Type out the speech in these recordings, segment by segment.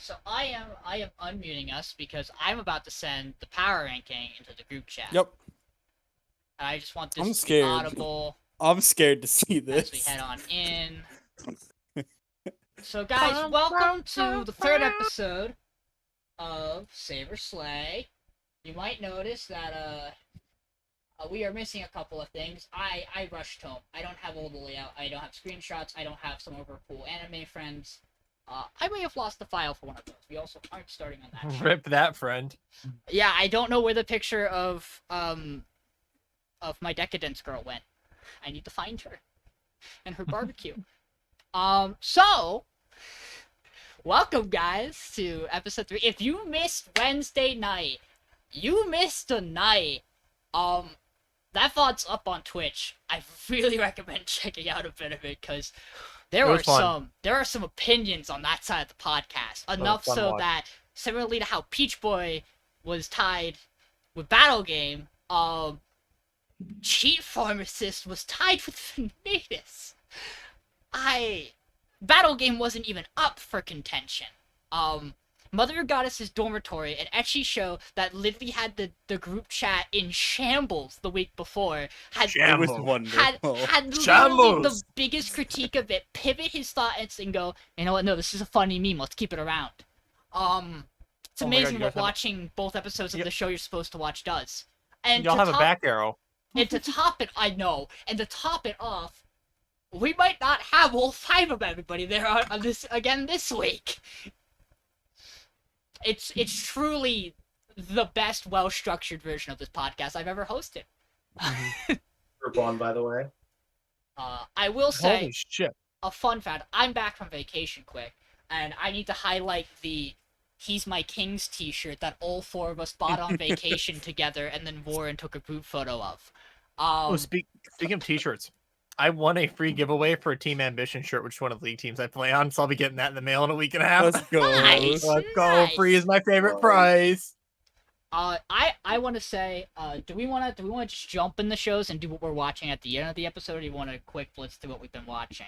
so I am unmuting us because I'm about to send the power ranking into the group chat. Yep. And I just want I'm this to be scared. audible I'm scared to see as we this. head on in. So guys, welcome to the third episode of Saber Slay. You might notice that we are missing a couple of things. I rushed home. I don't have all the layout. I don't have screenshots. I don't have some of our cool anime friends. I may have lost the file for one of those. We also aren't starting on that. Rip that friend. Yeah, I don't know where the picture of my Decadence girl went. I need to find her and her barbecue. So welcome guys to episode 3. If you missed Wednesday night, you missed a night. That VOD's up on Twitch. I really recommend checking out a bit of it because there are some opinions on that side of the podcast. Enough so that similarly to how Peach Boy was tied with Battle Game, Cheat Pharmacist was tied with Vanitas. Battle Game wasn't even up for contention. Mother Goddess's Dormitory, an ecchi show that literally had the group chat in shambles the week before, had It was wonderful. had literally the biggest critique of it, pivot his thoughts and go, you know what, no, this is a funny meme, let's keep it around. It's amazing what watching both episodes of the show you're supposed to watch does. And y'all have a back arrow. And to top it, I know, and to top it off, we might not have all 5 of everybody there on this again this week. It's truly the best, well-structured version of this podcast I've ever hosted. Group one, by the way. I will say, holy shit, a fun fact, I'm back from vacation quick, and I need to highlight the He's My King's t-shirt that all 4 of us bought on vacation together and then wore and took a group photo of. Speaking of t-shirts, I won a free giveaway for a Team Ambition shirt, which is one of the league teams I play on, so I'll be getting that in the mail in a week and a half. Let's go. Nice. Let's go. Free is my favorite prize. I want to say, do we want to just jump in the shows and do what we're watching at the end of the episode, or do you want to quick blitz through what we've been watching?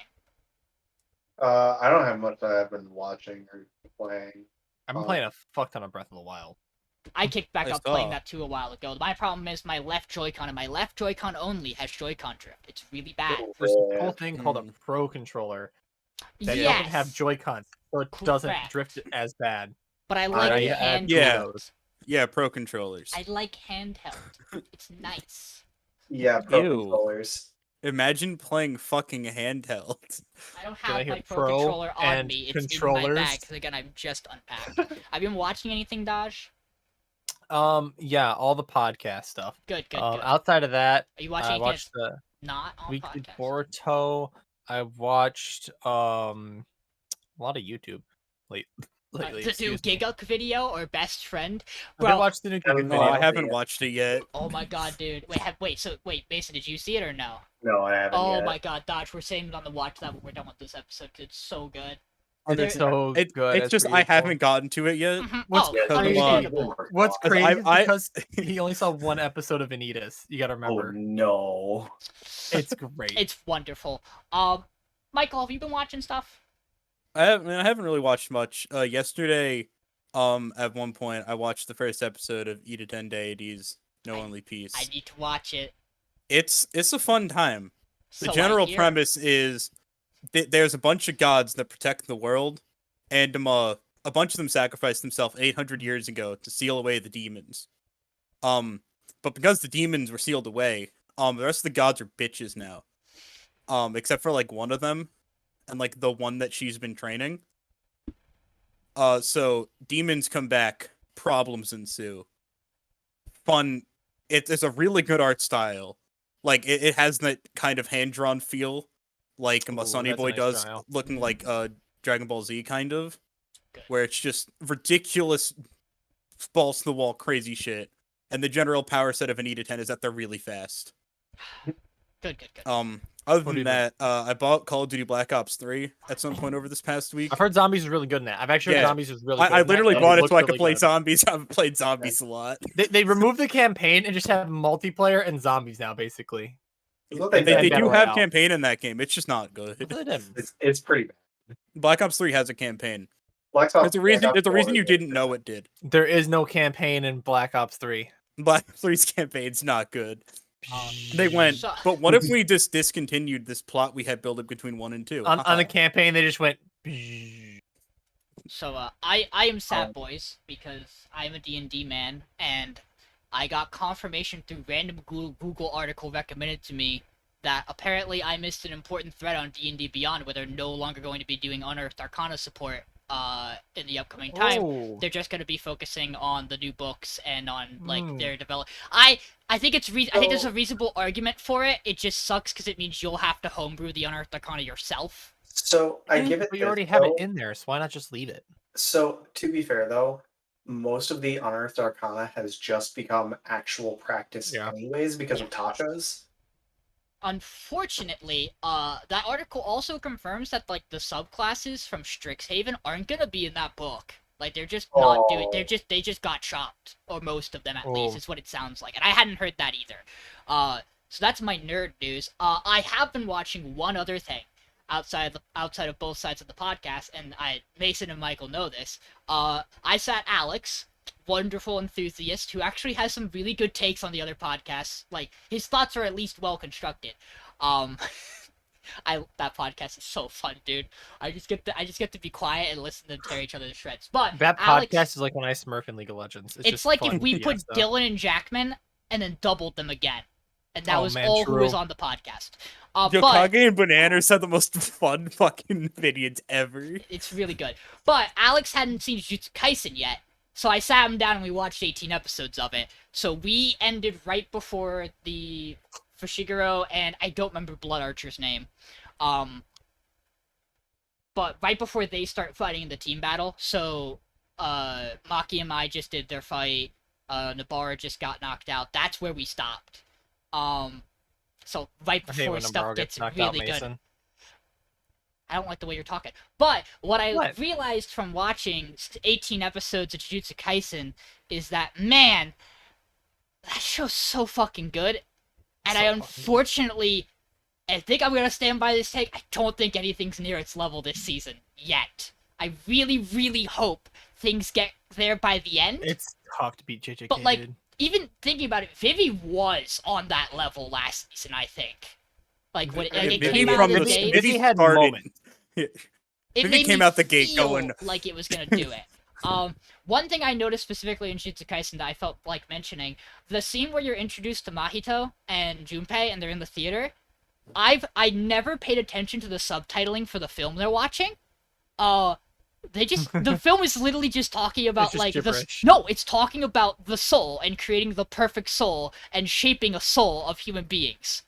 I don't have much that I've been watching or playing. I've been playing a fuck ton of Breath of the Wild. I kicked back up playing that too a while ago. My problem is my left Joy-Con, and my left Joy-Con only has Joy-Con drift. It's really bad. There's a whole thing called a Pro Controller that doesn't have Joy-Cons, so it doesn't drift as bad. But I like handheld. Yeah, Pro Controllers. I like handheld. It's nice. Yeah, Pro Controllers. Imagine playing fucking handheld. I don't have my Pro Controller on me. It's in my bag, because again, I've just unpacked. Have you been watching anything, Daj? Yeah, all the podcast stuff. Good. Outside of that, are you watching I watched the not on Weekly podcast? Boruto. I watched a lot of YouTube lately. The new Giguk video or Best Friend? Bro, I watched the new Giguk video. I haven't watched it yet. Oh my god, dude. Wait, Mason, did you see it or no? No, I haven't yet. Oh my god, Dodge, we're saving it on the watch that when we're done with this episode, because it's so good. It's so good. It's just I haven't gotten to it yet. Understandable. What's crazy because he only saw one episode of Vanitas. You gotta remember. Oh, no. It's great. It's wonderful. Michael, have you been watching stuff? I haven't really watched much. Yesterday, at one point, I watched the first episode of Ida Ten Deities, No Only Peace. I need to watch it. It's a fun time. The general premise is there's a bunch of gods that protect the world, and a bunch of them sacrificed themselves 800 years ago to seal away the demons. But because the demons were sealed away, the rest of the gods are bitches now. Except for like one of them, and like the one that she's been training. So demons come back, problems ensue. Fun. It's a really good art style. Like it has that kind of hand-drawn feel, like Sunny Boy does, looking like Dragon Ball Z kind of, where it's just ridiculous, balls to the wall, crazy shit. And the general power set of Anita 10 is that they're really fast. Good. Other than that, I bought Call of Duty Black Ops 3 at some point over this past week. I've heard Zombies is really good in that. I've actually heard Zombies is really good. I literally bought it so I could play Zombies. I haven't played Zombies a lot. They removed the campaign and just have multiplayer and Zombies now, basically. They do have campaign in that game. It's just not good. It's pretty bad. Black Ops 3 has a campaign. Black There's Ops. a reason. Black There's Ops a reason 4 you is didn't know it did. There is no campaign in Black Ops 3. Black 3's campaign's not good. They went, So- but what if we just discontinued this plot we had building between 1 and 2? On a campaign, they just went. So I am sad, boys, because I'm a D&D man, and I got confirmation through random Google article recommended to me that apparently I missed an important thread on D&D Beyond, where they're no longer going to be doing Unearthed Arcana support in the upcoming time. Oh. They're just going to be focusing on the new books and on like their develop. I think it's I think there's a reasonable argument for it. It just sucks because it means you'll have to homebrew the Unearthed Arcana yourself. So I give it. But you already have it in there, so why not just leave it? So to be fair, though, most of the Unearthed Arcana has just become actual practice anyways because of Tasha's. Unfortunately, that article also confirms that like the subclasses from Strixhaven aren't gonna be in that book. Like they're just not doing. They just got chopped, or most of them at least, is what it sounds like. And I hadn't heard that either. So that's my nerd news. I have been watching one other thing outside of both sides of the podcast, and Mason and Michael know this. I sat Alex, wonderful enthusiast who actually has some really good takes on the other podcasts. Like his thoughts are at least well constructed. That podcast is so fun, dude. I just get to be quiet and listen to them tear each other to shreds. But that Alex, podcast is like when I Smurf in League of Legends. It's like if we put Dylan and Jackman and then doubled them again, and that was man, all true. who was on the podcast. Yokage and Bananas had the most fun fucking videos ever. It's really good. But Alex hadn't seen Jujutsu Kaisen yet, so I sat him down and we watched 18 episodes of it. So we ended right before the Fushiguro and I don't remember Blood Archer's name. But right before they start fighting in the team battle, so Maki and Mai just did their fight. Nabara just got knocked out. That's where we stopped. So right before stuff gets really good. I don't like the way you're talking. But what I realized from watching 18 episodes of Jujutsu Kaisen is that, man, that show's so fucking good. And unfortunately, I think I'm going to stand by this take. I don't think anything's near its level this season yet. I really, really hope things get there by the end. It's tough to beat JJK, but, like, dude. even thinking about it, Vivi was on that level last season, I think. Like, when it came out of the gate, Vivi had moments. Vivi came out the gate going like it was gonna do it. One thing I noticed specifically in Jujutsu Kaisen that I felt like mentioning, the scene where you're introduced to Mahito and Junpei and they're in the theater, I never paid attention to the subtitling for the film they're watching. The film is literally just talking about like it's talking about the soul and creating the perfect soul and shaping a soul of human beings.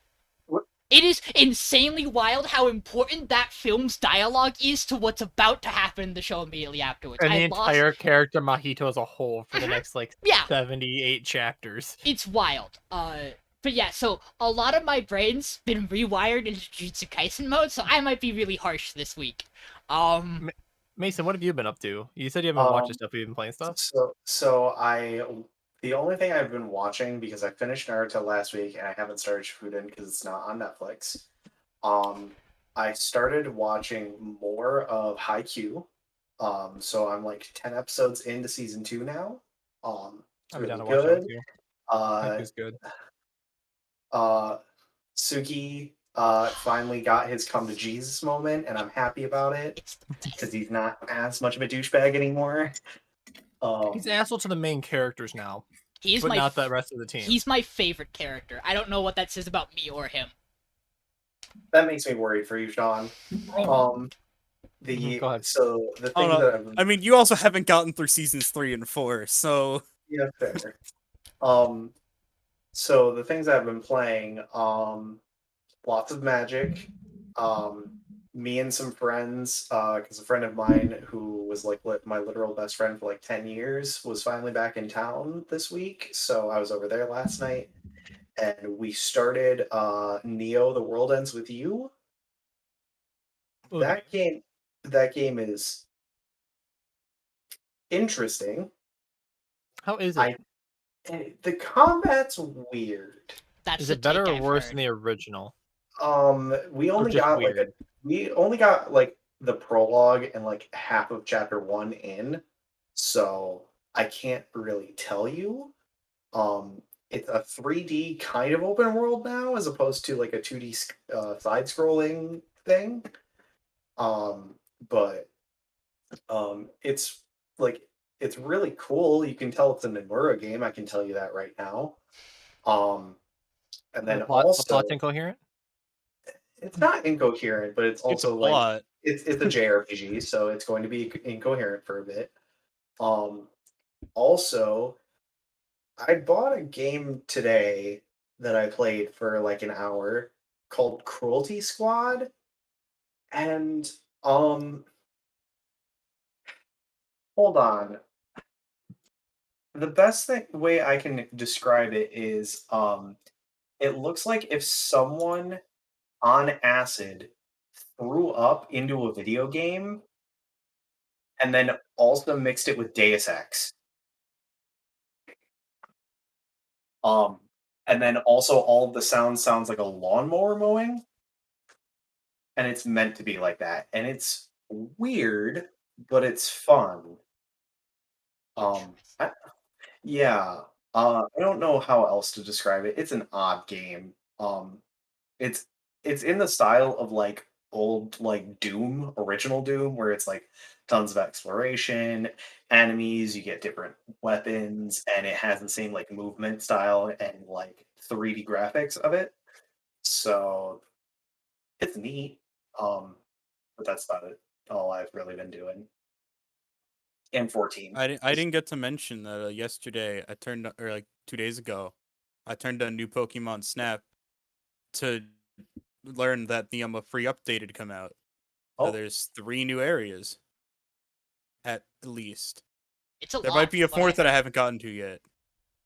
What? It is insanely wild how important that film's dialogue is to what's about to happen in the show immediately afterwards. And the entire character Mahito as a whole for the next 78 chapters. It's wild. But yeah, so a lot of my brain's been rewired into Jujutsu Kaisen mode, so I might be really harsh this week. Mason, what have you been up to? You said you haven't been watching stuff, you've been playing stuff? The only thing I've been watching, because I finished Naruto last week and I haven't started Shippuden because it's not on Netflix. I started watching more of Haikyuu. So I'm like 10 episodes into season 2 now. It's I'm really down to watch good. Haikyuu's good. Suki finally got his come to Jesus moment, and I'm happy about it because he's not as much of a douchebag anymore. He's an asshole to the main characters now, but not the rest of the team. He's my favorite character. I don't know what that says about me or him. That makes me worried for you, Sean. Go ahead. So the thing that I mean, you also haven't gotten through seasons 3 and 4, so yeah, fair. So the things I've been playing, lots of Magic. Me and some friends, because a friend of mine who was like my literal best friend for like 10 years was finally back in town this week. So I was over there last night, and we started Neo: The World Ends With You. Ooh. That game is interesting. How is it? The combat's weird. Is it better or worse than the original? We only got like the prologue and like half of chapter 1 in, so I can't really tell you. It's a 3D kind of open world now, as opposed to like a 2D side-scrolling thing. But it's like it's really cool. You can tell it's a Nomura game. I can tell you that right now. And then the also plot's incoherent. it's not incoherent, but it's also a like plot. it's a JRPG, so it's going to be incoherent for a bit. Also, I bought a game today that I played for like an hour called Cruelty Squad, and hold on. The best way I can describe it is it looks like if someone on acid threw up into a video game and then also mixed it with Deus Ex. And then also all of the sounds like a lawnmower mowing. And it's meant to be like that. And it's weird, but it's fun. I, yeah. I don't know how else to describe it. It's an odd game. It's it's in the style of like old like Doom, original Doom, where it's like tons of exploration, enemies, you get different weapons, and it has the same like movement style and like 3D graphics of it. So it's neat. But that's about it. All I've really been doing. And 14. I didn't get to mention that yesterday I turned or like 2 days ago, I turned on new Pokemon Snap to learn that the free update had come out. So Oh, there's 3 new areas, at least. It's a There lot. might be a from what I fourth that I heard. haven't gotten to yet.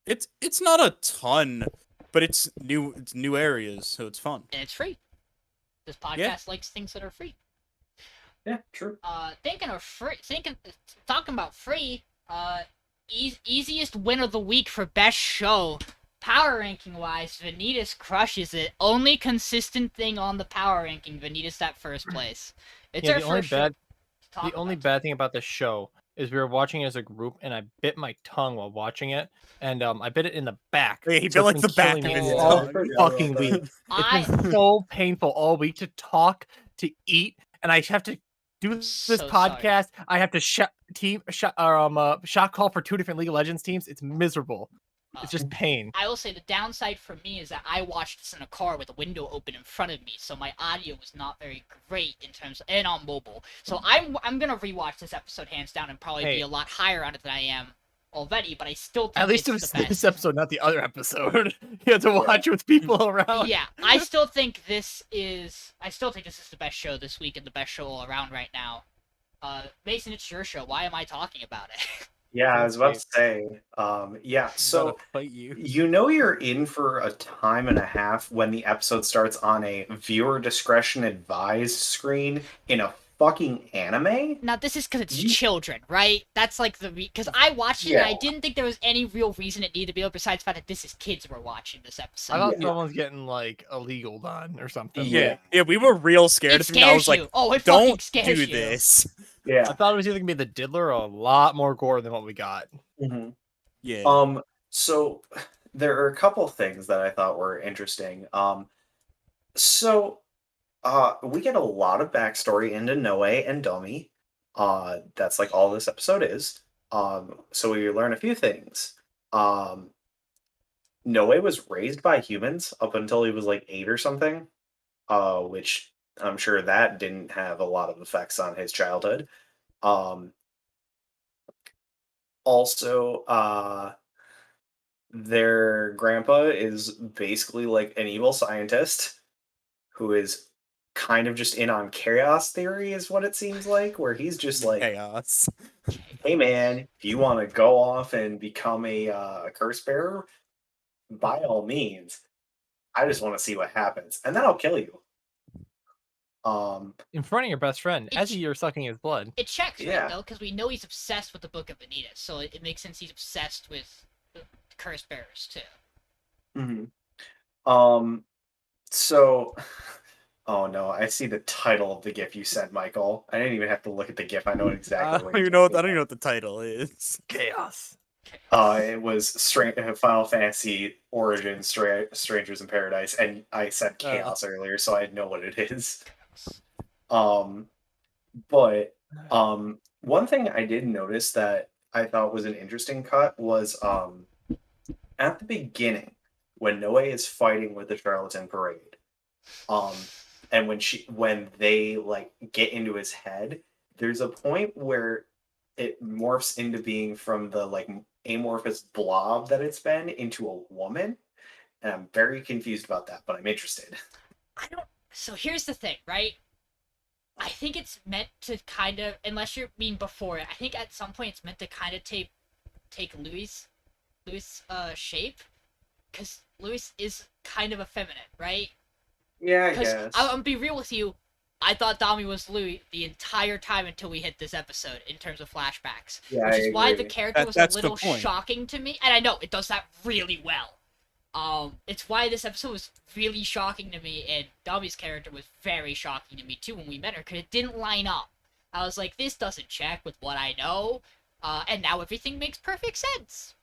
It's not a ton, but it's new areas, so it's fun. And it's free. This podcast Yeah. likes things that are free. yeah, true. Talking about free, easiest win of the week for best show. Power ranking wise, Vanitas crushes it. Only consistent thing on the power ranking, Vanitas at first place. It's Yeah, our the only first show to the talk only about. bad thing about the show is we were watching it as a group, and I bit my tongue while watching it, and I bit it in the back. Yeah, he so bit it's like been the back killing of me his Oh. all tongue. I forgot about fucking that. week. It's I been so painful all week to talk, to eat, and I have to do this So sorry. podcast. I have to shot call for 2 different League of Legends teams. It's miserable. It's just pain. I will say the downside for me is that I watched this in a car with a window open in front of me, so my audio was not very great in terms of, and on mobile. So I'm gonna rewatch this episode hands down and probably be Hey. a lot higher on it than I am already. But I still think At least it's it was the best. this episode, not the other episode. You had to watch with people around. Yeah, I still think this is the best show this week and the best show all around right now. Mason, it's your show. Why am I talking about it? Yeah, I was about to say. Yeah, so Gotta fight you. you know you're in for a time and a half when the episode starts on a viewer discretion advised screen in a fucking anime? Now this is because it's You- children, right? That's like because I watched it and I Yeah. didn't think there was any real reason it needed to be over besides the fact that this is kids who are watching this episode. I thought Yeah. someone's getting like illegal done or something. Yeah. Yeah, we were real scared It of him. I was scares you. like, Oh, it fucking don't scares do you. this. Yeah. I thought it was either gonna be the diddler or a lot more gore than what we got. hmm Yeah. So there are a couple things that I thought were interesting. So we get a lot of backstory into Noe and Domi. That's like all this episode is. So we learn a few things. Noe was raised by humans up until he was like 8 or something. Which I'm sure that didn't have a lot of effects on his childhood. Also, their grandpa is basically like an evil scientist who is kind of just in on chaos theory, is what it seems like, where he's just like, Chaos. hey man, if you want to go off and become a curse bearer, by all means. I just want to see what happens, and then I'll kill you. In front of your best friend, as It's- you're sucking his blood. It checks, right, Yeah. though, because we know he's obsessed with the Book of Vanitas, so it makes sense he's obsessed with the Curse Bearers, too. So Oh no, I see the title of the GIF you sent, Michael. I didn't even have to look at the GIF. I know I exactly don't what you're even know. I talking don't even know what the title is. Chaos. It was Final Fantasy Origin Strangers in Paradise, and I said Chaos earlier, so I know what it is. Um, but one thing I did notice that I thought was an interesting cut was at the beginning when Noe is fighting with the Charlatan Parade, and when they like get into his head, there's a point where it morphs into being from the like amorphous blob that it's been into a woman, and I'm very confused about that, but I'm interested. I don't. So here's the thing, right? I think it's meant to kind of, unless you mean before it, I think at some point it's meant to kind of take Louis' shape, because Louis is kind of effeminate, right? Yeah, I Because guess. I'm be real with you, I thought Dami was Louis the entire time until we hit this episode in terms of flashbacks, Yeah, which I is why the agree. character was a That's the little point. shocking to me, and I know it does that really well. It's why this episode was really shocking to me, and Dami's character was very shocking to me too when we met her, because it didn't line up. I was like, this doesn't check with what I know, and now everything makes perfect sense.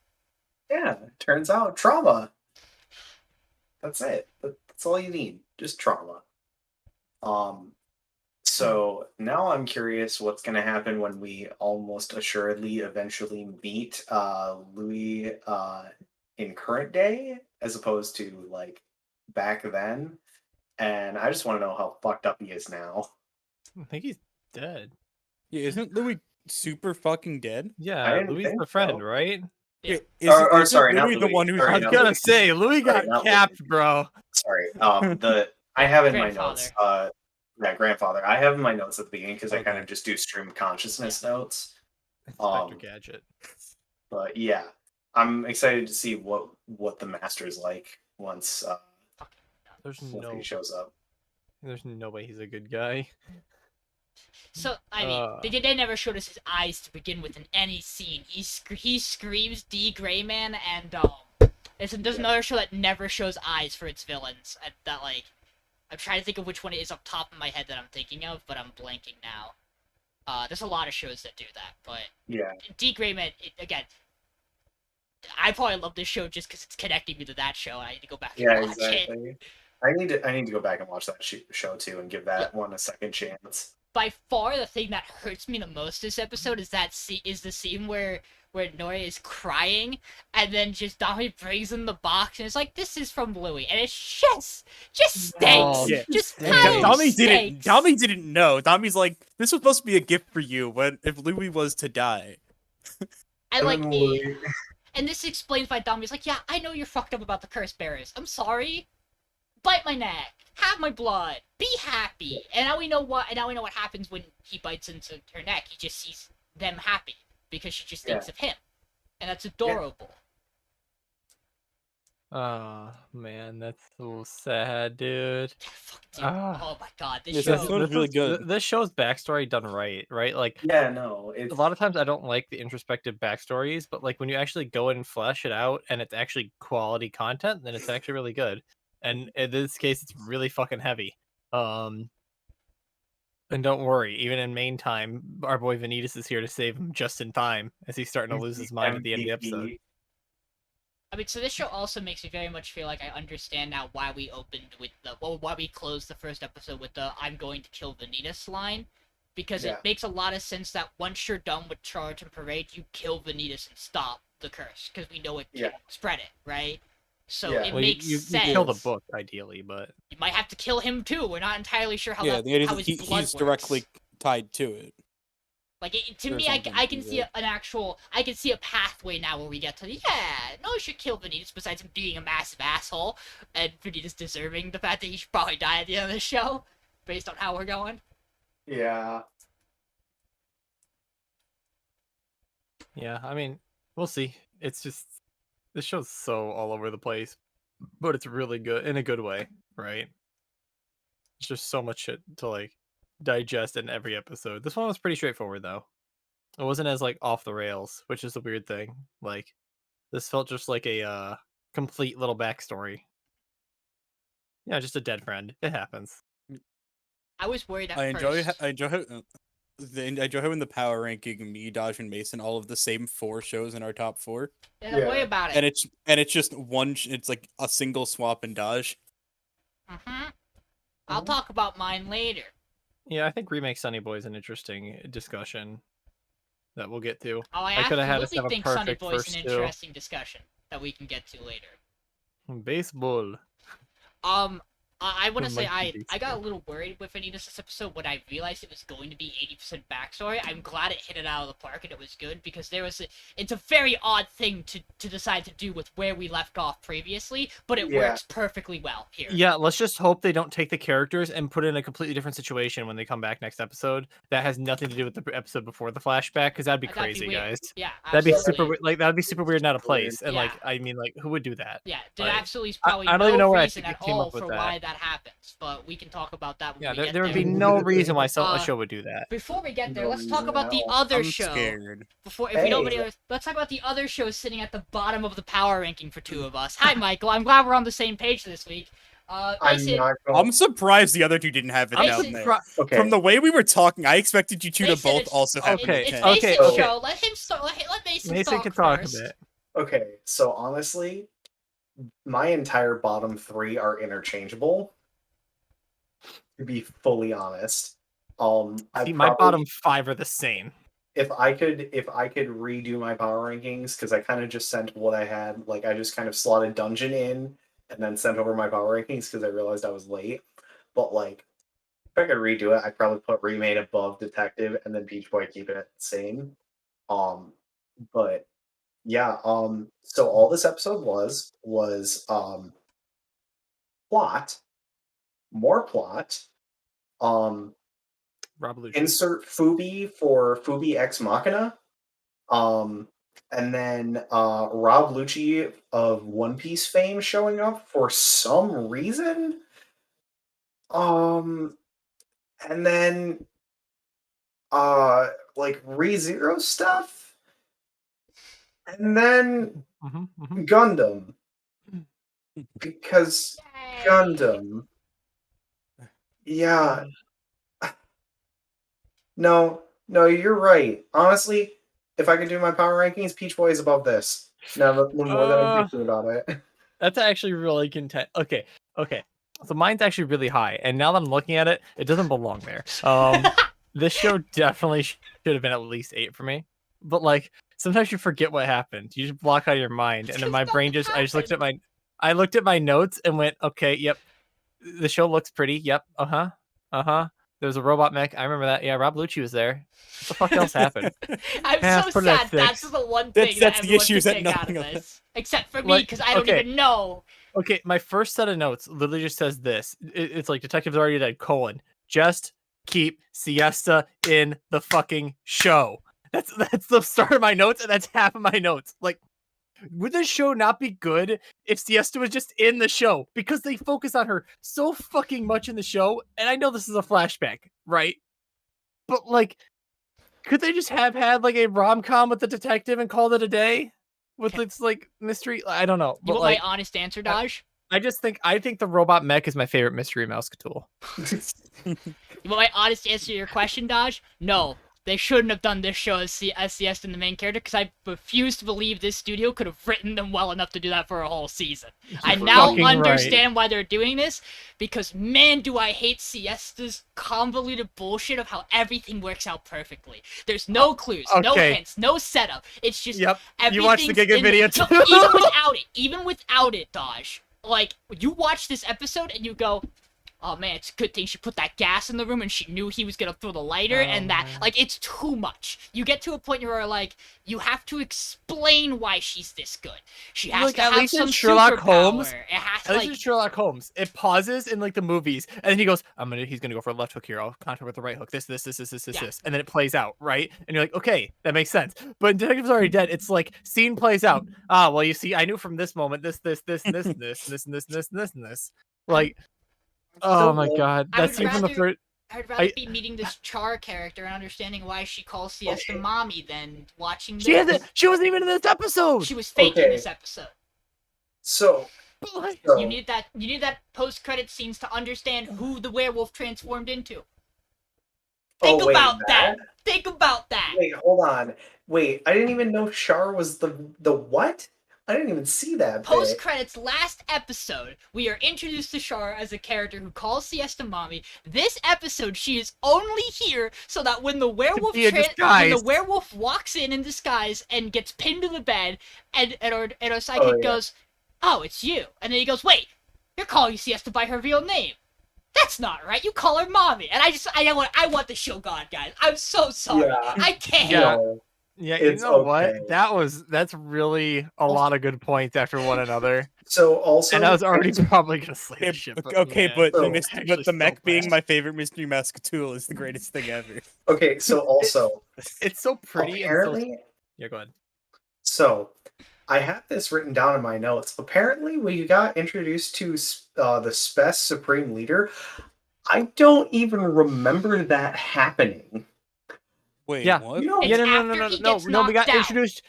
Yeah, turns out trauma. That's it. That's all you need. Just trauma. So now I'm curious what's going to happen when we almost assuredly eventually meet Louis in current day as opposed to like back then. And I just want to know how fucked up he is now. I think he's dead. Yeah, isn't Louis super fucking dead? Yeah, didn't Louis think the friend, so. right? Yeah. Isn't Sorry, not Louis the Louis. one who's Sorry, I was not gonna Louis. say Louis Sorry, got not capped, Louis. bro. Sorry. I have in my Grandfather. notes. Yeah, grandfather. I have in my notes at the beginning because I kind Okay. of just do stream consciousness notes. Inspector Gadget. But yeah, I'm excited to see what the master is like once There's once no, he shows up. there's no way he's a good guy. So I mean, they never showed us his eyes to begin with in any scene. He screams D Grayman, and there's another show that never shows eyes for its villains. That like, I'm trying to think of which one it is off the top of my head that I'm thinking of, but I'm blanking now. There's a lot of shows that do that, but Yeah, D Grayman again. I probably love this show just because it's connecting me to that show. And I need to go back and yeah, watch it. exactly. I need to go back and watch that show too and give that one a second chance. By far the thing that hurts me the most this episode is the scene where Nori is crying and then just Dami brings in the box and it's like, this is from Louis, and it's just stinks. Oh, Yeah. Just dang. plain Dami stinks. didn't know. Dami's like, this was supposed to be a gift for you when if Louis was to die. And like, Louis. and this explains why Dami's like, yeah, I know you're fucked up about the curse bearers. I'm sorry. Bite my neck. Have my blood. Be happy. And now we know what. And now we know what happens when he bites into her neck. He just sees them happy because she just thinks of him, and that's adorable. Oh man, that's so sad, dude. Fuck, dude. Ah. Oh my god, this Yeah, show. that's what- really good. This show's backstory done right? Like Yeah, no, it's a lot of times I don't like the introspective backstories, but like when you actually go in and flesh it out and it's actually quality content, then it's actually really good. And in this case, it's really fucking heavy. And don't worry, even in main time, our boy Vanitas is here to save him just in time as he's starting to lose his mind at the end of the episode. MVP. I mean, so this show also makes me very much feel like I understand now why we opened with why we closed the first episode with the "I'm going to kill Vanitas" line, because Yeah. it makes a lot of sense that once you're done with Charge and Parade, you kill Vanitas and stop the curse, because we know it can Yeah. spread it, right? So Yeah. it Well, makes you sense. kill the book ideally, but You might have to kill him too. We're not entirely sure how Yeah, that the idea how is his that blood he's works. directly tied to it. Like to or me, I something can to see it. I can see a pathway now where we get to no, we should kill Vanitas besides him being a massive asshole and Vanitas deserving the fact that he should probably die at the end of the show, based on how we're going. Yeah. yeah, I mean, we'll see. It's just this show's so all over the place, but it's really good in a good way, right? It's just so much shit to like digest in every episode. This one was pretty straightforward though. It wasn't as like off the rails, which is the weird thing. Like this felt just like a complete little backstory. Yeah, just a dead friend. It happens. I was worried at I enjoy first. I enjoy how I enjoy having the power ranking me, Dodge, and Mason all of the same 4 shows in our top 4, Yeah, don't worry Yeah. about and it. it's just one. It's like a single swap in Dodge. I'll talk about mine later. Yeah, I think Remake Sunny Boy is an interesting discussion that we'll get to. Oh, I could have had us absolutely have a think Sunny perfect Boy's an first two. interesting discussion that we can get to later. Baseball. I want to say Monkey I got a little worried with Anita's this episode when I realized it was going to be 80% backstory. I'm glad it hit it out of the park and it was good because it's a very odd thing to decide to do with where we left off previously, but it Yeah. works perfectly well here. Yeah, let's just hope they don't take the characters and put it in a completely different situation when they come back next episode. That has nothing to do with the episode before the flashback, because that'd be That'd be crazy, weird. guys. Yeah, That'd be absolutely. super that'd be super weird and out of place. And Yeah. like, I mean, like, who would do that? Yeah, there Like, absolutely is probably I don't no even know where I reason at came all up with for that. why that happens, but we can talk about that when Yeah, we there, get there would there. be no reason why a Uh, show would do that. Before we get there, No let's talk reason about at the all. other I'm show. scared. Before, if we don't, Hey. let's talk about the other show sitting at the bottom of the power ranking for two of us. Hi, Michael. I'm glad we're on the same page this week. I'm Mason, not going. I'm surprised the other two didn't have it I'm down surpri- there. Okay. From the way we were talking, I expected you two to Mason, both it's- also have Okay, it it's 10. Mason's okay. show. Let him start. Let Mason, Mason talk can talk first. a bit. Okay, so honestly, my entire bottom 3 are interchangeable. To be fully honest, I See, my probably- bottom 5 are the same. if I could redo my power rankings, because I kind of just sent what I had, like I just kind of slotted Dungeon in and then sent over my power rankings because I realized I was late. But like, if I could redo it, I'd probably put Remade above Detective and then Peach Boy keep it at the same. But yeah, so all this episode was plot, more plot, Rob Lucci. insert Fubi for Fubi Ex Machina. And then Rob Lucci of One Piece fame showing up for some reason. And then like ReZero stuff. And then Mhm, mhm. Gundam. Because Yay. Gundam. Yeah. No, you're right. Honestly, if I could do my power rankings, Peach Boy is above this. Now, the more that I'm thinking about it. That's actually really content. Okay. So mine's actually really high, and now that I'm looking at it, it doesn't belong there. This show definitely should have been at least 8 for me. But like, sometimes you forget what happened. You just block out of your mind, and then my brain I just looked at my notes and went, okay, yep, the show looks pretty. Yep, There's a robot mech. I remember that. Yeah, Rob Lucci was there. What the fuck else happened? I'm Yeah, so put it at sad. That's 6. the one thing That's that the everyone issue, can is that take out of nothing of this, except for me, Like, because I don't okay. even know. Okay, my first set of notes literally just says this. It's like detectives already dead, colon. Just keep Siesta in the fucking show. That's the start of my notes, and that's half of my notes. Like, would this show not be good if Siesta was just in the show? Because they focus on her so fucking much in the show, and I know this is a flashback, right? But like, could they just have had like a rom-com with the detective and called it a day? With its like mystery? I don't know. You But want like, my honest answer, Dodge? I think the robot mech is my favorite mystery mouse tool. You want my honest answer to your question, Dodge? No. They shouldn't have done this show as Siesta in the main character, because I refuse to believe this studio could have written them well enough to do that for a whole season. I now fucking right. understand why they're doing this, because man, do I hate Siesta's convoluted bullshit of how everything works out perfectly. There's no clues, no okay. hints, no setup. It's just Yep. You watched the everything's Giga in- video No, too. even without it, Dodge. Like, you watch this episode and you go, oh man, it's a good thing she put that gas in the room and she knew he was gonna throw the lighter, and that, like, it's too much. You get to a point where, like, you have to explain why she's this good. She has Like, to at have least in some Sherlock superpower. Holmes- It has to, At least like, in Sherlock Holmes, it pauses in like the movies, and then he goes, he's gonna go for a left hook here. I'll counter with the right hook. This, Yeah. and then it plays out, right? And you're like, okay, that makes sense. But in Detective's Already Dead, it's like scene plays out. Well, you see, I knew from this moment this, and this. Like, oh my god, I that would scene from the rather- first. I'd rather be meeting this Char character and understanding why she calls Siesta mommy than watching this. She wasn't even in this episode. She was fake in Okay. this episode. So But like, So, You need that post-credit scenes to understand who the werewolf transformed into. Think wait, about that. Think about that. Wait, hold on. Wait, I didn't even know Char was the what? I didn't even see that Post bit. credits last episode, we are introduced to Char as a character who calls Siesta mommy. This episode, she is only here so that when the werewolf be in disguise. walks in disguise and gets pinned to the bed, and our sidekick Oh, yeah. goes, "Oh, it's you," and then he goes, "Wait, you're calling Siesta by her real name. That's not right. You call her mommy." And I want the show gone, guys. I'm so sorry. Yeah. I can't. Yeah. No, yeah, It's you know okay. what? That's really a lot of good points after one another. So also, And I was already probably gonna slay the ship. Okay, man, but So- the actually but the so mech being bad. my favorite Mystery Mask tool is the greatest thing ever. okay, so also It's so pretty and so. apparently, Yeah, go ahead. so I have this written down in my notes. Apparently, we got introduced to the Spec Supreme Leader. I don't even remember that happening. Wait, Yeah. what? You know, It's Yeah, no, after he no. gets We got knocked out. introduced.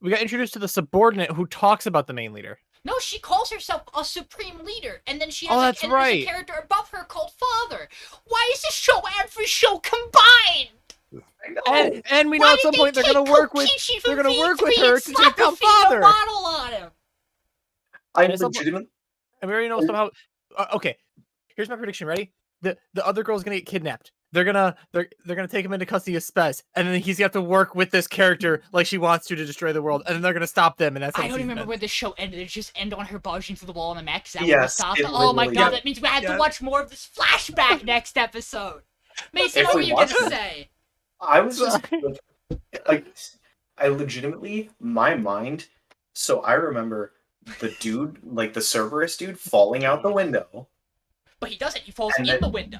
We got introduced to the subordinate who talks about the main leader. No, she calls herself a supreme leader, and then she Oh, has that's there's right. a character above her called Father. Why is this show every show combined? I know. And we know Why at some did point they they're gonna take work with. Kokishi they're from gonna work with V3 her and to slap take down a female Father. model on him? I And some- legitimately. And we already know somehow. Okay, here's my prediction. Ready? The other girl's gonna get kidnapped. They're gonna take him into custody as Spez, and then he's gonna have to work with this character like she wants to destroy the world, and then they're gonna stop them, and that's how I the don't season remember ends. where this show ended. It just ended on her barging through the wall in a mech. Is that where we Yes, stopped? it Oh my literally god, did. that means we had Yeah. to watch more of this flashback next episode. Mason, If what we were you gonna watched it- say? I was just Sorry. like, I legitimately, my mind. So I remember the dude, like the Cerberus dude, falling out the window. But he doesn't. He falls And in then- the window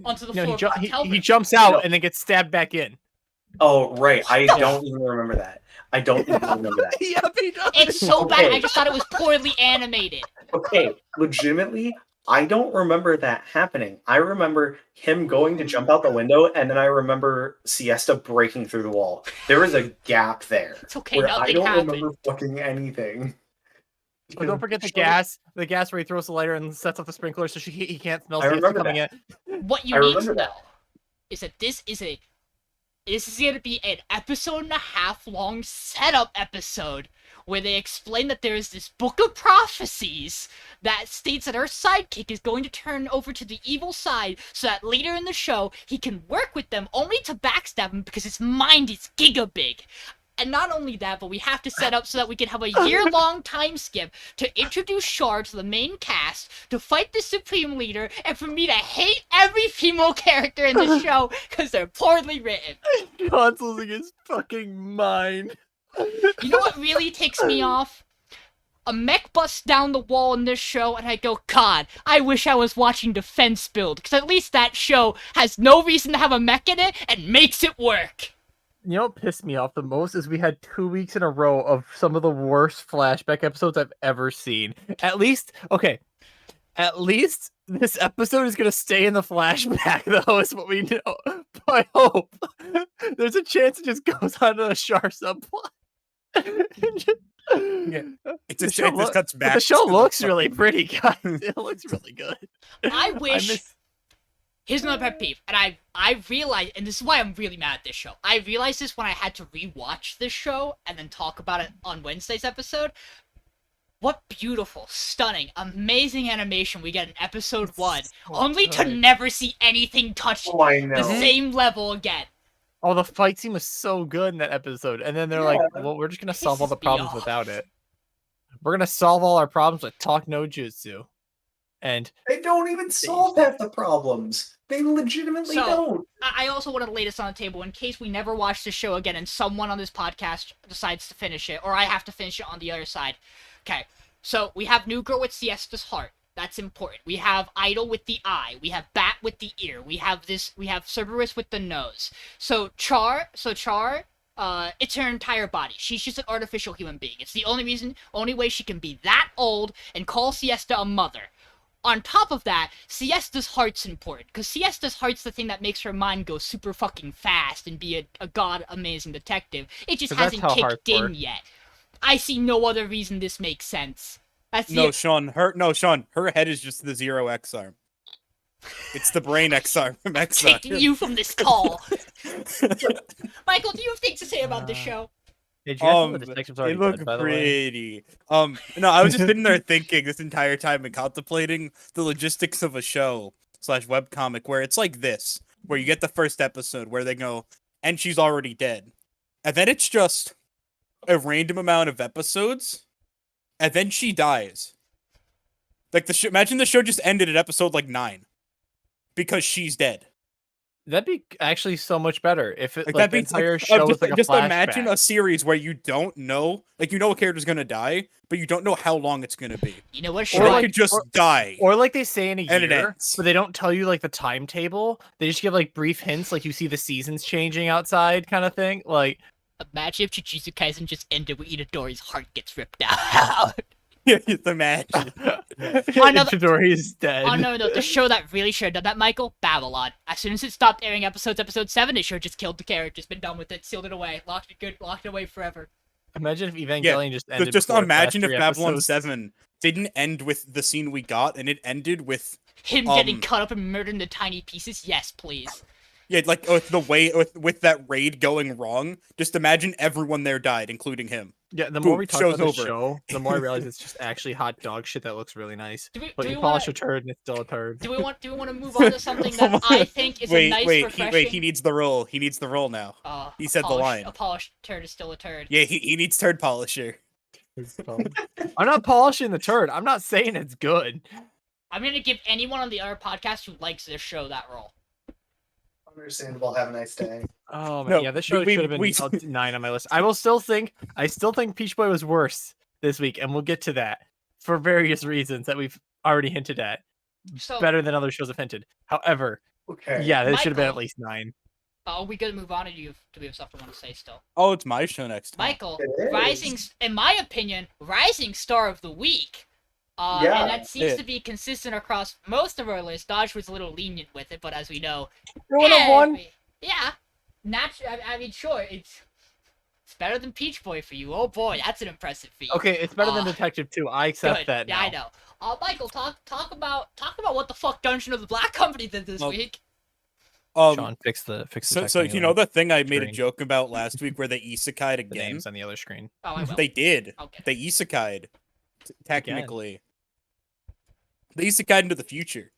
onto the No, floor. he, of the he, hotel he room. jumps out No. and then gets stabbed back in. Oh right, I the don't even remember that. I don't even remember that. Yep, he does. It's so bad. Okay. I just thought it was poorly animated. Okay, legitimately, I don't remember that happening. I remember him going to jump out the window, and then I remember Siesta breaking through the wall. There was a gap there It's okay. where I Nothing don't happened. remember fucking anything. But don't forget the gas where he throws the lighter and sets off the sprinkler so he can't smell I Siesta remember coming that. in. What you I need to remember know that. is that this is going to be an episode and a half long setup episode where they explain that there is this book of prophecies that states that our sidekick is going to turn over to the evil side so that later in the show he can work with them only to backstab him because his mind is gigabig. And not only that, but we have to set up so that we can have a year-long time skip to introduce Char to the main cast, to fight the Supreme Leader, and for me to hate every female character in the show because they're poorly written. John's losing his fucking mind. You know what really ticks me off? A mech busts down the wall in this show, and I go, God, I wish I was watching Defense Build, because at least that show has no reason to have a mech in it and makes it work. You know what pissed me off the most is we had 2 weeks in a row of some of the worst flashback episodes I've ever seen. At least this episode is gonna stay in the flashback, though, is what we know. I hope. There's a chance it just goes on to a Char subplot. Yeah. It just cuts back. But the show to looks the- really pretty, guys. It looks really good. I wish... miss- Here's another pet peeve, and I realized, and this is why I'm really mad at this show. I realized this when I had to rewatch this show and then talk about it on Wednesday's episode. What beautiful, stunning, amazing animation we get in episode 1, only to good. never see anything touch Oh, I the know. same level again. Oh, the fight scene was so good in that episode. And then they're like, Yeah. well, we're just going to solve all the Pisses me problems off. without it. We're going to solve all our problems with Talk No Jutsu. And They don't even solve half the problems. They legitimately So- don't. I also want to lay this on the table in case we never watch the show again and someone on this podcast decides to finish it, or I have to finish it on the other side. Okay, so we have New Girl with Siesta's heart. That's important. We have Idol with the eye. We have Bat with the ear. We have Cerberus with the nose. So Char, it's her entire body. She's just an artificial human being. It's the only way she can be that old and call Siesta a mother. On top of that, Siesta's heart's important, because Siesta's heart's the thing that makes her mind go super fucking fast and be a god amazing detective. It just 'Cause that's hasn't how hearts kicked in work. yet. I see no other reason this makes sense. That's No, the Sean. Her head is just the Zero X arm. It's the brain X arm from X Arm. taking you from this call. Michael, do you have things to say about this show? Did you guys know the detective's It already looked dead, by the way? pretty. No, I was just sitting there thinking this entire time and contemplating the logistics of a show / webcomic where it's like this, where you get the first episode where they go, and she's already dead, and then it's just a random amount of episodes, and then she dies. Like imagine the show just ended at episode like 9, because she's dead. That'd be actually so much better if it Like like that the means entire like, show was like a just flashback. imagine a series where you don't know, like you know a character's gonna die, but you don't know how long it's gonna be. You know what? Or Show they like- could just die. Or like they say in a And it year, ends. but they don't tell you like the timetable. They just give like brief hints, like you see the seasons changing outside, kind of thing. Like, Imagine if Jujutsu Kaisen just ended with Itadori's heart gets ripped out. Yeah, just imagine. Another- Chidori's dead. Oh no, the show that really should have done that, Michael, Babylon. As soon as it stopped airing episode 7, it should have just killed the character, just been done with it, sealed it away, locked it away forever. Imagine if Evangelion just ended. Just before the imagine last if 3 Babylon episodes. 7 didn't end with the scene we got, and it ended with Him getting cut up and murdered into tiny pieces. Yes, please. like with the way with that raid going wrong. Just imagine everyone there died, including him. Yeah, the Boom, more we talk show's about the over. show, the more I realize it's just actually hot dog shit that looks really nice. Do we, But do we you want polish a turd and it's still a turd. do we want to move on to something that I think is a nice refreshing? He needs the roll. He needs the roll now. He said the line. A polished turd is still a turd. Yeah, he needs turd polisher. I'm not polishing the turd. I'm not saying it's good. I'm gonna give anyone on the other podcast who likes this show that role. Understandable. Have a nice day. Oh man, No, yeah, this show we- should have been we- 9 on my list. I still think Peach Boy was worse this week, and we'll get to that for various reasons that we've already hinted at. So, Better than other shows have hinted. However, Okay. yeah, this should have been at Michael. least 9. are we gonna move on, or do we have stuff we want to say still? Oh, it's my show next time. Michael, It is. in my opinion, rising star of the week. Yeah. And that seems Yeah. to be consistent across most of our lists. Dodge was a little lenient with it, but as we know, You would have won. yeah, naturally. I mean, sure, it's better than Peach Boy for you. Oh boy, that's an impressive feat. Okay, it's better than Ah, Detective 2. I accept Good. that Yeah, now. I know. Michael, talk about what the fuck Dungeon of the Black Company did this Well, week. Sean, fix the So you know the thing I made a screen. joke about last week where they isekai'd the again? names on the other screen. Oh, I will. They did. Okay. They isekai'd. Technically. They isekai'd into the future.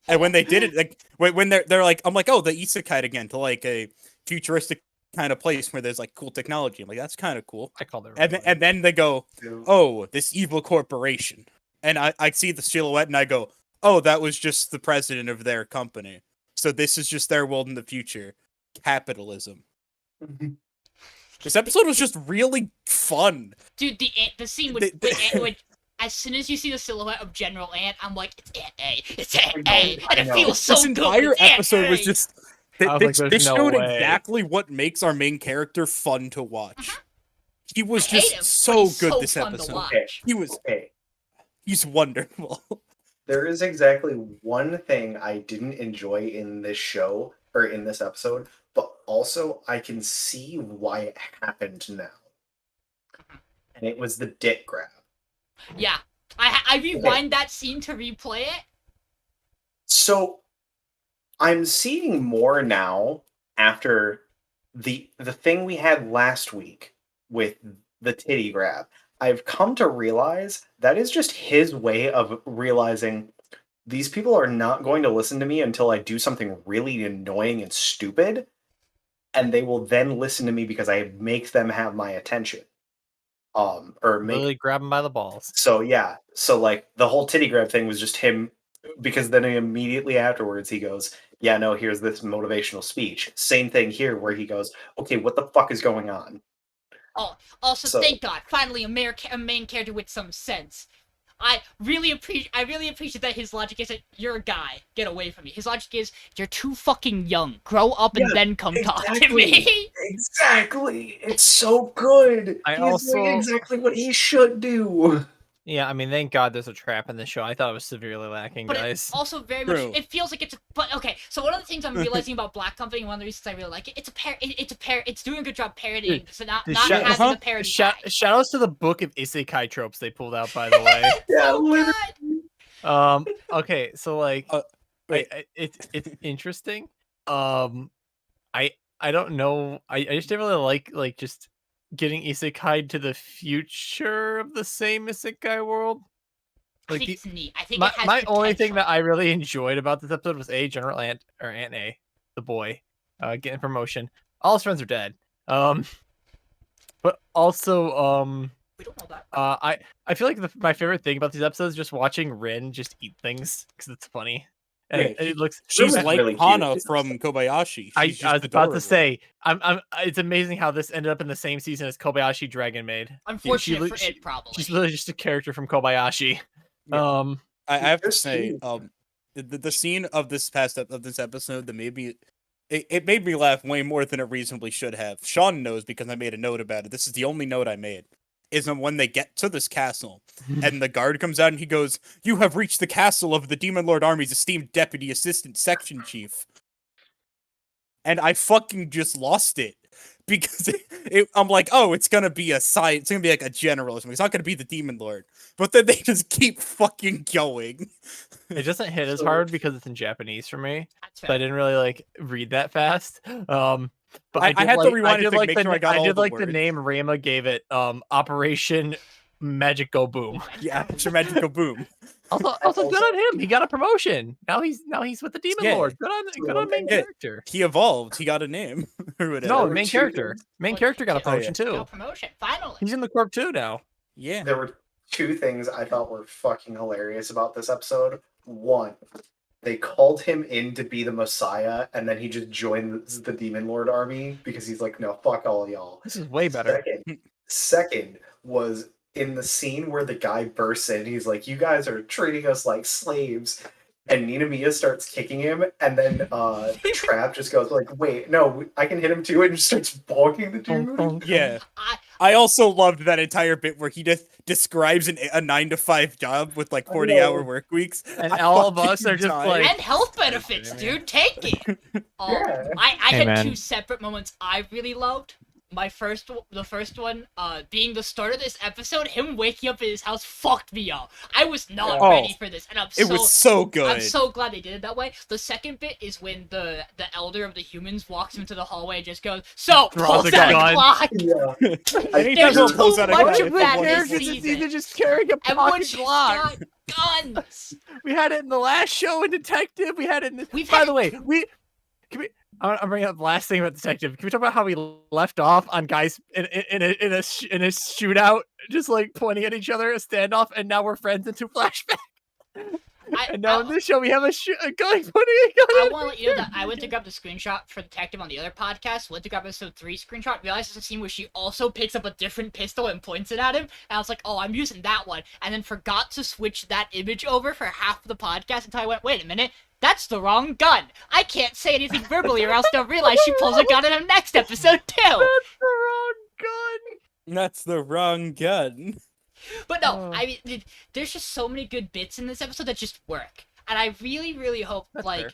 And when they did it, like when they're like, I'm like, oh, they isekai'd again to like a futuristic kind of place where there's like cool technology. I'm like, that's kind of cool. I called it. And then they go, oh, this evil corporation. And I see the silhouette and I go, oh, that was just the president of their company. So this is just their world in the future. Capitalism. This episode was just really fun. Dude, the scene with as soon as you see the silhouette of General Ant, I'm like, it's Ant A, it's Ant A, and it know. feels so This good. entire It's Ant episode was A. just. I was like, This there's no showed way. exactly what makes our main character fun to watch. He was I hate just him, but so he's good so this fun to episode. watch. Okay. He's wonderful. There is exactly one thing I didn't enjoy in this show or in this episode, but also I can see why it happened now. And it was the dick grab. Yeah, I rewind that scene to replay it. So I'm seeing more now after the thing we had last week with the titty grab. I've come to realize that is just his way of realizing these people are not going to listen to me until I do something really annoying and stupid, and they will then listen to me because I make them have my attention. Or make Really grab him by the balls. so yeah, so like the whole titty grab thing was just him, because then immediately afterwards he goes, yeah, no, here's this motivational speech. Same thing here where he goes, okay, what the fuck is going on? Also, So- thank God, finally a main character with some sense. I really appreciate that his logic isn't, you're a guy, get away from me. His logic is, you're too fucking young. Grow up and Yeah, then come talk to exactly. me. Exactly. It's so good. I He's doing also- exactly what he should do. Yeah, I mean, thank God there's a trap in the show. I thought it was severely lacking, But guys. it's also very True. much. It feels like it's. But okay, so one of the things I'm realizing about Black Company, one of the reasons I really like it, it's doing a good job parodying, so not shout- having a parody. Shoutouts to the book of isekai tropes they pulled out, by the way. Yeah, So good. Okay, so like, wait. it's interesting. I don't know. I just didn't really like just getting isekai to the future of the same isekai world. I Like think the, it's neat. I think my it has my only thing potential. that I really enjoyed about this episode was General Ant or Aunt A, the boy, getting promotion. All his friends are dead. But also We don't know that. I feel like my favorite thing about these episodes is just watching Rin just eat things because it's funny. And Yeah, it looks. She's was like really cute. Hana from Kobayashi. I She's just was about to adorable. say, I'm. It's amazing how this ended up in the same season as Kobayashi Dragon Maid. Unfortunate for it, probably. She's literally just a character from Kobayashi. Yeah. I have to Just say, the scene of this episode that made me, it made me laugh way more than it reasonably should have. Sean knows because I made a note about it. This is the only note I made. Is when they get to this castle and the guard comes out and he goes, "You have reached the castle of the Demon Lord Army's esteemed deputy assistant section chief." And I fucking just lost it because I'm like, oh, it's gonna be it's gonna be like a general or something. It's not gonna be the Demon Lord. But then they just keep fucking going. It doesn't hit as So- hard because it's in Japanese for me, That's so I fair. didn't really like read that fast. But I had to rewind it to like make sure I got all did the like the words. name Rama gave it. Operation Magic Go Boom. Yeah, it's your magical boom. Also good on him. He got a promotion. Now he's with the Demon Yeah. Lord. Good on main Yeah. character. He evolved. He got a name or whatever. No, were main two character. things. Main Well, character got a yeah. promotion No too. promotion. Finally. He's in the Corp too now. Yeah. There were two things I thought were fucking hilarious about this episode. One, they called him in to be the Messiah, and then he just joined the Demon Lord army because he's like, no, fuck all y'all. This is way better. Second was in the scene where the guy bursts in, he's like, you guys are treating us like slaves. And Ninamiya starts kicking him, and then Trap just goes like, wait, no, I can hit him too, and just starts bonking the dude. Yeah. I also loved that entire bit where he just describes a 9-to-5 job with like 40-hour work weeks. And I all of us fucking are just died. like, And health benefits, dude. Take it. Yeah. I Hey, had man. two separate moments I really loved. The first one, being the start of this episode, him waking up in his house fucked me up. I was not Oh, ready for this, and It was so good. I'm so glad they did it that way. The second bit is when the elder of the humans walks into the hallway and just goes, "So, Draws pulls a out gun. a Glock." Yeah. Anytime There's someone too pulls out a much gun, of it's that one this of those- season. just carrying a And pocket when she Glock. got guns. We had it in the last show in Detective. We had it in this. We've By had the way, I'm bringing up the last thing about Detective. Can we talk about how we left off on guys in a shootout, just like pointing at each other, a standoff, and now we're friends into flashback. And now in this show we have a guy pointing a gun. I at want to let you know that I went to grab the screenshot for Detective on the other podcast, went to grab episode 3 screenshot, realized there's a scene where she also picks up a different pistol and points it at him, and I was like, oh, I'm using that one, and then forgot to switch that image over for half the podcast until I went, wait a minute, that's the wrong gun. I can't say anything verbally or else they'll realize she pulls a gun in the next episode too. That's the wrong gun. That's the wrong gun. But no, Oh. I mean, there's just so many good bits in this episode that just work. And I really, really hope, That's like, fair.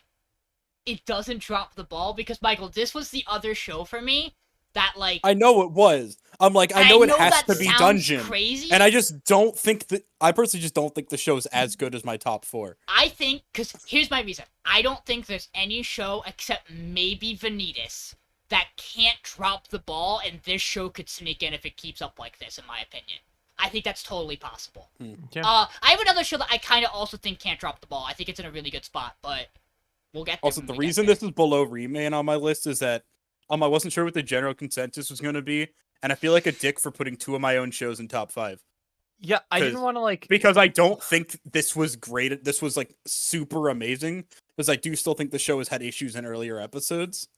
it doesn't drop the ball, because, Michael, this was the other show for me that, like... I know it was. I'm like, I know it has that to be sounds Dungeon. crazy. And I just don't think I personally just don't think the show's as good as my top 4. I think, because here's my reason. I don't think there's any show except maybe Vanitas that can't drop the ball, and this show could sneak in if it keeps up like this, in my opinion. I think that's totally possible. Yeah. I have another show that I kind of also think can't drop the ball. I think it's in a really good spot, but we'll get there. Also, when the we get reason there. this is below Remain on my list is that I wasn't sure what the general consensus was going to be, and I feel like a dick for putting 2 of my own shows in top 5. Yeah, I didn't 'Cause- want to like. Because I don't think this was great. This was like super amazing. Because I do still think the show has had issues in earlier episodes.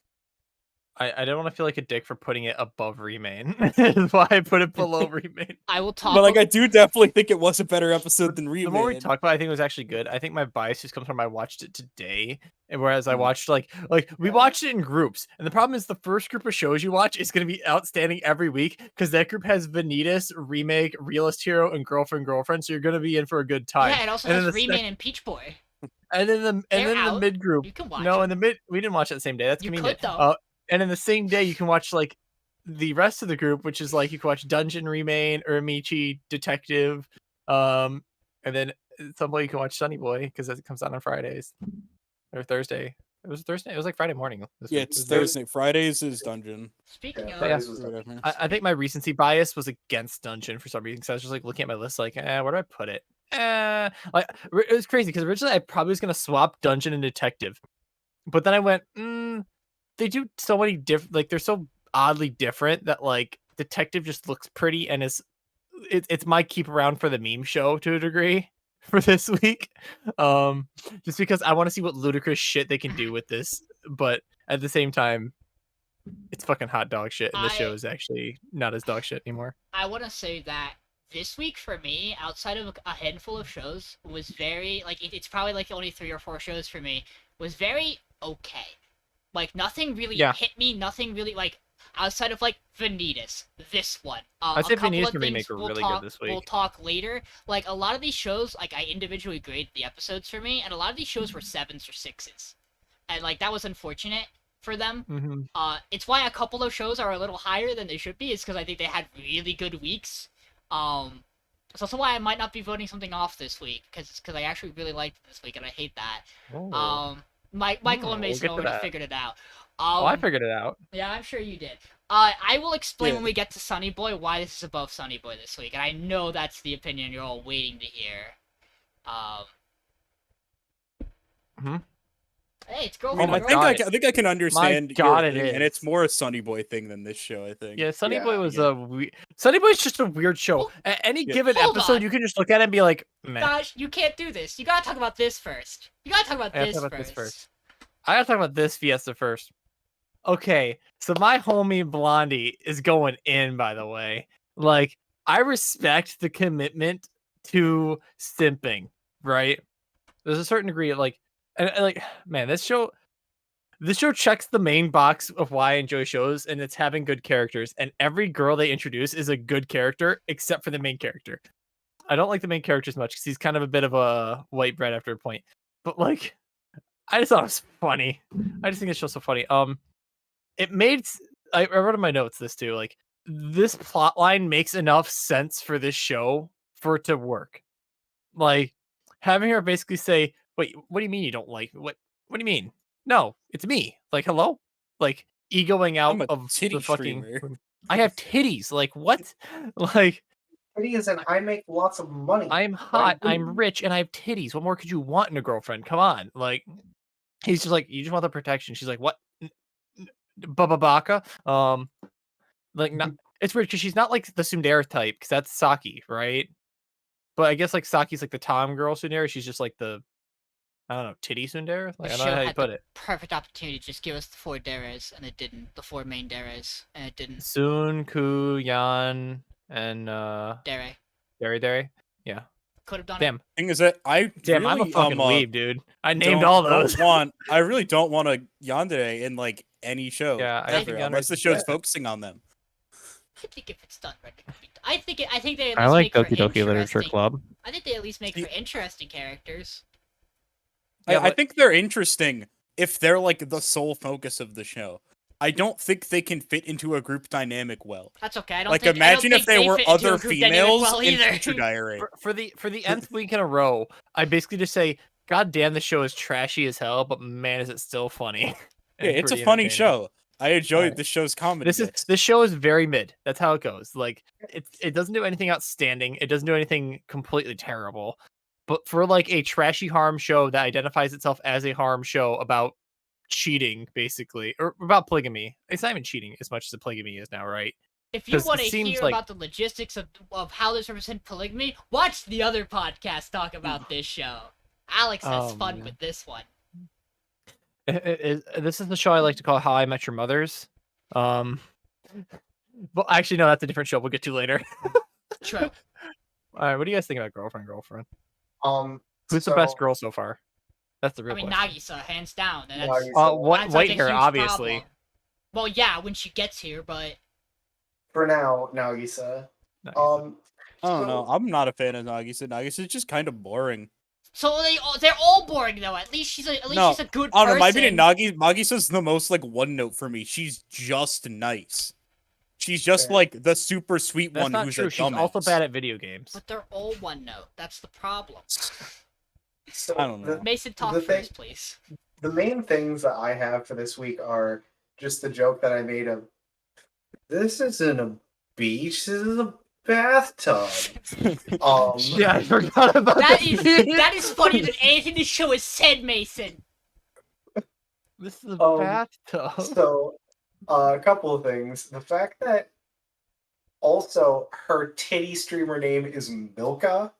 I don't want to feel like a dick for putting it above Remain. Is why I put it below Remain. I will talk. But like, I do definitely think it was a better episode than The more we Remain. talk about it, I think it was actually good. I think my bias just comes from I watched it today, and whereas I Mhm. watched like we watched it in groups, and the problem is the first group of shows you watch is going to be outstanding every week because that group has Vanitas, Remake, Realist Hero, and Girlfriend, so you're going to be in for a good time. Yeah, it also And then has the Remain and Peach Boy. And then the They're out. mid group. You can watch. No, them. in the mid we didn't watch it the same day. That's You convenient. could, though. And in the same day you can watch like the rest of the group, which is like you can watch Dungeon Remain, Uramichi, Detective, and then at some point you can watch Sunny Boy because it comes out on Fridays or Thursday. It was Thursday. It was like Friday morning. This Yeah, week. it's It was very- Thursday. Fridays is Dungeon. Speaking Yeah, of, Fridays was Whatever. I think my recency bias was against Dungeon for some reason because I was just like looking at my list like, where do I put it? Like it was crazy because originally I probably was gonna swap Dungeon and Detective, but then I went, they do so many different, like they're so oddly different that like Detective just looks pretty and it's my keep around for the meme show to a degree for this week, just because I want to see what ludicrous shit they can do with this, but at the same time, it's fucking hot dog shit, and this show is actually not as dog shit anymore. I want to say that this week for me, outside of a handful of shows, was very like it's probably like only 3 or 4 shows for me. Was very okay. Like nothing really Yeah. hit me. Nothing really like outside of like Vanitas. This one. I'd A say couple Vanitas of and Remake things are we'll really talk, good this We'll week. talk later. Like a lot of these shows, like I individually grade the episodes for me, and a lot of these shows were 7s or 6s, and like that was unfortunate for them. Mm-hmm. It's why a couple of shows are a little higher than they should be. Is because I think they had really good weeks. It's also why I might not be voting something off this week because I actually really liked it this week and I hate that. Michael and we'll Mason get to already that. figured it out. I figured it out. Yeah, I'm sure you did. I will explain Yeah. when we get to Sunny Boy why this is above Sunny Boy this week, and I know that's the opinion you're all waiting to hear. Mhm. Hey, it's I girlfriend. mean, my I God, think I can understand God, your it opinion, and is. it's more a Sunny Boy thing than this show. I think. Yeah, Sunny Yeah, Boy was yeah. Sunny Boy's just a weird show. Well, At any yeah. given Hold episode, on. you can just look at it and be like, meh. Gosh, you can't do this. You gotta talk about this first. You gotta talk about I gotta this talk about first. this first. I gotta talk about this Fiesta first. Okay, so my homie Blondie is going in, by the way. Like, I respect the commitment to simping, right? There's a certain degree of like, and like, man, this show checks the main box of why I enjoy shows, and it's having good characters. And every girl they introduce is a good character, except for the main character. I don't like the main character as much because he's kind of a bit of a white bread after a point. But like, I just thought it was funny. I just think this show's so funny. It made I wrote in my notes this too. Like, this plot line makes enough sense for this show for it to work. Like, having her basically say, "Wait, what do you mean you don't like what? What do you mean? No, it's me." Like, hello, like egoing out I'm a of titty the fucking. streamer. I have titties. Like, what? Like, It is, and I make lots of money. I'm hot, I'm rich, and I have titties. What more could you want in a girlfriend? Come on. Like, he's just like, you just want the protection. She's like, what? Baba Baka. Like, not. It's weird because she's not like the tsundere type, because that's Saki, right? But I guess like Saki's like the Tom girl tsundere. She's just like the, I don't know, titty tsundere. Like, I don't know how you put it. Perfect opportunity to just give us the 4 Deres, and it didn't. The 4 main Deres, and it didn't. Soon, Ku, Yan, and Dere. Dere. Yeah. Could have done Damn. Thing is that I Damn, really, I'm a fucking weeb, dude. I named all those. I really don't want a yandere in like any show. Yeah, I ever, think unless the yandere's- show's focusing on them. I think if it's done right, it could be done. I think they at I least like make for Doki Doki Literature interesting- Club. I think they at least make for See- interesting characters. Yeah, I but- think they're interesting if they're like the sole focus of the show. I don't think they can fit into a group dynamic well. That's okay. I don't Like, think, imagine I if don't think there were fit into a other group dynamic females well in either. Future Diary. For the nth week in a row, I basically just say, God damn, the show is trashy as hell, but man, is it still funny. Yeah, and it's a pretty funny entertaining. show. I enjoyed Alright. this show's comedy. This show is very mid. That's how it goes. Like, it doesn't do anything outstanding. It doesn't do anything completely terrible. But for like a trashy harem show that identifies itself as a harem show about cheating, basically, or about polygamy. It's not even cheating as much as the polygamy is now, right? If you 'Cause want it to seems hear like- about the logistics of how this represents polygamy, watch the other podcast talk about this show. Alex has Oh, fun man. with this one. This is the show I like to call How I Met Your Mothers. Well, actually, no, that's a different show. We'll get to later. True. All right, what do you guys think about Girlfriend? Um, Who's the best girl so far? That's the I real mean, question. Nagisa, hands down. And that's, Nagisa. that's White like a hair, huge obviously. problem. Well, yeah, when she gets here, but For now, Nagisa. Nagisa. I don't know. So- I'm not a fan of Nagisa. Nagisa's just kind of boring. so they're all boring though. At least she's a good I don't know. person. My opinion, Nagisa's the most like one note for me. She's just nice. She's just Fair. like the super sweet That's one not who's true. a She's dumbass. also bad at video games. But they're all one note. That's the problem. So I don't know. Mason, talk The thing- first, please. The main things that I have for this week are just the joke that I made of this isn't a beach, this is a bathtub. Yeah, I forgot about That that. that is funnier than anything this show has said, Mason. This is a bathtub. So a couple of things. The fact that also her titty streamer name is Milka.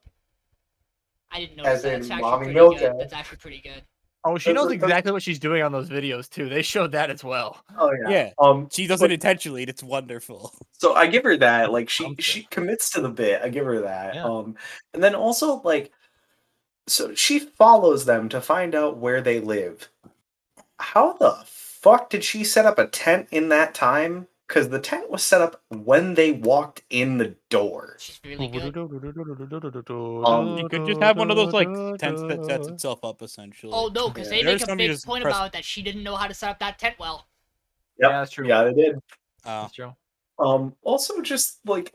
I didn't As notice that. in It's actually Mommy pretty Milka. good. That's actually pretty good. Oh, she That's knows like- exactly what she's doing on those videos too. They showed that as well. Oh Yeah. She does it but- intentionally, and it's wonderful. So I give her that. Like she Something. commits to the bit. I give her that. Yeah. And then also like so she follows them to find out where they live. How the fuck did she set up a tent in that time? Because the tent was set up when they walked in the door. She's really good. You could just have one of those like tents that sets itself up essentially. Oh no, because they There's make a some you big just point press- about that she didn't know how to set up that tent well. Yep. Yeah, that's true. Yeah, they did. Oh. That's true. Also just like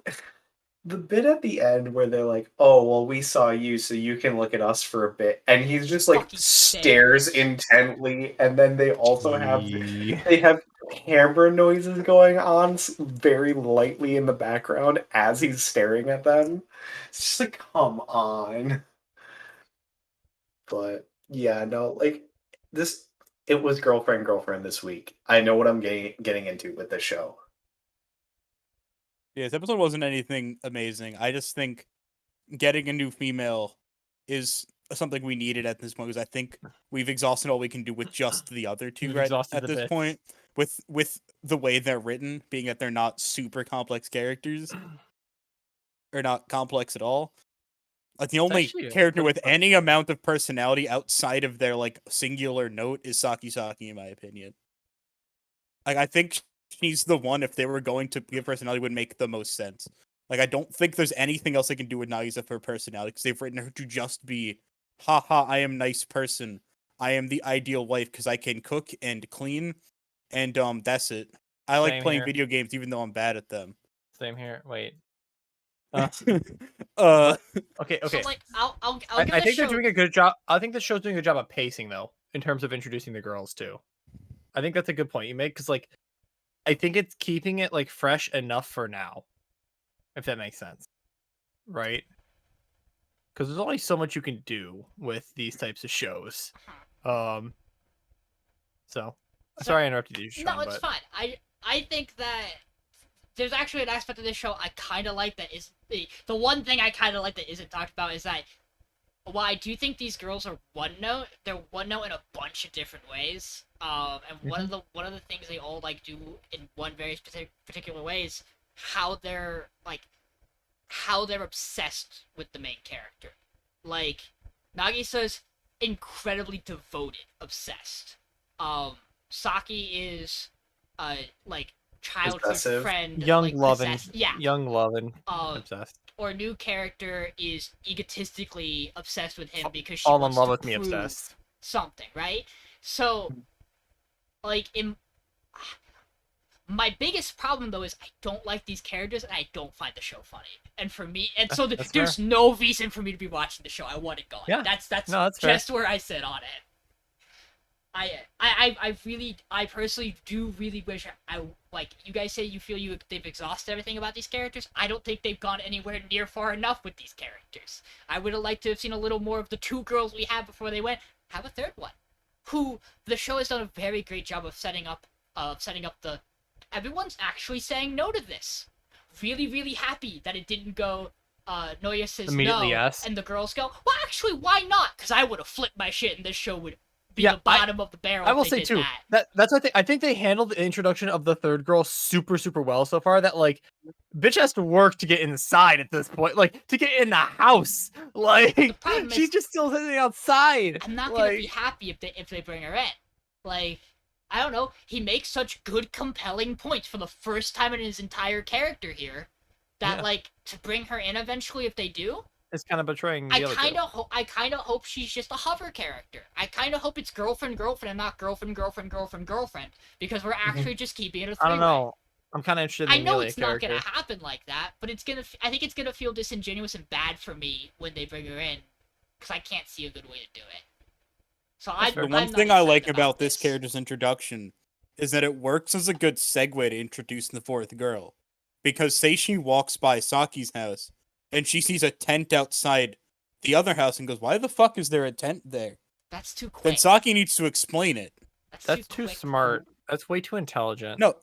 the bit at the end where they're like, "Oh, well, we saw you, so you can look at us for a bit," and he's just like Fucking stares stares. intently, and then they also have Gee. they have camera noises going on very lightly in the background as he's staring at them. It's just like, come on. But yeah, no, like this. It was girlfriend this week. I know what I'm getting into with this show. Yeah, this episode wasn't anything amazing. I just think getting a new female is something we needed at this point because I think we've exhausted all we can do with just the other two We've right exhausted at the this bits. point. With the way they're written, being that they're not super complex characters or not complex at all. Like the only actually a character pretty with fun- any amount of personality outside of their like singular note is Saki, in my opinion. Like I think she's the one, if they were going to give personality, would make the most sense. Like I don't think there's anything else they can do with Nagisa for personality because they've written her to just be, haha, I am nice person. I am the ideal wife because I can cook and clean, and that's it. I like Same playing here. video games even though I'm bad at them. Same here. Wait. Okay. Okay. So Okay. like, I'll give I the think they're show- doing a good job. I think the show's doing a good job of pacing though, in terms of introducing the girls too. I think that's a good point you make because like, I think it's keeping it like fresh enough for now, if that makes sense, right? Because there's only so much you can do with these types of shows. So sorry I interrupted you, Sean, No, it's but fine. I think that there's actually an aspect of this show I kind of like that is the one thing I kind of like that isn't talked about is that while I do think these girls are one note, they're one note in a bunch of different ways. And one of the things they all like do in one very particular way is how they're obsessed with the main character. Like Nagisa's incredibly devoted, obsessed. Saki is like childhood Possessive. friend, young like, loving, possessed. Yeah. young loving, Uh, obsessed. or new character is egotistically obsessed with him because she All in wants love to with me, prove obsessed. something, right? So, like, my biggest problem though is I don't like these characters and I don't find the show funny. And for me, and so That's there's no reason for me to be watching the show. I want it gone. Yeah. That's No, that's fair. just where I sit on it. I personally do really wish I like you guys say you feel they've exhausted everything about these characters. I don't think they've gone anywhere near far enough with these characters. I would have liked to have seen a little more of the two girls we had before they went. Have a third one, who the show has done a very great job of setting up the. Everyone's actually saying no to this. Really, really happy that it didn't go. Noya says Immediately no, yes. and the girls go, well, actually, why not? Because I would have flipped my shit, and this show would be the bottom of the barrel. I will say too that's I think they handled the introduction of the third girl super well so far. That like, bitch has to work to get inside at this point, like to get in the house. Like she's just still sitting outside. I'm not gonna be happy if they bring her in. Like, I don't know. He makes such good, compelling points for the first time in his entire character here. That like, to bring her in eventually, if they do, it's kind of betraying the other two. I kind of hope she's just a hover character. I kind of hope it's girlfriend and not girlfriend, because we're actually just keeping it a three-way. I don't know. I'm kind of interested in the I know Amelia it's character. not gonna happen like that, but I think it's gonna feel disingenuous and bad for me when they bring her in, because I can't see a good way to do it. So the one thing I like about this character's introduction is that it works as a good segue to introduce the fourth girl. Because say she walks by Saki's house, and she sees a tent outside the other house and goes, why the fuck is there a tent there? That's too quick. Then Saki needs to explain it. That's too smart. That's way too intelligent. No,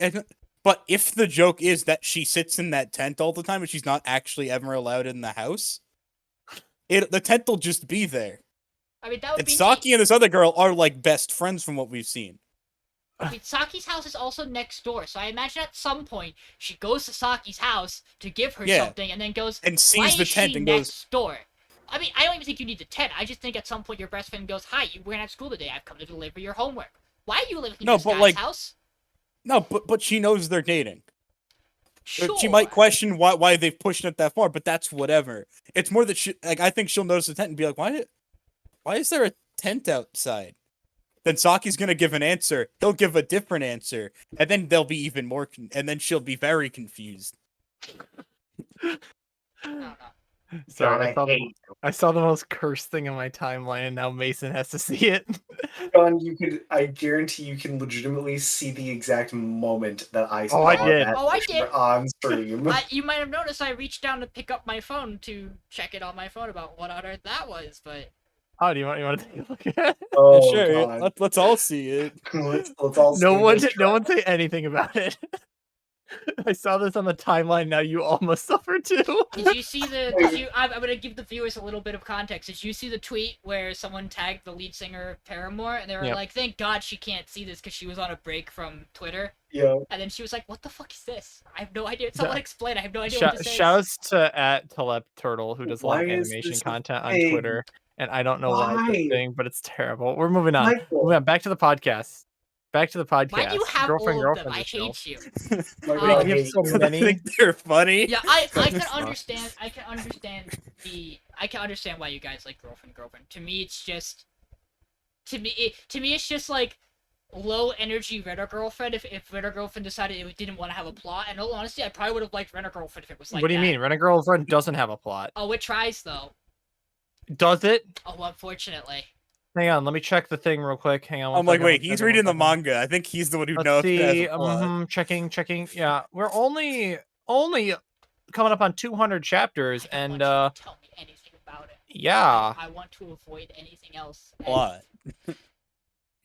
but if the joke is that she sits in that tent all the time and she's not actually ever allowed in the house, the tent will just be there. I mean, that would be Saki and this other girl are like best friends from what we've seen. I mean, Saki's house is also next door, so I imagine at some point she goes to Saki's house to give her something, and then goes and sees the tent and next goes door. I mean, I don't even think you need the tent. I just think at some point your best friend goes, "Hi, you weren't at school today. I've come to deliver your homework. Why are you living in this guy's house?" No, but she knows they're dating. Sure. She might question why they've pushed it that far, but that's whatever. It's more that I think she'll notice the tent and be like, why is there a tent outside? Then Saki's gonna give an answer. He'll give a different answer, and then they'll be even more. And then she'll be very confused. Sorry, I saw the most cursed thing on my timeline, and now Mason has to see it. John, I guarantee you can legitimately see the exact moment that I saw I did. that on stream. You might have noticed I reached down to pick up my phone to check it on my phone about what on earth that was, but. Oh, do you want to take a look at it? Oh, sure. Let's all see it. let's all see no one say anything about it. I saw this on the timeline. Now you all must suffer too. Did you see I'm gonna give the viewers a little bit of context. Did you see the tweet where someone tagged the lead singer of Paramore, and they were like, "Thank God she can't see this because she was on a break from Twitter." Yeah. And then she was like, "What the fuck is this? I have no idea." Someone explain. I have no idea what this is. Shouts to @TelepTurtle, who does a lot of animation content on Twitter. And I don't know why it's a thing, but it's terrible. We're moving on. Back to the podcast. Why do you have all of them? I hate you. You have so many. I think they're funny. Yeah, I can understand. I can understand why you guys like girlfriend. To me, it's just. To me, it's just like low energy Rent-A-Girlfriend. If Rent-A-Girlfriend decided it didn't want to have a plot, and in all honesty, I probably would have liked Rent-A-Girlfriend if it was like. What do you mean? Rent-A-Girlfriend doesn't have a plot. Oh, it tries though. Does it? Oh, unfortunately. Hang on, let me check the thing real quick. Hang on. I'm like, wait, he's reading the manga. I think he's the one who knows. Checking. Yeah, we're only coming up on 200 chapters, and tell me anything about it. Yeah. I want to avoid anything else. What?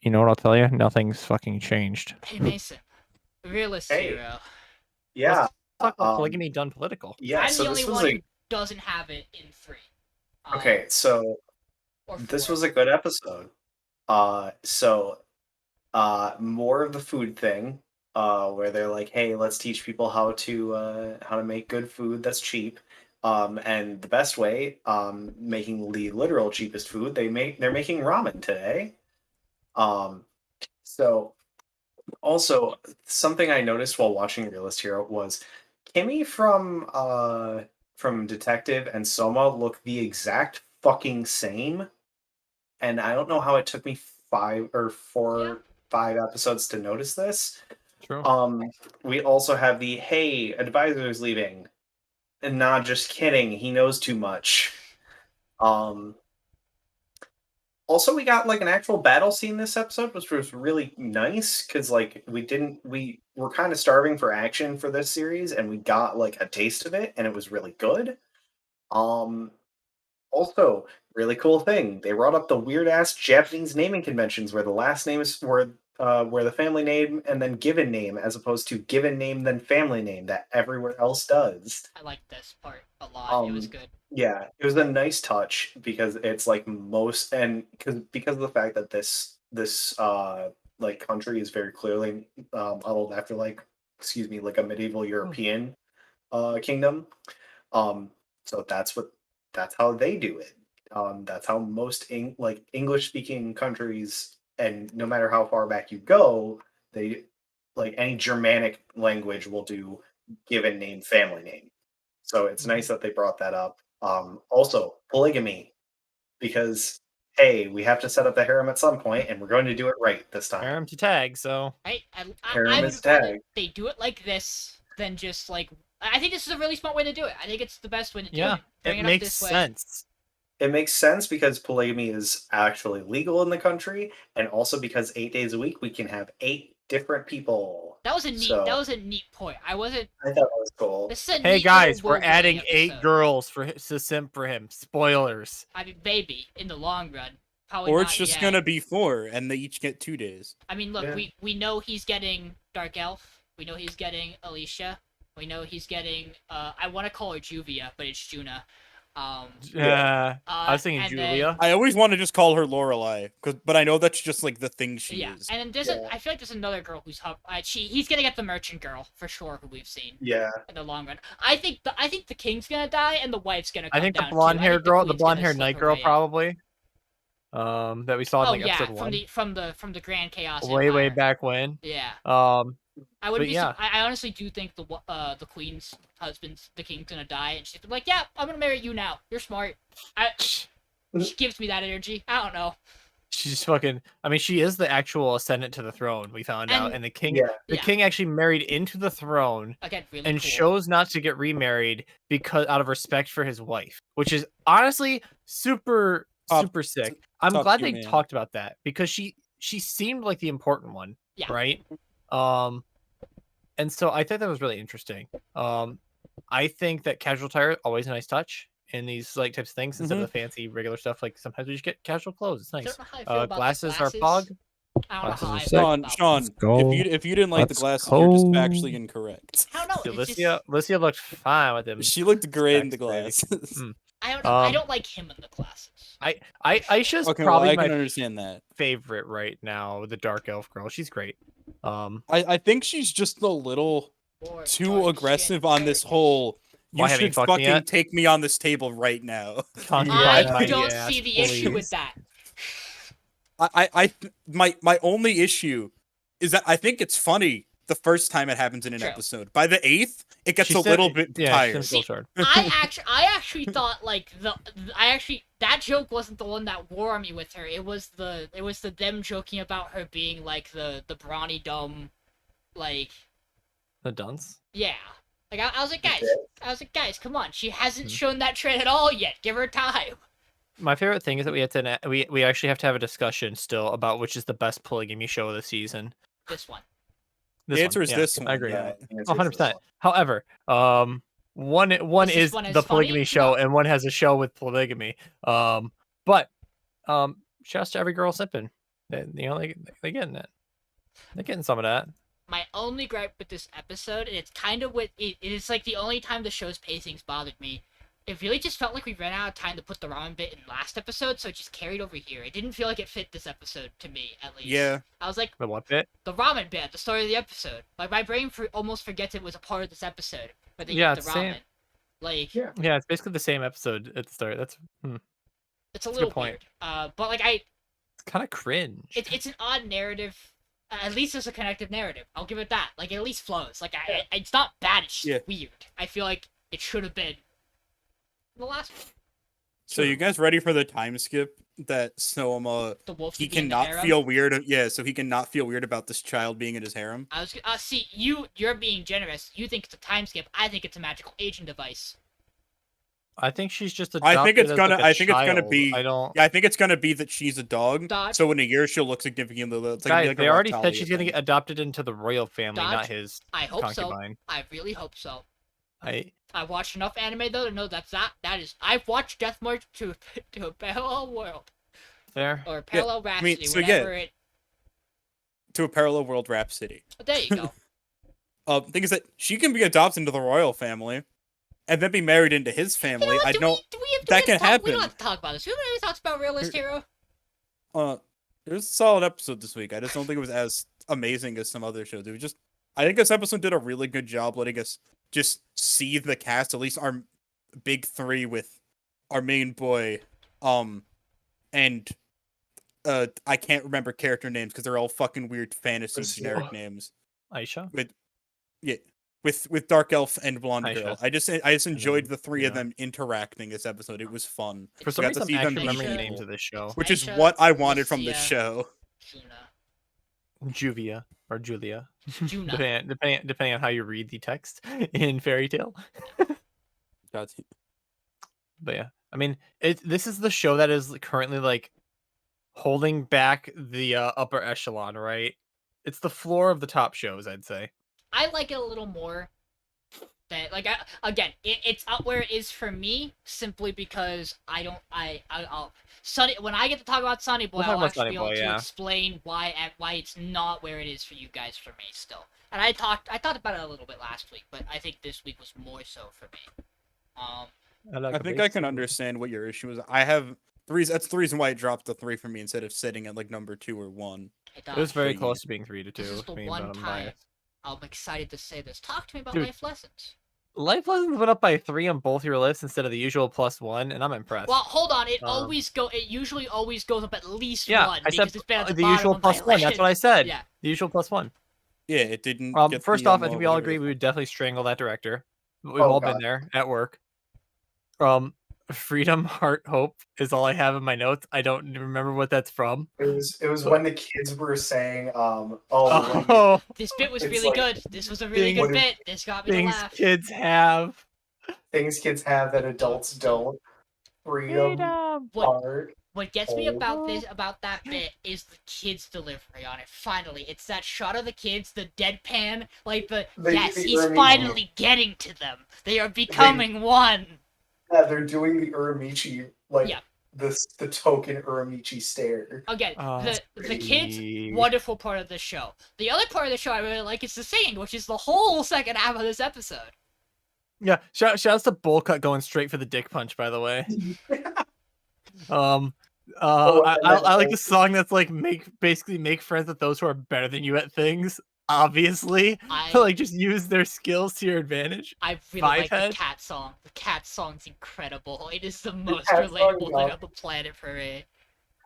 You know what I'll tell you? Nothing's fucking changed. Hey Mason, realist hero. Yeah. Let's talk about polygamy done political. Yeah. I'm so the only one who doesn't have it in 3. Okay, so this was a good episode. More of the food thing, where they're like, "Hey, let's teach people how to make good food that's cheap." And the best way, making the literal cheapest food, they're making ramen today. So also something I noticed while watching Realist Hero was Kimmy from Detective and Soma look the exact fucking same, and I don't know how it took me 5 episodes to notice this. True. We also have the "Hey, advisor's leaving," and not just kidding, he knows too much. Also, we got like an actual battle scene this episode, which was really nice because like we were kind of starving for action for this series, and we got like a taste of it, and it was really good. Also, really cool thing, they brought up the weird ass Japanese naming conventions where the last name is where the family name and then given name, as opposed to given name then family name that everywhere else does. I like this part a lot. It was good. Yeah, it was a nice touch because it's like because of the fact that this like country is very clearly modeled after like like a medieval European kingdom. So that's how they do it. That's how most English speaking countries, and no matter how far back you go, they like any Germanic language will do given name, family name. So it's nice that they brought that up. Also, polygamy, because hey, we have to set up the harem at some point, and we're going to do it right this time. Harem to tag, so Right? Harem I is would rather tag. they do it like this than just like. I think this is a really smart way to do it. I think it's the best way to do yeah, it. Bring it up makes this way. sense. It makes sense because polygamy is actually legal in the country, and also because 8 days a week we can have 8 different people. That was a neat. So- That was a neat point. I wasn't. I thought that was cool. This is a Hey neat guys, little we're Will adding Willie 8 episode. girls to simp for him. Spoilers. I mean, maybe in the long run, probably. Or not it's just yet. gonna be 4, and they each get 2 days. I mean, look, Yeah. we know he's getting Dark Elf. We know he's getting Alicia. We know he's getting. I want to call her Juvia, but it's Juna. I was thinking and Julia. I always want to just call her Lorelai, but I know that's just like the thing she Yeah, is. and then there's Yeah. I feel like there's another girl who's he's gonna get the merchant girl for sure, who we've seen Yeah. in the long run. I think the king's gonna die and the wife's gonna. I Come think the down too. blonde I hair think girl, the queen's blonde gonna haired slip night her girl, way in. probably. That we saw in Oh like yeah, episode 1. from the Grand Chaos. Way Empire. back when. Yeah, I I would but be. yeah. I honestly do think the queen's husband's the king's gonna die, and she's like, yeah, I'm gonna marry you now. You're smart. She gives me that energy. I don't know. She's fucking. I mean, she is the actual ascendant to the throne. We found out, And- and the king, Yeah. the Yeah. king actually married into the throne Again, really and cool. chose not to get remarried because out of respect for his wife, which is honestly super Top- sick. I'm top glad tier, they man. talked about that because she seemed like the important one, Yeah. right? And so I think that was really interesting. I think that casual attire always a nice touch in these like types of things instead of the fancy regular stuff. Like sometimes we just get casual clothes. It's I nice. don't know how I feel about the Glasses are glasses. pog. I don't know how I Glasses feel are about Sean, them. go. if you didn't like the Let's glasses, you're just go. factually incorrect. I don't know. It's Alicia, just, Alicia looked fine with them. She looked great in the Specs, glasses. I don't know. I Um, don't like him in the glasses. Aisha's Okay, well, probably I can my understand that. favorite right now. The dark elf girl, she's great. I think she's just a little Or too dark aggressive skin, on this Turkish. whole. You Why haven't you should fucked me fucking yet? take me on this table right now. Concubine I my don't ass, see the issue with please. that. My only issue is that I think it's funny the first time it happens in an True. episode. By the 8th, it gets She a said- little bit yeah, tired. she's a little tired. I actually thought like that joke wasn't the one that wore me with her. It was the them joking about her being like the brawny dumb, like The dunce. yeah. Like I was like Okay. guys, come on. She hasn't Hmm. shown that trait at all yet. Give her time. My favorite thing is that we have to we actually have to have a discussion still about which is the best polygamy show of the season. This one. This The answer is yeah, this one. I agree. yeah. The answer is 100%. this one. However, one Is this is one as the funny? polygamy show, No. and one has a show with polygamy. But shouts to every girl sipping. They they're getting it. They're getting some of that. My only gripe with this episode, and it's kind of what it is like the only time the show's pacing's bothered me. It really just felt like we ran out of time to put the ramen bit in last episode, so it just carried over here. It didn't feel like it fit this episode to me, at least. Yeah. I was like, The what bit? the ramen bit, the story of the episode. Like my brain almost forgets it was a part of this episode, but they Yeah, eat the it's same. ramen. Like Yeah. Yeah, it's basically the same episode at the start. That's it's a a little good point. weird. But like it's kind of cringe. it's an odd narrative. At least it's a connective narrative. I'll give it that. Like it at least flows. Like it's not bad. It's just Yeah. weird. I feel like it should have been the last one. So you guys ready for the time skip that Sonoma The wolf. he to be in the cannot harem? feel weird? Yeah, so he cannot feel weird about this child being in his harem. I was. See, you're being generous. You think it's a time skip. I think it's a magical aging device. I think she's just I think adopted it's as, gonna- like, a I think it's gonna child. be- I don't. Yeah, I think it's gonna be that she's a dog. Dodge. So in a year she'll look significantly. It's gonna be Guys, like they a already said Reptalia she's gonna thing. get adopted into the royal family, Dodge. not his I hope so. concubine. I really hope so. I I've watched enough anime though to know that is. I've watched Death March to a parallel world there. or parallel I mean, Rhapsody, so yeah. whatever it. to a parallel world Rhapsody. There you go. Thing is that she can be adopted into the royal family, and then be married into his You know family. what? I Do don't. we have that to can talk, We don't happen. have to talk about this. Do you have any thoughts about Realist Hero? It was a solid episode this week. I just don't think it was as amazing as some other shows. It was just, I think this episode did a really good job letting us just see the cast, at least our big three with our main boy, and I can't remember character names because they're all fucking weird fantasy generic names. Aisha? With Dark Elf and Blonde Aisha. Girl. I just enjoyed then, the three of yeah. them interacting this episode. It was fun. For some got to reason, see I'm them actually remembering the Aisha. names of this show. Which is Aisha, what I wanted from this Lucia, show. Juvia or Julia, Juna. depending on how you read the text in Fairy Tale. God, But yeah, I mean, this is the show that is currently like holding back the upper echelon, right? It's the floor of the top shows, I'd say. I like it a little more. That like it's up where it is for me simply because I'll Sunny when I get to talk about Sunny Boy, We'll talk I'll about actually Sunny be able Boy, to yeah. explain why it's not where it is for you guys for me still. And I talked about it a little bit last week, but I think this week was more so for me. I think I can understand what your issue is. I have threes. That's the reason why it dropped to 3 for me instead of sitting at like number 2 or 1. It was very But close to being 3 to 2. This is the I mean, one but I'm time biased. I'm excited to say this. Talk to me about Dude. life lessons. Life Lessons went up by 3 on both your lists instead of the usual +1, and I'm impressed. Well, hold on. It Um, usually always goes up at least yeah, one I because said it's been at the the bottom usual of my +1. That's list. what I said. Yeah. The usual +1. Yeah, it didn't. get First the, off, I think we all whatever agree the we would definitely strangle that director. We've Oh, all God. been there at work. Freedom, Heart, Hope is all I have in my notes. I don't remember what that's from. It was when the kids were saying, when Oh, This bit was It's really like good. This was a really things- good bit. This got me to things laugh. kids have. things kids have that adults don't. Freedom, What heart. what gets me Oh. about that bit is the kids' delivery on it. Finally, it's that shot of the kids, the deadpan, like the yes, the he's Uramichi. finally getting to them. They are becoming one. Yeah, they're doing the Uramichi, like Yeah. the token Uramichi stare. Again, the pretty. kids, wonderful part of the show. The other part of the show I really like is the singing, which is the whole second half of this episode. Yeah, shouts to Bullcut going straight for the dick punch, by the way. I like the song that's like basically make friends with those who are better than you at things. Obviously, like just use their skills to your advantage. I really Five like Head? the cat song. The cat song's incredible. It is the most cat song, relatable thing yeah. on the planet for me.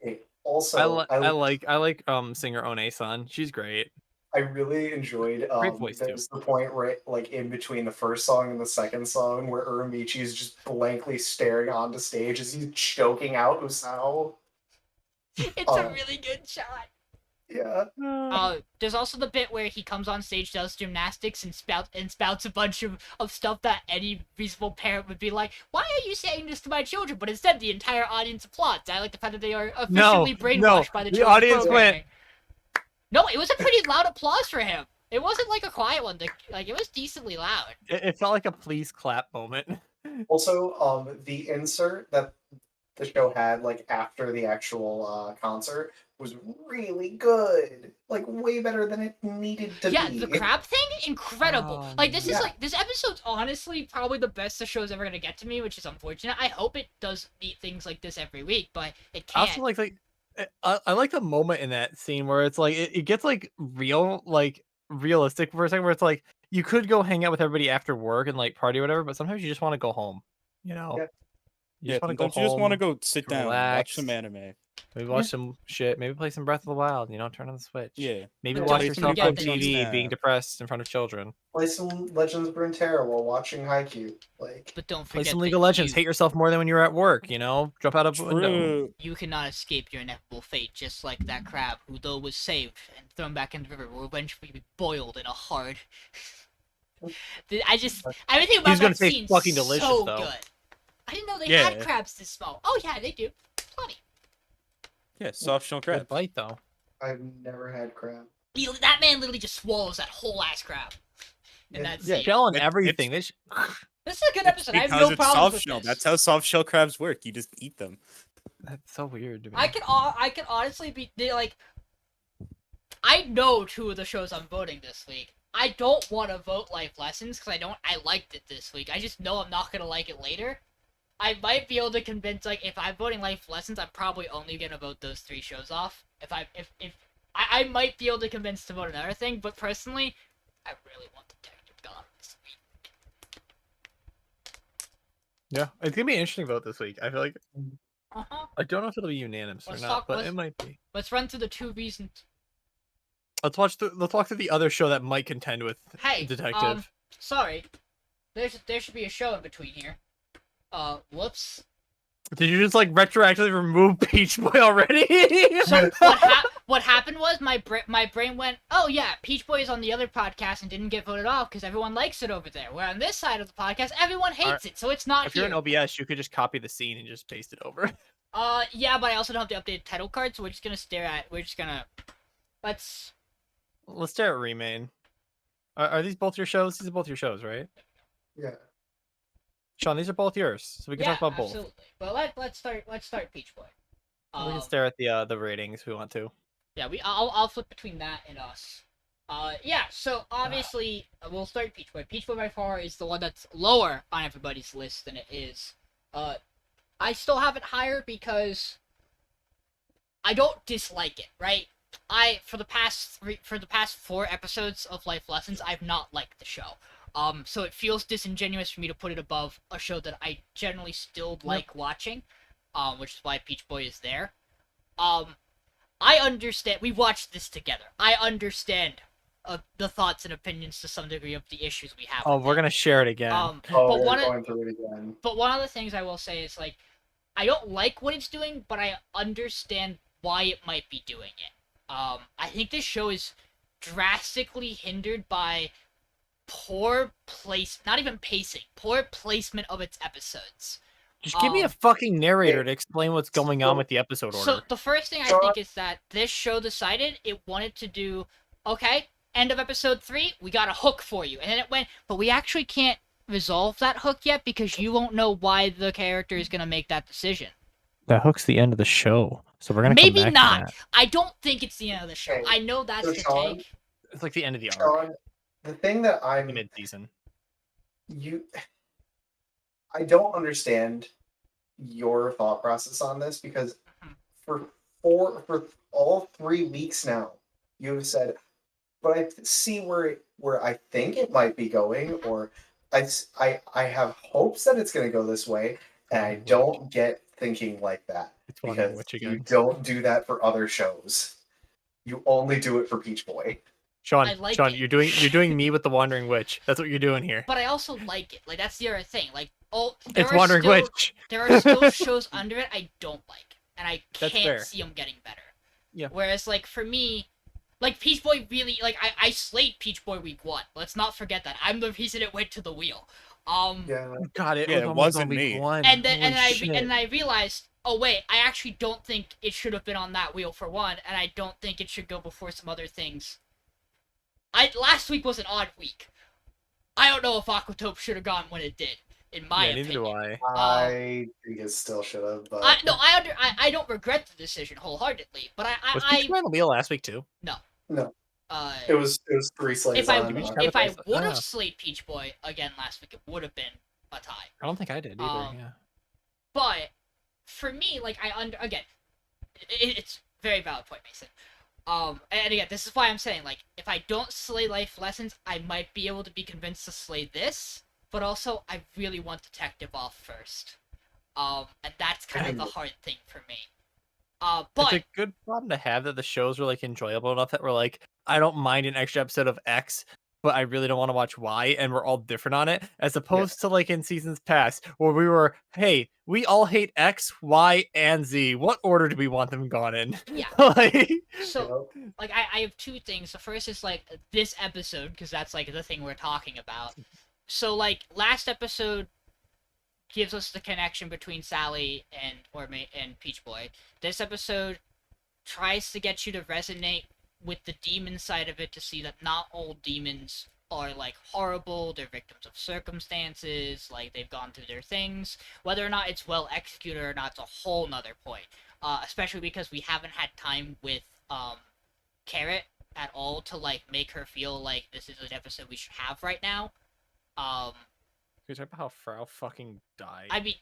Okay, also, I like singer One-san. She's great. I really enjoyed Great voice, too. there's the point right like in between the first song and the second song where Uramichi is just blankly staring onto stage as he's choking out Usao. It's a really good shot. Yeah. There's also the bit where he comes on stage, does gymnastics, and spouts a bunch of stuff that any reasonable parent would be like, "Why are you saying this to my children?" But instead, the entire audience applauds. I like the fact that they are officially brainwashed by the children's audience programming. No, it was a pretty loud applause for him. It wasn't like a quiet one. Like it was decently loud. It felt like a please clap moment. Also, the insert that the show had like after the actual concert was really good. Like way better than it needed to Yeah, be. the crab thing, incredible. Oh, Like this is yeah. like this episode's honestly probably the best the show's ever gonna get to me, which is unfortunate. I hope it does meet things like this every week, but it I can't. also like I like the moment in that scene where it's like it gets like realistic for a second, where it's like you could go hang out with everybody after work and like party or whatever, but sometimes you just want to go home. You know, Yeah. you Yeah, just want to go sometimes you just want to home, go sit down, watch relax. some anime. maybe watch some shit, maybe play some Breath of the Wild. You know, turn on the Switch. Yeah. Maybe But watch don't yourself forget on that TV you- being depressed in front of children. Play some Legends of Runeterra while watching Haikyuu. Like But don't Play forget some that League of Legends. you, Hate yourself more than when you're at work. You know, jump out of a window. True. you cannot escape your inevitable fate, just like that crab who, though was saved and thrown back into the river, will eventually be boiled in a hard. Everything about He's gonna that taste scene's fucking delicious, so though. good. I didn't know they Yeah. had crabs this small. Oh yeah, they do. Plenty. Yeah, soft shell crab. Good bite though. I've never had crab. That man literally just swallows that whole ass crab. And Yeah. that's Yeah, it. shell and It's- everything. This This is a good episode. I have Because no it's problem soft with shell. this. That's how soft shell crabs work. You just eat them. that's so weird to me. I can honestly be like, I know 2 of the shows I'm voting this week. I don't want to vote Life Lessons because I liked it this week. I just know I'm not gonna like it later. I might be able to convince, like, if I'm voting Life Lessons, I'm probably only gonna vote those 3 shows off. I might be able to convince to vote another thing, but personally, I really want Detective God this week. Yeah, it's gonna be an interesting vote this week. I feel like I don't know if it'll be unanimous Let's or not, talk- but let's- it might be. Let's run through the 2 reasons. Let's walk through the other show that might contend with Hey, Detective. Sorry, there should be a show in between here. Whoops. Did you just like retroactively remove Peach Boy already? So what happened was my brain went, oh yeah, Peach Boy is on the other podcast and didn't get voted off because everyone likes it over there. Where on this side of the podcast, everyone hates it, so it's not If here. you're in OBS, you could just copy the scene and just paste it over. Yeah, but I also don't have the updated title card, so we're just gonna let's stare at Remain. Are these both your shows? These are both your shows, right? Yeah. Sean, these are both yours, so we can talk about both. absolutely. But let's start Peach Boy. We can stare at the ratings if we want to. Yeah, I'll flip between that and us. Yeah, so obviously we'll start Peach Boy. Peach Boy by far is the one that's lower on everybody's list than it is. I still have it higher because I don't dislike it, right? For the past 4 episodes of Life Lessons, I've not liked the show. So it feels disingenuous for me to put it above a show that I generally still like watching, which is why Peach Boy is there. I understand. We watched this together. I understand the thoughts and opinions to some degree of the issues we have. Oh, with we're it. gonna share it again. Oh, But we're one going through it again. but one of the things I will say is, like, I don't like what it's doing, but I understand why it might be doing it. I think this show is drastically hindered by poor not even pacing, poor placement of its episodes. Just give me a fucking narrator to explain what's going on with the episode order. So the first thing I think is that this show decided it wanted to do, okay, end of episode 3, we got a hook for you. And then it went, but we actually can't resolve that hook yet because you won't know why the character is going to make that decision. That hook's the end of the show, so we're gonna Maybe come back not. To that. I don't think it's the end of the show. Okay, I know that's so the Sean- take. It's like the end of the arc, Sean, the thing that mid-season. I don't understand your thought process on this because for all 3 weeks now, you've said, but I see where I think it might be going, or I have hopes that it's going to go this way, and I don't get thinking like that It's wondering because which you again. don't do that for other shows. You only do it for Peach Boy. Sean, I like Sean, it. you're doing me with the Wandering Witch. That's what you're doing here. But I also like it. Like, that's the other thing. Like, It's Wandering Witch. There are still shows under it I don't like, and I That's can't fair. see them getting better. Yeah. Whereas, like, for me, like, Peach Boy really, like, I slayed Peach Boy week 1. Let's not forget that. I'm the reason it went to the wheel. Yeah. God, it Yeah, it almost wasn't on week me. 1. And then Holy shit. I realized, oh wait, I actually don't think it should have been on that wheel for one, and I don't think it should go before some other things. Last week was an odd week. I don't know if Aquatope should have gone when it did, in my yeah, neither opinion. do I. I think it still should have, but I don't regret the decision wholeheartedly, but Was Peach Boy on the wheel last week too? it was 3 slates if I on. have if a I dice- would have ah. slayed Peach Boy again last week, it would have been a tie. I don't think I did either. Yeah. But for me, like, again, it's a very valid point, Mason. And again, this is why I'm saying, like, if I don't slay Life Lessons, I might be able to be convinced to slay this. But also, I really want Detective off first. And that's kind of the hard thing for me. But It's a good problem to have that the shows were like enjoyable enough that we're like, I don't mind an extra episode of X, but I really don't want to watch Y, and we're all different on it, as opposed to like in seasons past where we were, hey, we all hate X, Y, and Z. What order do we want them gone in? Yeah. Like, so, like, I have 2 things. The first is, like, this episode, because that's, like, the thing we're talking about. So, like, last episode gives us the connection between Sally and Peach Boy. This episode tries to get you to resonate with the demon side of it, to see that not all demons are, like, horrible, they're victims of circumstances, like, they've gone through their things. Whether or not it's well executed or not, it's a whole nother point. Especially because we haven't had time with Carrot at all to, like, make her feel like this is an episode we should have right now. you talk about how Frau fucking died. I mean,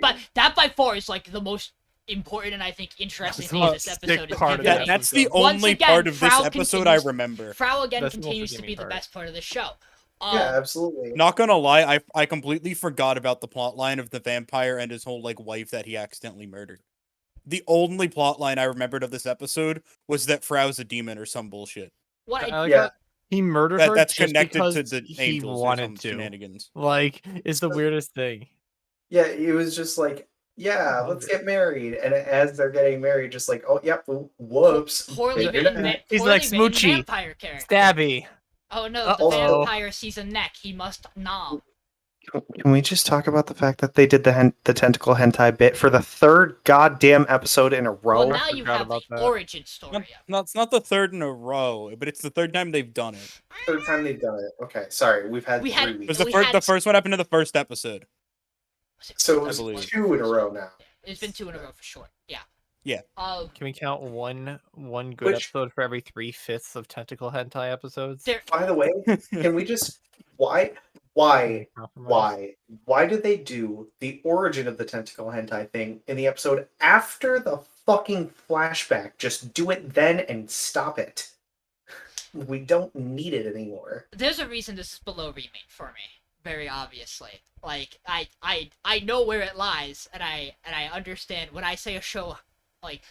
but that by far is, like, the most important and I think interesting That's thing the in this most episode sick is part of giving the me. That's the episode. Once only again, part of this Frau episode I continues- remember. Frau again That's the most continues to redeeming be the part. best part of the show. Yeah, absolutely. Not gonna lie, I completely forgot about the plot line of the vampire and his whole like wife that he accidentally murdered. The only plot line I remembered of this episode was that Frau's a demon or some bullshit. What I I, like Yeah. how he murdered her That's just connected because to the he angels or wanted some to. shenanigans. Like, it's the weirdest thing. Yeah, it was just like, yeah, let's get married. And as they're getting married, just like, oh, yep, whoops. poorly He's- written, he's poorly like, written "Smoochie, vampire character. Stabby. Oh no, Uh-oh. the vampire sees a neck. He must nom. Can we just talk about the fact that they did the tentacle hentai bit for the third goddamn episode in a row? Well, now you forgot have the about that. origin story. It's not the third in a row, but it's the third time they've done it. Third time they've done it. Okay, sorry, we've had We 3 had- It weeks. was the We first. had- The first one happened in the first episode. So it I was believe. 2 in a row now. It's been 2 in a row for sure. Yeah. Yeah. Can we count one good Which- episode for every 3/5 of tentacle hentai episodes? There. By the way, can we just why Compromise? why did they do the origin of the tentacle hentai thing in the episode after the fucking flashback? Just do it then and stop it. We don't need it anymore. There's a reason this is below remake for me. Very obviously. Like I know where it lies, and I understand when I say a show, like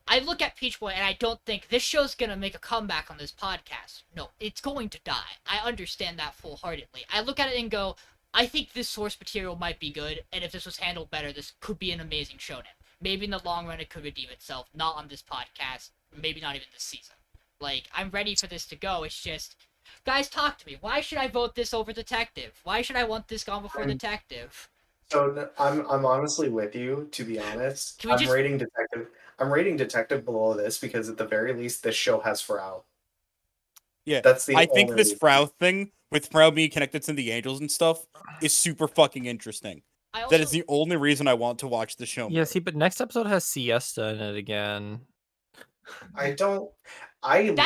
I look at Peach Boy and I don't think this show's gonna make a comeback on this podcast. No, it's going to die. I understand that full-heartedly. I look at it and go, I think this source material might be good, and if this was handled better, this could be an amazing shonen. Maybe in the long run it could redeem itself. Not on this podcast. Maybe not even this season. Like, I'm ready for this to go. It's just, guys, talk to me. Why should I vote this over Detective? Why should I want this gone before Detective? So I'm honestly with you, to be honest. Can we just- I'm rating Detective below this because at the very least this show has Frau. Yeah, That's the I think only this reason. Frau thing with Frau being connected to the angels and stuff is super fucking interesting. I also, That is the only reason I want to watch the show. Yeah, more. see, but next episode has Siesta in it again. I That's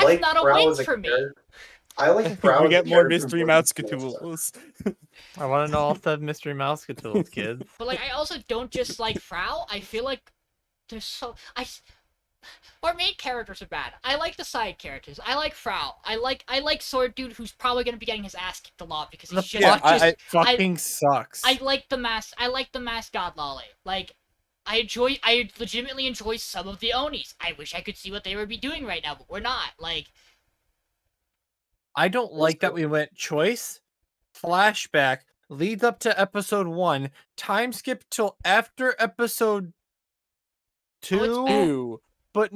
like not a Frau win as a for me. character. I like Frau We as a get more character mystery more mouse than Siesta. Cthulhu's. I want to know all the Mystery Mouse Cthulhu's kids. But like, I also don't just like Frau. I feel like there's our main characters are bad. I like the side characters. I like Frau. I like Sword Dude, who's probably gonna be getting his ass kicked a lot because The he's just. Yeah, plot just I- fucking sucks. I like the mascot Lolly. Like, I legitimately enjoy some of the Onis. I wish I could see what they would be doing right now, but we're not. Like, I don't like that we went choice, flashback, leads up to episode 1, time skip till after episode 2, Ew. but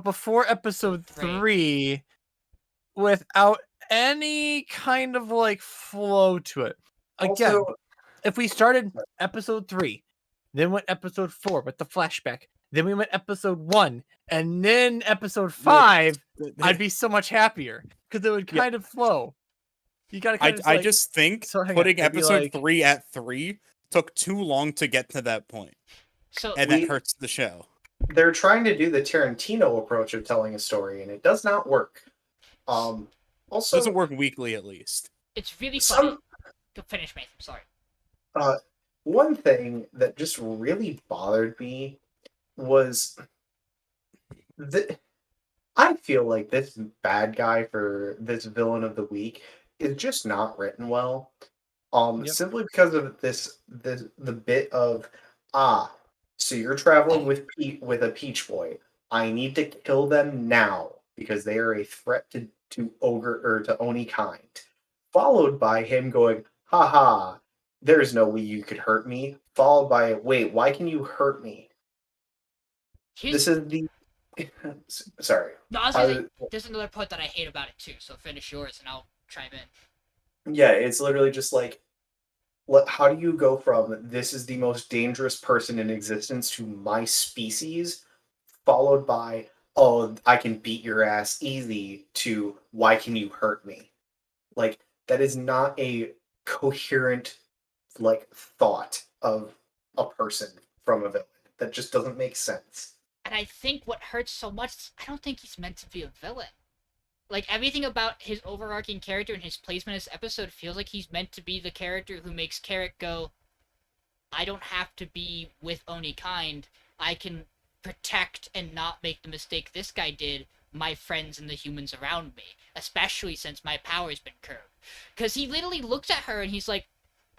before episode Three. 3 without any kind of like flow to it. Again, Also, if we started episode 3, then went episode 4 with the flashback, then we went episode 1, and then episode 5, I'd be so much happier because it would Yeah. kind of flow. You gotta I kind of just think So hang on, putting it'd be episode like- 3 at 3 took too long to get to that point, so and that hurts the show. they're trying to do the Tarantino approach of telling a story, and it does not work. It Also, doesn't work weekly, at least. it's really funny. some Go finish, Nathan. Sorry. one thing that just really bothered me was that I feel like this bad guy for this villain of the week is just not written well. Yep. Simply because of the bit of so you're traveling with a Peach Boy. I need to kill them now because they are a threat to ogre or to Oni kind. Followed by him going, haha, there's no way you could hurt me. Followed by, wait, why can you hurt me? Here's, This is the sorry. no, I was gonna say, there's another part that I hate about it too. So finish yours, and I'll chime in. Yeah, it's literally just like, how do you go from this is the most dangerous person in existence to my species, followed by, oh, I can beat your ass easy, to why can you hurt me? Like, that is not a coherent, like, thought of a person from a villain. That just doesn't make sense. And I think what hurts so much is I don't think he's meant to be a villain. Like, everything about his overarching character and his placement in this episode feels like he's meant to be the character who makes Carrot go, I don't have to be with Oni kind. I can protect and not make the mistake this guy did, my friends and the humans around me, especially since my power's been curbed. Because he literally looks at her and he's like,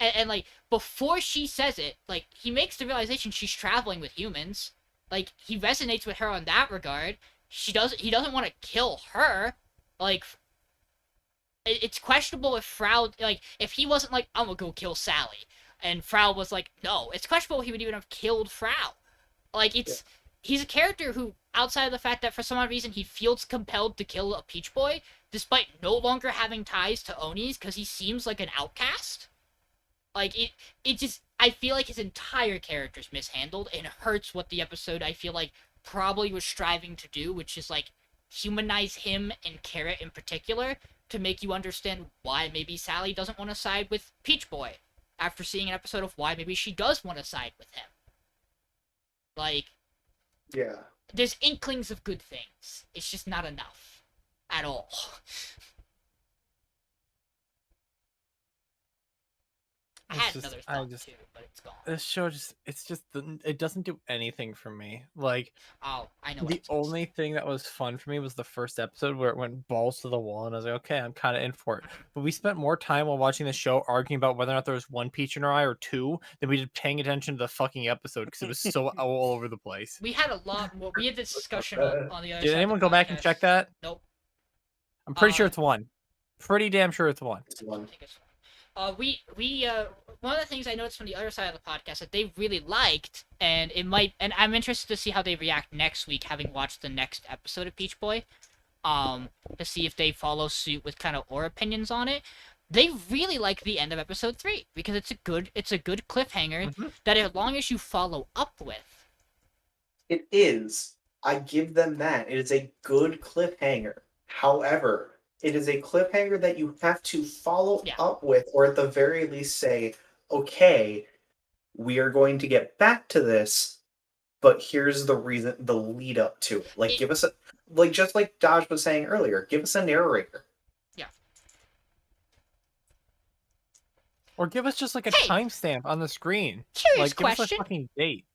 and like, before she says it, like, he makes the realization she's traveling with humans. Like, he resonates with her on that regard. He doesn't want to kill her. Like, it's questionable if Frau, like, if he wasn't like, I'm gonna go kill Sally, and Frau was like, no, it's questionable he would even have killed Frau. Like, he's a character who, outside of the fact that for some odd reason he feels compelled to kill a Peach Boy, despite no longer having ties to Onis, because he seems like an outcast. Like, it just, I feel like his entire character's mishandled, and it hurts what the episode, I feel like, probably was striving to do, which is, like, humanize him and Carrot in particular, to make you understand why maybe Sally doesn't want to side with Peach Boy, after seeing an episode of why maybe she does want to side with him. Like, Yeah. there's inklings of good things. It's just not enough. At all. I had another thought too, but it's gone. This show it doesn't do anything for me. Like, Oh, I know. the only thing that was fun for me was the first episode where it went balls to the wall, and I was like, okay, I'm kind of in for it. But we spent more time while watching the show arguing about whether or not there was one peach in our eye or two than we did paying attention to the fucking episode because it was so all over the place. We had a lot more. We had this discussion on the other side. Did anyone go back and check that? Nope. I'm pretty sure it's one. Pretty damn sure it's one. It's one. I think it's one of the things I noticed from the other side of the podcast that they really liked, and I'm interested to see how they react next week, having watched the next episode of Peach Boy, to see if they follow suit with kind of our opinions on it. They really like the end of episode 3 because it's a good cliffhanger that as long as you follow up with. It is. I give them that. It is a good cliffhanger. However, it is a cliffhanger that you have to follow up with, or at the very least say, okay, we are going to get back to this, but here's the reason, the lead up to it. Like, give us just like Dodge was saying earlier, give us a narrator. Yeah. Or give us just like a timestamp on the screen. Curious like, give question. us a fucking date.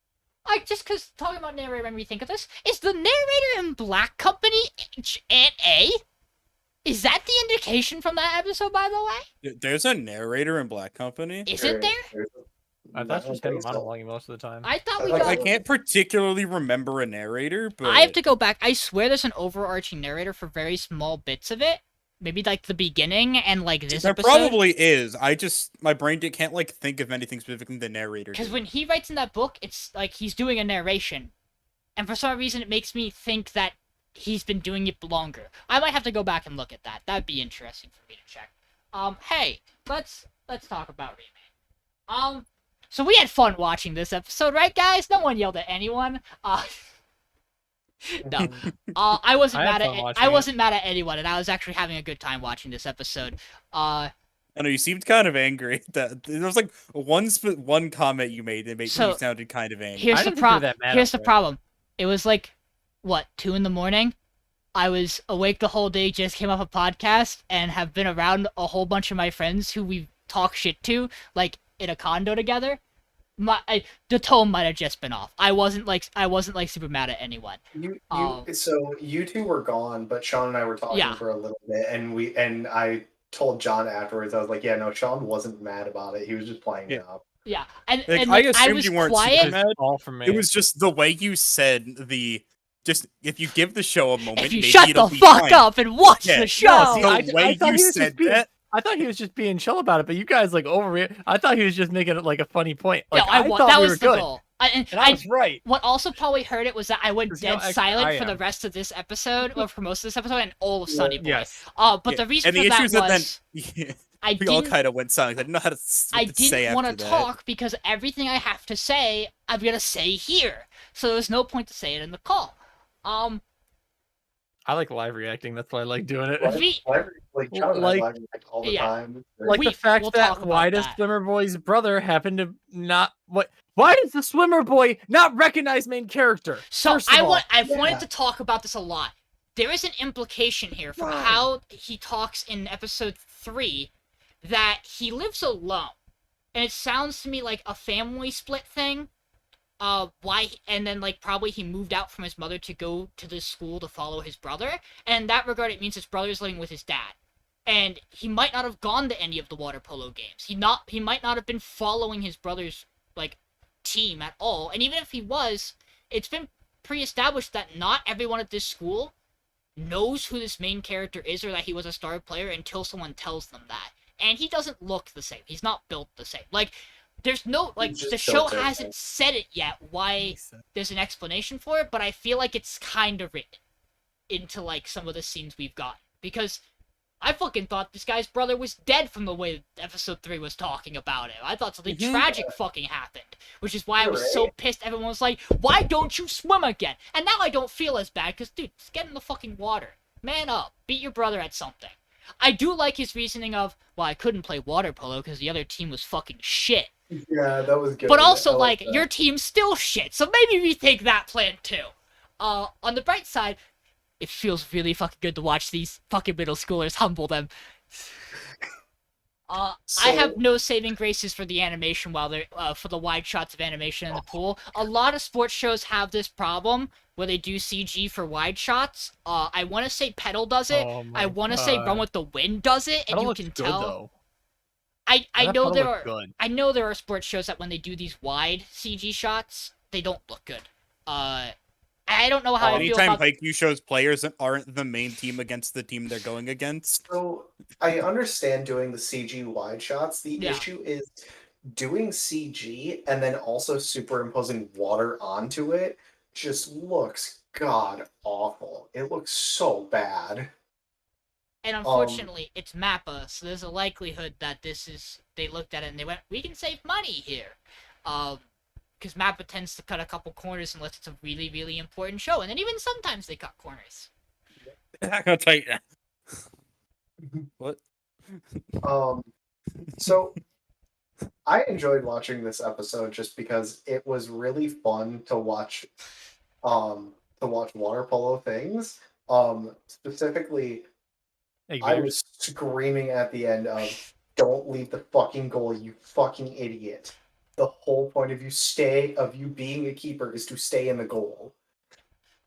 Just because talking about narrator made me think of this. Is the narrator in Black Company Aunt A? Is that the indication from that episode, by the way? There's a narrator in Black Company? Is it there? I thought she was him monologuing most of the time. I thought we Like, got... I can't particularly remember a narrator, but... I have to go back. I swear there's an overarching narrator for very small bits of it. Maybe, like, the beginning and, like, this episode. There probably is. My brain can't, like, think of anything specifically the narrator. Because when he writes in that book, it's like he's doing a narration. And for some reason, it makes me think that he's been doing it longer. I might have to go back and look at that. That'd be interesting for me to check. Hey, let's talk about Remake. So we had fun watching this episode, right, guys? No one yelled at anyone. No. I wasn't mad at anyone, and I was actually having a good time watching this episode. I know you seemed kind of angry. That there was like one comment you made that made you sounded kind of angry. Here's the problem. It was like, what, 2 a.m? I was awake the whole day, just came off a podcast, and have been around a whole bunch of my friends who we talk shit to, like, in a condo together. The tone might have just been off. I wasn't like super mad at anyone. So you two were gone, but Sean and I were talking for a little bit, and I told John afterwards, I was like, yeah, no, Sean wasn't mad about it. He was just playing it up. Yeah, I assumed you weren't super mad. All for me. It was just the way you said just if you give the show a moment, if you maybe shut it'll the be fuck fine. up and watch the show. No, the way you said that. I thought he was just being chill about it, but you guys like I thought he was just making it like a funny point. Like, I thought that was the goal. And I was right. What also probably hurt it was that I went dead silent for the rest of this episode, or for most of this episode, and all of Sunny Boy. Yes. But the reason for that was we all kind of went silent. I didn't know how to say I after didn't want to that. talk because everything I have to say, I'm gonna say here. So there was no point to say it in the call. I like live reacting. That's why I like doing it. John and I live react all the time. Like the fact that why does Swimmer Boy's brother happen to not why does the Swimmer Boy not recognize main character? So I've wanted to talk about this a lot. There is an implication here from how he talks in episode 3 that he lives alone. and it sounds to me like a family split thing. And then like probably he moved out from his mother to go to this school to follow his brother, and in that regard, it means his brother's living with his dad, and he might not have gone to any of the water polo games. He might not have been following his brother's like team at all, and even if he was, it's been pre-established that not everyone at this school knows who this main character is or that he was a star player until someone tells them that. And he doesn't look the same. He's not built the same. Like, there's no, like, He's just the show built different. hasn't said it yet why there's an explanation for it, but I feel like it's kind of written into, like, some of the scenes we've got. Because I fucking thought this guy's brother was dead from the way episode 3 was talking about him. I thought something tragic fucking happened, which is why I was so pissed. Everyone was like, why don't you swim again? And now I don't feel as bad, because, dude, just get in the fucking water. Man up. Beat your brother at something. I do like his reasoning of, well, I couldn't play water polo because the other team was fucking shit. Yeah, that was good. But also, like your team's still shit, so maybe rethink that plan too. On the bright side, it feels really fucking good to watch these fucking middle schoolers humble them. I have no saving graces for the animation while they're for the wide shots of animation in the pool. A lot of sports shows have this problem where they do CG for wide shots. I want to say Pedal does it. I want to say Run with the Wind does it, and Pedal you looks can good, tell. though. I know there are good. I know there are sports shows that when they do these wide CG shots, they don't look good. I don't know how I feel Anytime about Haikyuu shows players that aren't the main team against the team they're going against. So I understand doing the CG wide shots. The issue is doing CG and then also superimposing water onto it just looks god awful. It looks so bad. And unfortunately, it's Mappa, so there's a likelihood that they looked at it and they went, we can save money here. Because Mappa tends to cut a couple corners unless it's a really, really important show. And then even sometimes they cut corners. I'm gonna tell you that. What? So I enjoyed watching this episode just because it was really fun to watch water polo things. Specifically, I was screaming at the end of, don't leave the fucking goal, you fucking idiot. The whole point of you being a keeper is to stay in the goal.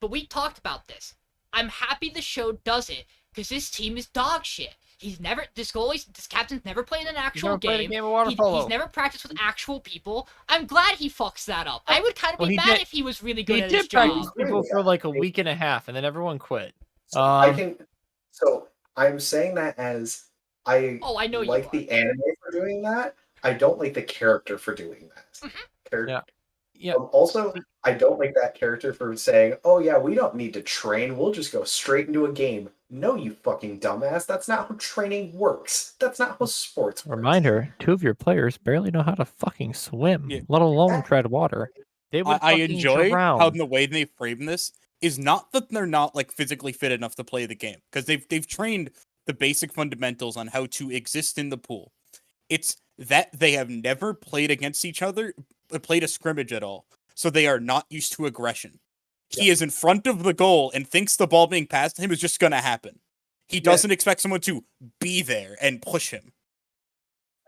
But we talked about this. I'm happy the show does it, because this team is dog shit. This captain's never played an actual game. He's never practiced with actual people. I'm glad he fucks that up. I would kind of be mad if he was really good at his job. He did practice people for like a week and a half, and then everyone quit. So I'm saying that as I know like the anime for doing that. I don't like the character for doing that. Yeah. Also, I don't like that character for saying, oh yeah, we don't need to train. We'll just go straight into a game. No, you fucking dumbass. That's not how training works. That's not how sports works. Reminder, 2 of your players barely know how to fucking swim, let alone tread water. They would I enjoy drown. how the way they frame this is not that they're not like physically fit enough to play the game, because they've trained the basic fundamentals on how to exist in the pool. It's that they have never played against each other, played a scrimmage at all, so they are not used to aggression. He is in front of the goal and thinks the ball being passed to him is just going to happen. He doesn't expect someone to be there and push him.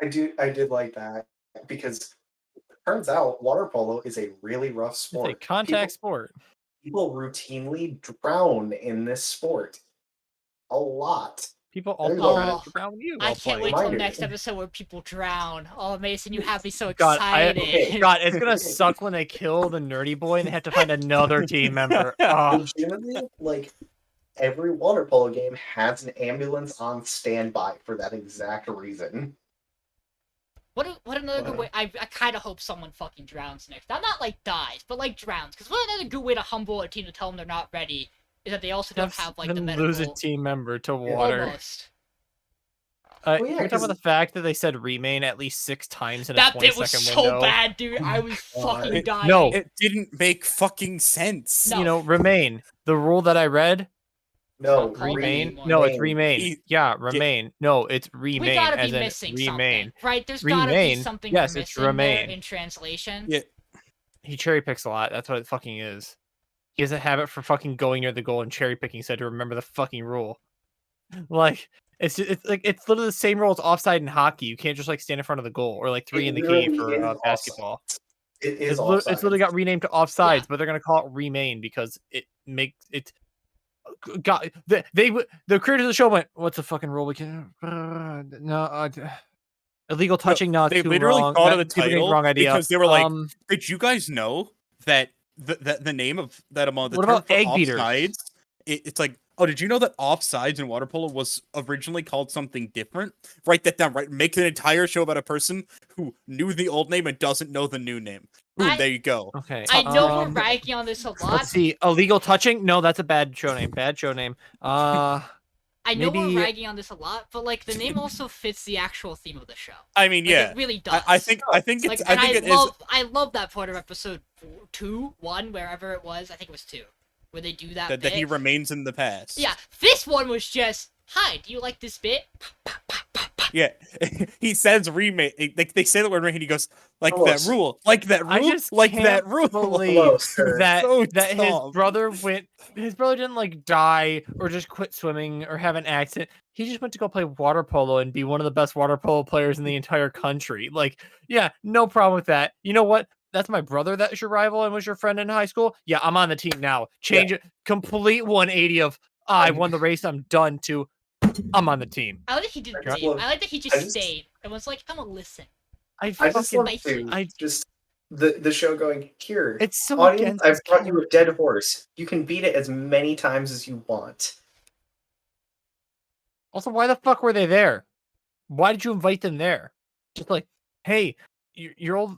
I did like that, because it turns out water polo is a really rough sport. It's a contact sport. People routinely drown in this sport. A lot. People also drown you. I can't wait till next episode where people drown. Oh, Mason, you have me so God, excited. God, it's gonna suck when they kill the nerdy boy and they have to find another team member. Legitimately, like, every water polo game has an ambulance on standby for that exact reason. What another good way? I kind of hope someone fucking drowns next. Not like dies, but like drowns. Because what another good way to humble a team to tell them they're not ready is that they also don't have like the medical. Lose a team member to water. Almost. Can we talk about the fact that they said remain at least 6 times in a 20-second window? That bit was so bad, dude. I was fucking dying. No, it didn't make fucking sense. No. You know, remain. The rule that I read. No, remain. No, it's remain. Yeah, remain. No, it's remain. We gotta be as in missing remain. something, right? There's gotta be something yes, we're it's missing remain. there in translation. Yeah. He cherry picks a lot. That's what it fucking is. He doesn't have it for fucking going near the goal and cherry picking. Said to remember the fucking rule. Like, It's literally the same rule as offside in hockey. You can't just like stand in front of the goal or like 3 in the really key for is basketball. It is It's literally got renamed to offsides, Yeah. but they're gonna call it remain because it makes it. God, the creators of the show went, "What's the fucking rule? We can illegal touching. No, They too literally wrong. called it That- a people getting title wrong idea because they were like, Um, "Did you guys know that the name of that amount? The What term about for egg beaters? offsides? It's like, oh, did you know that offsides in water polo was originally called something different? Write that down. Right, make an entire show about a person who knew the old name and doesn't know the new name. Boom, there you go. okay. I know we're ragging on this a lot. Let's see. Illegal touching? No, that's a bad show name. Bad show name. I know maybe- we're ragging on this a lot, but like the name also fits the actual theme of the show. I mean, Like, yeah, it really does. I think it's Like, I and think it is. I love that part of episode 2, 1, wherever it was. I think it was 2, where they do that. That he bit. remains in the past. Yeah, this one was just, "Hi, do you like this bit?" Yeah, he says remake. They say the word remake, and he goes like Hello, that sir. rule, like that I rule, just like can't that rule. believe Hello, sir. that So that his dumb. brother went. His brother didn't like die or just quit swimming or have an accident. He just went to go play water polo and be one of the best water polo players in the entire country. Like, yeah, no problem with that. You know what? That's my brother. That's your rival and was your friend in high school. Yeah, I'm on the team now. Change it. Complete 180 of I won the race. I'm done. To I'm on the team. I like that he didn't I just leave. love- I like that he I just just- stayed and was like, "I'm gonna listen." I I just fucking. love to I- just the show going here. It's so Audience, against I've his brought you a dead horse. You can beat it as many times as you want. Also, why the fuck were they there? Why did you invite them there? Just like, hey, your old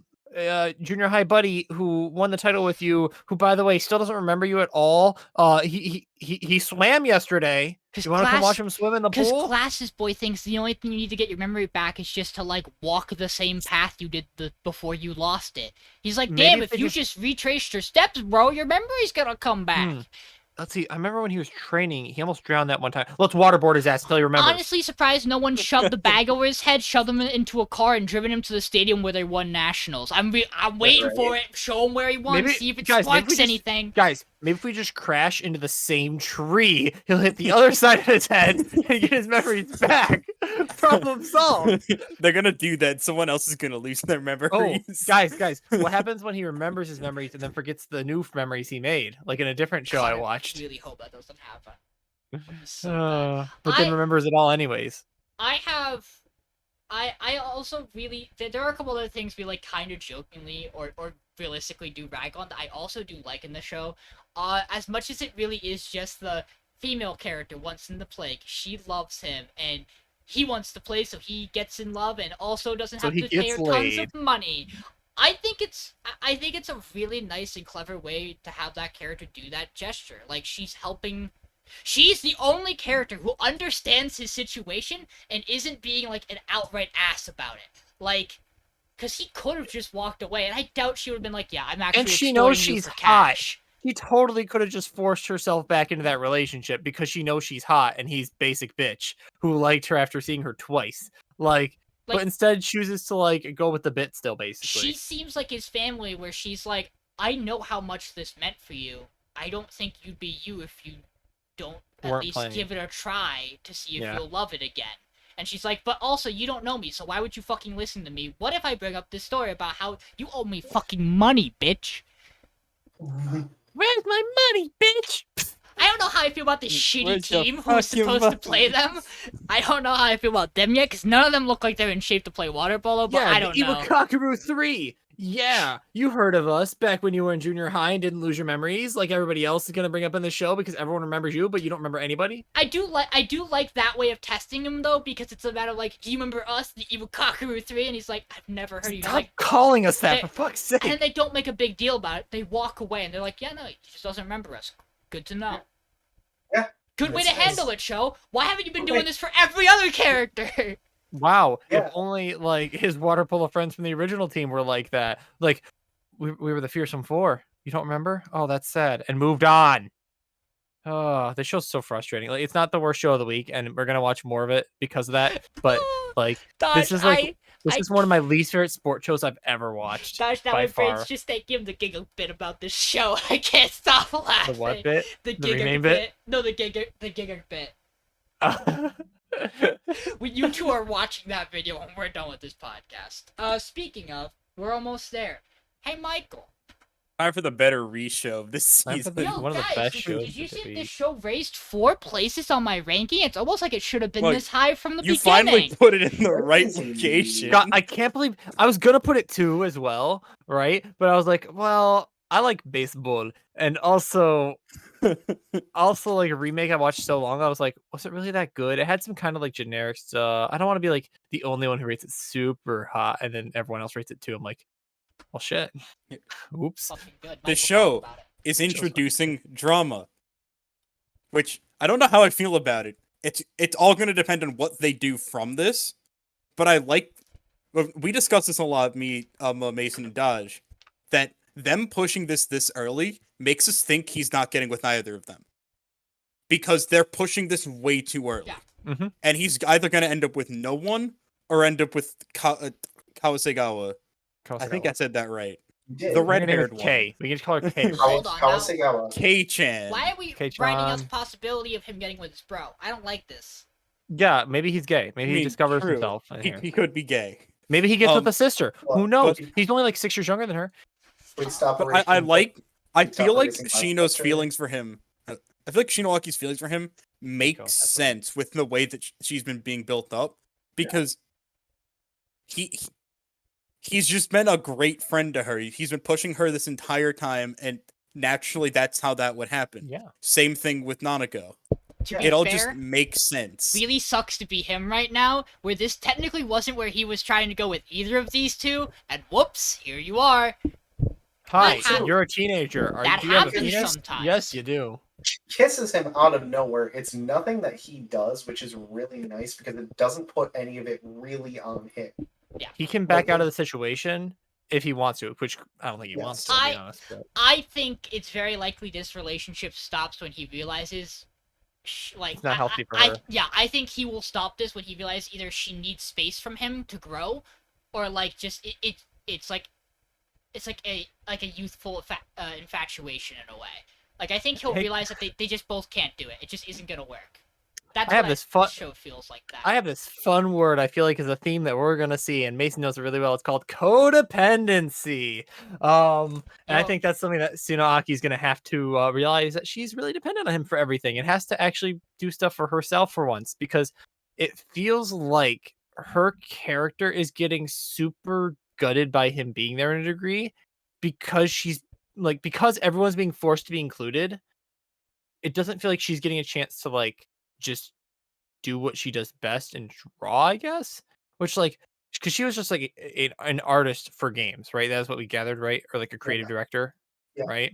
junior high buddy who won the title with you, who by the way still doesn't remember you at all. He swam yesterday. His You want to come class- watch him swim in the Because pool? Glasses Boy thinks the only thing you need to get your memory back is just to like walk the same path you did before you lost it. He's like, Maybe "Damn, if if they you just- just retraced your steps, bro, your memory's gonna come back." Hmm. Let's see. I remember when he was training, he almost drowned that one time. Let's waterboard his ass until he remembers. Honestly, surprised no one shoved the bag over his head, shoved him into a car, and driven him to the stadium where they won nationals. I'm waiting Right. for it. Show him where he won. Maybe- See if it guys, maybe we sparks just- anything. Guys, maybe if we just crash into the same tree, he'll hit the other side of his head and get his memories back. Problem solved. They're gonna do that. Someone else is gonna lose their memories. Oh, guys, what happens when he remembers his memories and then forgets the new memories he made? Like in a different show I watched. really hope that doesn't happen. So bad. But then I- remembers it all anyways. I also really there are a couple other things we like kind of jokingly or realistically do rag on that I also do like in the show. As much as it really is just the female character wants him to play, she loves him and he wants to play, so he gets in love and also doesn't So have he to pay her gets tons laid. of money. I think it's a really nice and clever way to have that character do that gesture. Like she's the only character who understands his situation and isn't being like an outright ass about it. Like, cause he could have just walked away, and I doubt she would have been like, "Yeah, I'm actually." And she knows exploiting you she's for hot. cash." He totally could have just forced herself back into that relationship because she knows she's hot and he's basic bitch who liked her after seeing her twice. Like, Like- but instead chooses to like go with the bit still basically. She seems like his family, where she's like, "I know how much this meant for you. I don't think you'd be you if you don't at Weren't least playing. give it a try to see if Yeah. you'll love it again." And she's like, "But also, you don't know me, so why would you fucking listen to me? What if I bring up this story about how you owe me fucking money, bitch?" Where's my money, bitch? I don't know how I feel about this shitty Where's your team who's fucking supposed to money? play them. I don't know how I feel about them yet, because none of them look like they're in shape to play water polo, but I don't the know. Iwakakaru 3. Yeah, you heard of us back when you were in junior high and didn't lose your memories like everybody else is gonna bring up in the show because everyone remembers you, but you don't remember anybody. I do like that way of testing him, though, because it's a matter of, like, do you remember us, the Iwakakaru 3? And he's like, I've never heard of you. Stop Like, calling us that they- for fuck's sake. and they don't make a big deal about it. They walk away, and they're like, yeah, no, he just doesn't remember us. Good to know. Yeah. Good way to That's nice. handle it, show. Why haven't you been Okay. doing this for every other character? Wow, Yeah. if only like his water polo friends from the original team were like that. Like we were the Fearsome Four. You don't remember? Oh, that's sad. And moved on. Oh, this show's so frustrating. Like it's not the worst show of the week, and we're gonna watch more of it because of that. But like Dodge, is like- this I- is one of my least favorite sport shows I've ever watched. Dodge, now by my brain's far. just they give the giggle bit about this show. I can't stop The laughing. what bit? The The giggle remain bit? bit? No, the giggle bit. When you two are watching that video when we're done with this podcast. Speaking of, we're almost there. Hey, Michael. Time for the better re-show of this Time for season. the- Yo, one of the guys, best did, shows did you of the see week. this show raised 4 places on my ranking? It's almost like it should have been Look, this high from the You beginning. finally put it in the right Crazy. location. God, I can't believe I was gonna put it 2 as well, right? But I was like, well, I like baseball, and also like a remake I watched so long. I was like, was it really that good? It had some kind of like generic stuff. I don't want to be like the only one who rates it super hot, and then everyone else rates it too. I'm like, well, shit. Oops. Fucking good. The Michael, show talk about it. is introducing drama, which I don't know how I feel about it. It's all going to depend on what they do from this, but I like. We discussed this a lot, me, Mason, and Dodge, that them pushing this early makes us think he's not getting with either of them, because they're pushing this way too early, Yeah. Mhm. and he's either going to end up with no one or end up with Kawasegawa. I think I said that right. You did. The Her name is red-haired one. K. We can just call her K. Right? Hold on, now. Kawasegawa. K-chan. Why are we Okay, writing out John. the possibility of him getting with his bro? I don't like this. Yeah, maybe he's gay. Maybe I mean, he discovers true. himself in here. He could be gay. Maybe he gets with um, a sister. well, Who knows? but- He's only like 6 years younger than her. Please stop. But erasing I Stop feel like erasing my Shino's picture. feelings for him. I feel like Shinoaki's feelings for him make Go, that's what- sense with the way that she's been being built up, because he's just been a great friend to her. He's been pushing her this entire time, and naturally that's how that would happen. Yeah. Same thing with Nanako. To be It all fair, just makes sense. really sucks to be him right now, where this technically wasn't where he was trying to go with either of these two, and whoops, here you are. Hi, That hap- you're a teenager. that Do you have a happens penis? sometimes. Yes, you do. Kisses him out of nowhere. It's nothing that he does, which is really nice because it doesn't put any of it really on him. He can back out of the situation if he wants to, which I don't think he Yes. wants to, to be honest. But I think it's very likely this relationship stops when he realizes, like, It's not healthy for I- her. yeah, I think he will stop this when he realizes either she needs space from him to grow, or like just it's like a youthful infatuation in a way. Like I think he'll Hey- realize that they just both can't do it. It just isn't gonna work. That's I have what this this fu- show feels like that. I have this fun word I feel like is a theme that we're gonna see, and Mason knows it really well. It's called codependency. And I Yo. think that's something that Tsunoaki's gonna have to realize, that she's really dependent on him for everything, and has to actually do stuff for herself for once, because it feels like her character is getting super gutted by him being there in a degree, because because everyone's being forced to be included. It doesn't feel like she's getting a chance to like just do what she does best and draw, I guess. Which like, because she was just like an artist for games, right? That's what we gathered, right? Or like a creative director, Yeah. right?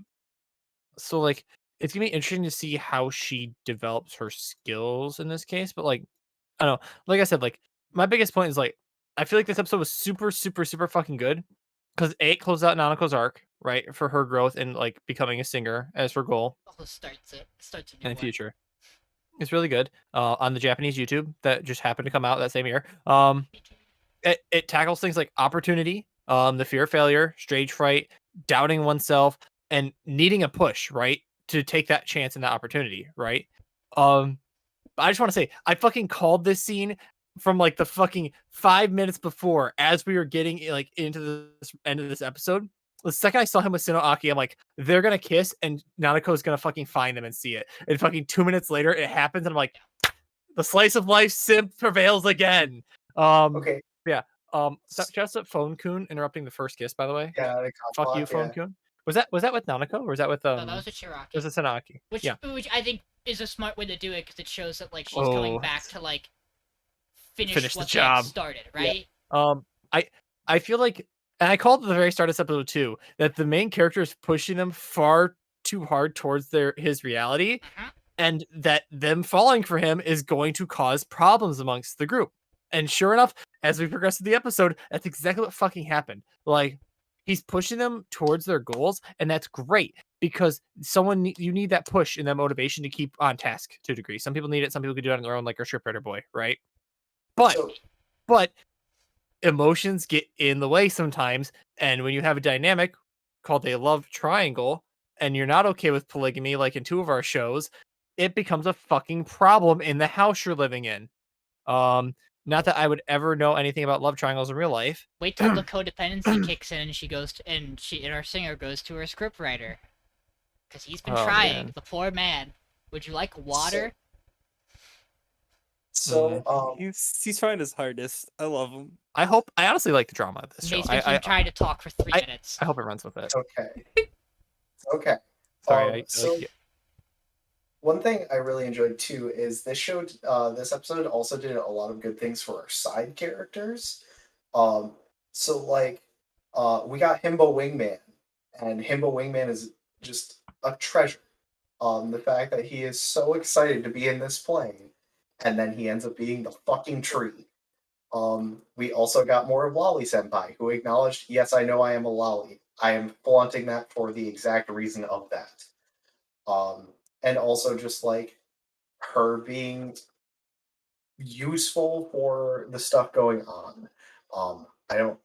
So like, it's gonna be interesting to see how she develops her skills in this case. But like, I don't know. Like I said, like my biggest point is like, I feel like this episode was super, super, super fucking good, because it closed out Nanako's arc, right, for her growth and like becoming a singer as her goal Also starts a new in the one. future. It's really good on the Japanese YouTube that just happened to come out that same year. It tackles things like opportunity, the fear of failure, stage fright, doubting oneself, and needing a push, right, to take that chance and that opportunity, right? I just want to say, I fucking called this scene from like the fucking 5 minutes before, as we were getting like into this end of this episode. The second I saw him with Tsunoaki, I'm like, they're gonna kiss, and Nanako's gonna fucking find them and see it. And fucking 2 minutes later, it happens, and I'm like, the slice of life simp prevails again. Okay. Just at Phone Kun interrupting the first kiss, by the way. Yeah. the Fuck cop you, block, Phone yeah. Kun. Was that with Nanako, or was that with No, that was a Cherokee. it was a Tsunoaki? Which Yeah. which I think is a smart way to do it, because it shows that like she's Oh. going back to like finish Finish the what they had job. started, right? I feel like, and I called at the very start of this episode too, that the main character is pushing them far too hard towards his reality, Mhm. and that them falling for him is going to cause problems amongst the group. And sure enough, as we progress through the episode, that's exactly what fucking happened. Like, he's pushing them towards their goals, and that's great, because you need that push and that motivation to keep on task to a degree. Some people need it, some people can do it on their own, like our scriptwriter boy, right? But So, but emotions get in the way sometimes, and when you have a dynamic called a love triangle, and you're not okay with polygamy, like in 2 of our shows, it becomes a fucking problem in the house you're living in. Not that I would ever know anything about love triangles in real life. Wait till the codependency kicks in and she goes to, and our singer goes to her scriptwriter. Because he's been trying, man. the poor man. Would you like water? So, He's trying his hardest. I love him. I honestly like the drama of this show. Mason keep trying to talk for 3 minutes. I hope it runs with it. okay. Okay. Sorry. So one thing I really enjoyed too is this episode also did a lot of good things for our side characters. So like, we got Himbo Wingman, and Himbo Wingman is just a treasure. The fact that he is so excited to be in this plane, and then he ends up being the fucking tree. We also got more of Lolly Senpai, who acknowledged, yes, I know I am a lolly. I am flaunting that for the exact reason of that. And also just like her being useful for the stuff going on. I don't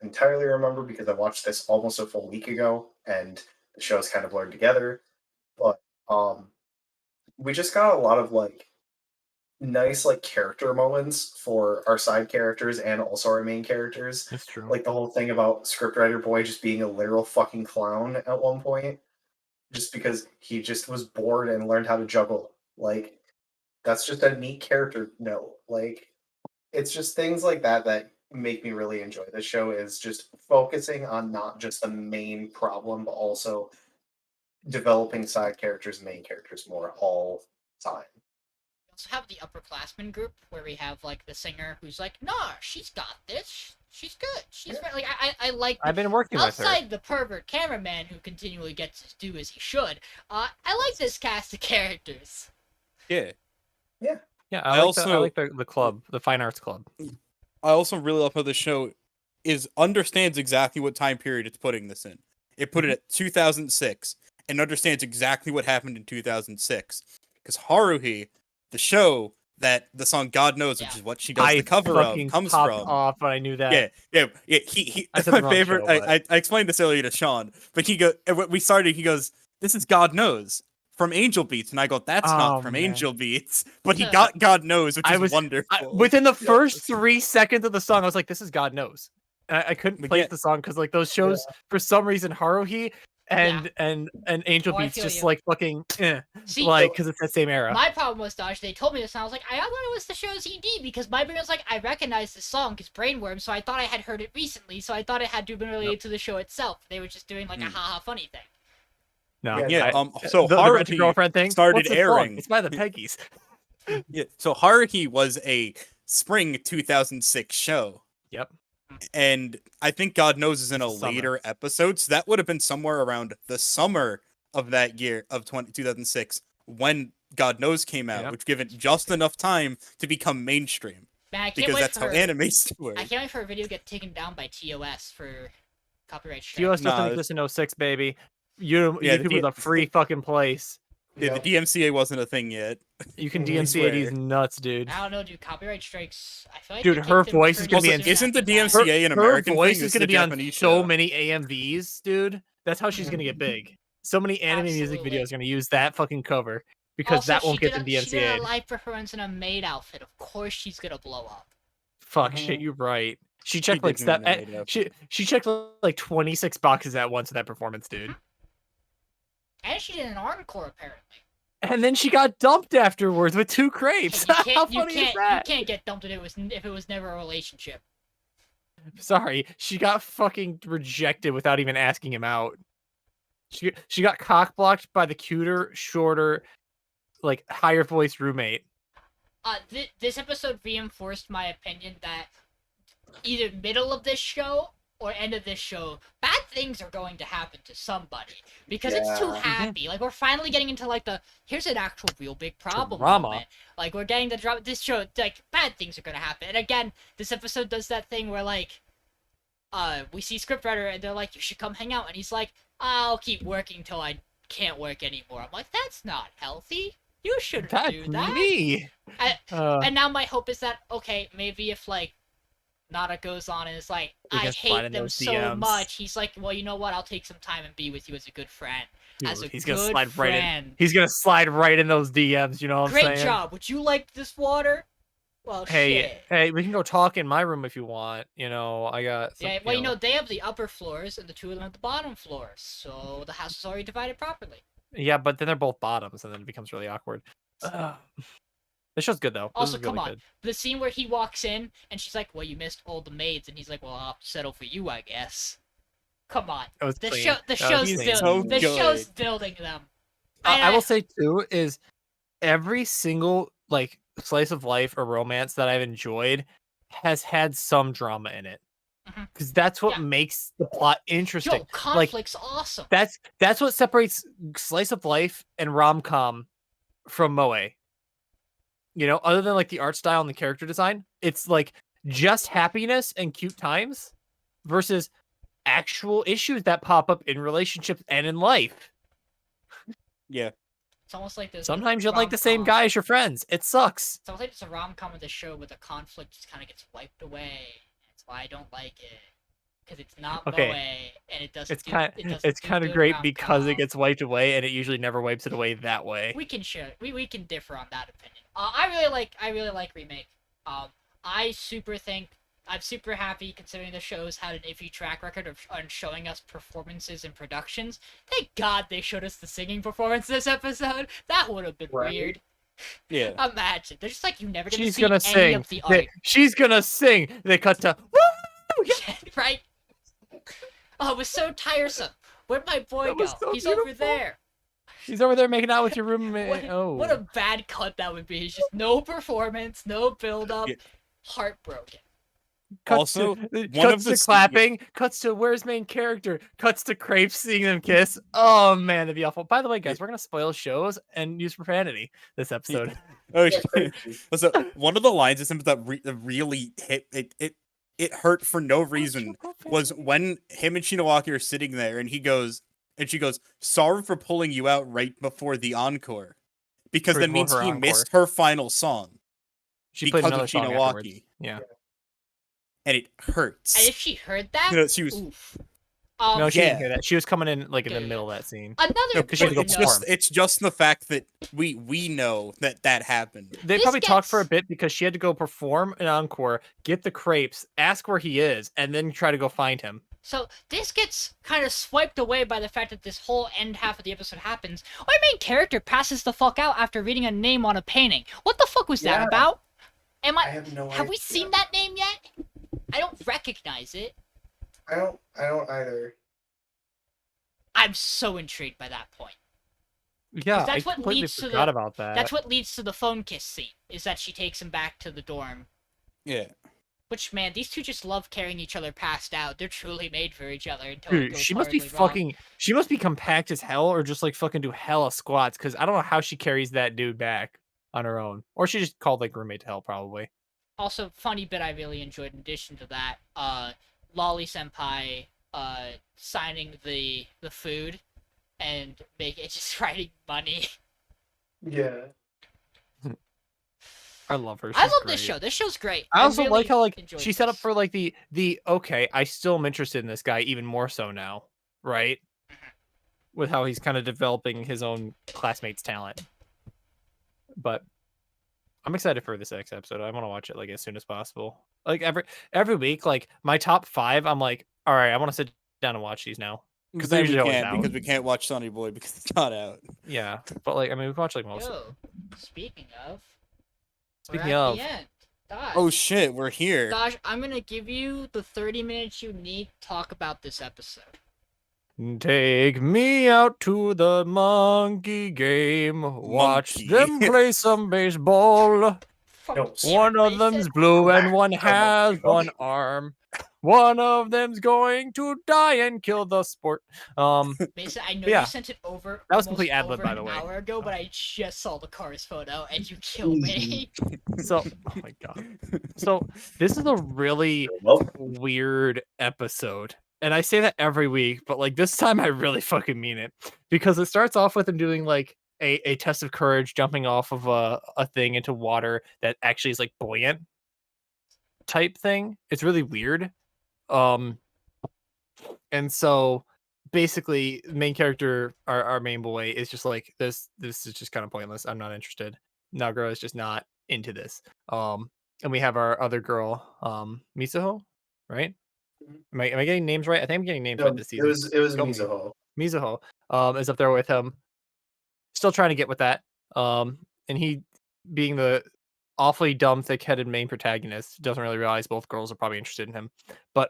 entirely remember because I watched this almost a full week ago and the show's kind of blurred together. But we just got a lot of like nice like character moments for our side characters and also our main characters. That's true. Like the whole thing about scriptwriter boy just being a literal fucking clown at one point, just because he just was bored and learned how to juggle. Like, that's just a neat character note. Like, it's just things like that that make me really enjoy the show, is just focusing on not just the main problem, but also developing side characters and main characters more all the time. We also have the upperclassmen group where we have like the singer who's like, "Nah, she's got this. She's good. She's like I like." I've been working with her. Outside the pervert cameraman who continually gets to do as he should, I like this cast of characters. Yeah. Yeah, I like the club, the fine arts club. I also really love how the show understands exactly what time period it's putting this in. It put it at 2006 and understands exactly what happened in 2006. Because Haruhi, the show that the song God Knows, which is what she does the cover of, comes from. Off, but I knew that. Yeah. That's my favorite. I explained this earlier to Sean, but he goes, "This is God Knows from Angel Beats," and I go, "That's not from Angel Beats," but he got God Knows, which is wonderful. Within the first 3 seconds of the song, I was like, "This is God Knows." And I couldn't place the song because like those shows, for some reason, Haruhi and Angel Beats just like fucking See, like because it's that same era. My problem was Dodge. They told me this, and I was like, I thought it was the show's ED because my brain was like, I recognize this song because Brainworm, so I thought I had heard it recently, so I thought it had to have been related to the show itself. They were just doing like a haha funny thing. No, so the Haruhi girlfriend thing started airing. It's by the Peggies. Yeah, so Haruhi was a spring 2006 show. Yep. And I think God Knows is in a Summer. later episode, so that would have been somewhere around the summer of that year of 2006 when God Knows came out, which gave it just enough time to become mainstream. Man, I can't because wait that's how anime work. I can't wait for a video to get taken down by TOS for copyright strike. TOS doesn't exist in 06, baby. YouTube is a free fucking place. Yeah, the DMCA wasn't a thing yet. You can DMCA these nuts, dude. I don't know, dude. Copyright strikes. I feel like dude, her voice is gonna be in. Isn't the DMCA an American Her voice thing? is gonna be on so many AMVs, dude. That's how she's gonna get big. So many anime music videos are gonna use that fucking cover because also, that won't get them She did DMCA. a live performance in a maid outfit. Of course, she's gonna blow up. Fuck shit, you're right. She checked like she checked like 26 boxes at once in that performance, dude. And she did an encore apparently. And then she got dumped afterwards with 2 crepes. Hey, How funny is that? You can't get dumped if it was never a relationship. Sorry, she got fucking rejected without even asking him out. She got cock blocked by the cuter, shorter, like higher voiced roommate. This episode reinforced my opinion that either middle of this show or end of this show, bad things are going to happen to somebody because it's too happy. Like we're finally getting into like here's an actual real big problem moment. Like we're getting the drama. This show, like bad things are gonna happen. And again, this episode does that thing where like, we see scriptwriter and they're like, you should come hang out, and he's like, I'll keep working till I can't work anymore. I'm like, that's not healthy. You shouldn't do that. Me. And now my hope is that okay, maybe if like Nada goes on and is like, I hate them so much. He's like, well, you know what? I'll take some time and be with you as a good friend. Dude, he's gonna slide right in. He's gonna slide right in those DMs. You know what I'm saying? Great job. Would you like this water? Well, Hey, shit. hey, we can go talk in my room if you want. You know, I got some, Yeah, well, they have the upper floors and the two of them at the bottom floors, so the house is already divided properly. Yeah, but then they're both bottoms, and then it becomes really awkward. This show's good though. Also, This is really come on, good. the scene where he walks in and she's like, "Well, you missed all the maids," and he's like, "Well, I'll have to settle for you, I guess." Come on, That was the clean. show, the That was show's clean. So the show's good. building them. I will say too is every single like slice of life or romance that I've enjoyed has had some drama in it, because that's what Yeah. makes the plot interesting. Yo, conflict's awesome. That's what separates slice of life and rom-com from moe. You know, other than like the art style and the character design, it's like just happiness and cute times versus actual issues that pop up in relationships and in life. Yeah. It's almost like there's Sometimes a you'll like the same rom-com. guy as your friends. It sucks. It's almost like it's a rom-com with the show, but the conflict just kind of gets wiped away. That's why I don't like it, because it's not Okay. moe, and it doesn't. It's kind of great because it gets wiped away, and it usually never wipes it away that way. We can share. We can differ on that opinion. I really like Remake. I'm super happy considering the show's had an iffy track record of on showing us performances and productions. Thank God they showed us the singing performance this episode. That would have been Right. weird. Yeah. Imagine. They're just like, you never get to She's see gonna any sing. of the art. She's gonna sing. They cut to woo! Right? Oh, it was so tiresome. Where'd my boy That go? was so He's over beautiful. there. She's over there making out with your roommate. What a bad cut that would be. It's just no performance, no build up, Yeah. heartbroken. Cuts Also, to, one cuts of the to clapping, cuts to where's main character, cuts to Crepes seeing them kiss. Oh man, that'd be awful. By the way, guys, we're gonna spoil shows and use profanity this episode. Oh, Yeah, shit. So one of the lines is that really hit it hurt for no reason was when him and Shinawaki are sitting there and she goes, "Sorry for pulling you out right before the encore," because Right that before means her he encore. missed her final song She played because another of song afterwards. Shinawaki, Yeah. and it hurts. And if she heard that, You know, she was oof. No, she didn't yeah. hear that. She was coming in like in the Good. middle of that scene. Another No, because she had to go important note. perform. it's just the fact that we know that happened. They This probably talked for a gets- bit because she had to go perform an encore, get the crepes, ask where he is, and then try to go find him. So this gets kind of swiped away by the fact that this whole end half of the episode happens. Our main character passes the fuck out after reading a name on a painting. What the fuck was that Yeah. about? I have no idea. Have we seen that name yet? I don't recognize it. I don't either. I'm so intrigued by that point. Yeah, that's I what completely leads to forgot the- about that. That's what leads to the phone kiss scene, is that she takes him back to the dorm. Yeah. Which, man, these two just love carrying each other passed out. They're truly made for each other until it Dude, goes she must be horribly wrong. fucking. She must be compact as hell, or just like fucking do hella squats. Because I don't know how she carries that dude back on her own, or she just called like roommate to help, probably. Also, funny bit I really enjoyed in addition to that, Lolly Senpai signing the food and make it just writing money. Yeah. I love her. I she's love this great. show. This show's great. I also really like how like enjoyed she set up this. for like the okay, I still am interested in this guy even more so now, right? With how he's kind of developing his own classmates' talent. But I'm excited for this next episode. I want to watch it like as soon as possible. Like every week, like my top 5, I'm like, all right, I want to sit down and watch these now. Because they're Then we usually always can't out. because we can't watch Sonny Boy because it's not out. Yeah, but like I mean, we can watch like most. Yo, speaking of, Speaking we're at of. the end. Dodge, Oh shit, we're here. Dodge, I'm gonna give you the 30 minutes you need to talk about this episode. Take me out to the monkey game. Watch Monkey. them play some baseball. Fucking One of racist. them's blue and one Come on, has come on. one arm. One of them's going to die and kill the sport. Basically, I know yeah. you sent it over. That was almost complete ad-lib, over by the an way. hour ago, but I just saw the Cars photo and you killed me. So, oh my god. So this is a really Well, weird episode. And I say that every week, but like this time I really fucking mean it. Because it starts off with him doing like a test of courage, jumping off of a thing into water that actually is like buoyant type thing. It's really weird. And so basically main character, our main boy, is just like this is just kind of pointless. I'm not interested. Nagura is just not into this. and we have our other girl, Mizuho, right? Am I getting names right? I think I'm getting names right No, this it season. was Go me. Mizuho. Mizuho is up there with him, still trying to get with that. And he, being the awfully dumb, thick-headed main protagonist, doesn't really realize both girls are probably interested in him. But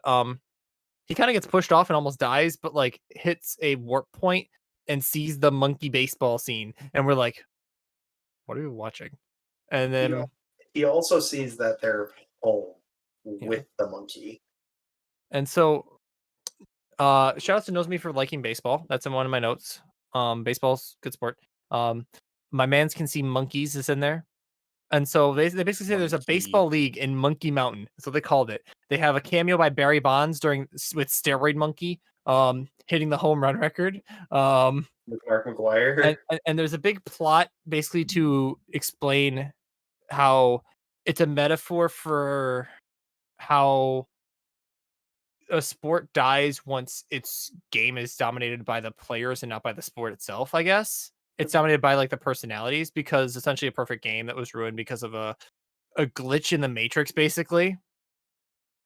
he kind of gets pushed off and almost dies, but like hits a warp point and sees the monkey baseball scene, and we're like, "What are we watching?" And then He also sees that they're home Yeah. with the monkey. And so, shout out to Knows Me for liking baseball. That's in one of my notes. Baseball's good sport. My man's can see monkeys is in there. And so they basically say there's a Monkey. baseball league in Monkey Mountain. So they called it. They have a cameo by Barry Bonds with Steroid Monkey hitting the home run record. With Mark McGuire. And there's a big plot basically to explain how it's a metaphor for how a sport dies once its game is dominated by the players and not by the sport itself, I guess. It's dominated by like the personalities, because essentially a perfect game that was ruined because of a glitch in the matrix, basically.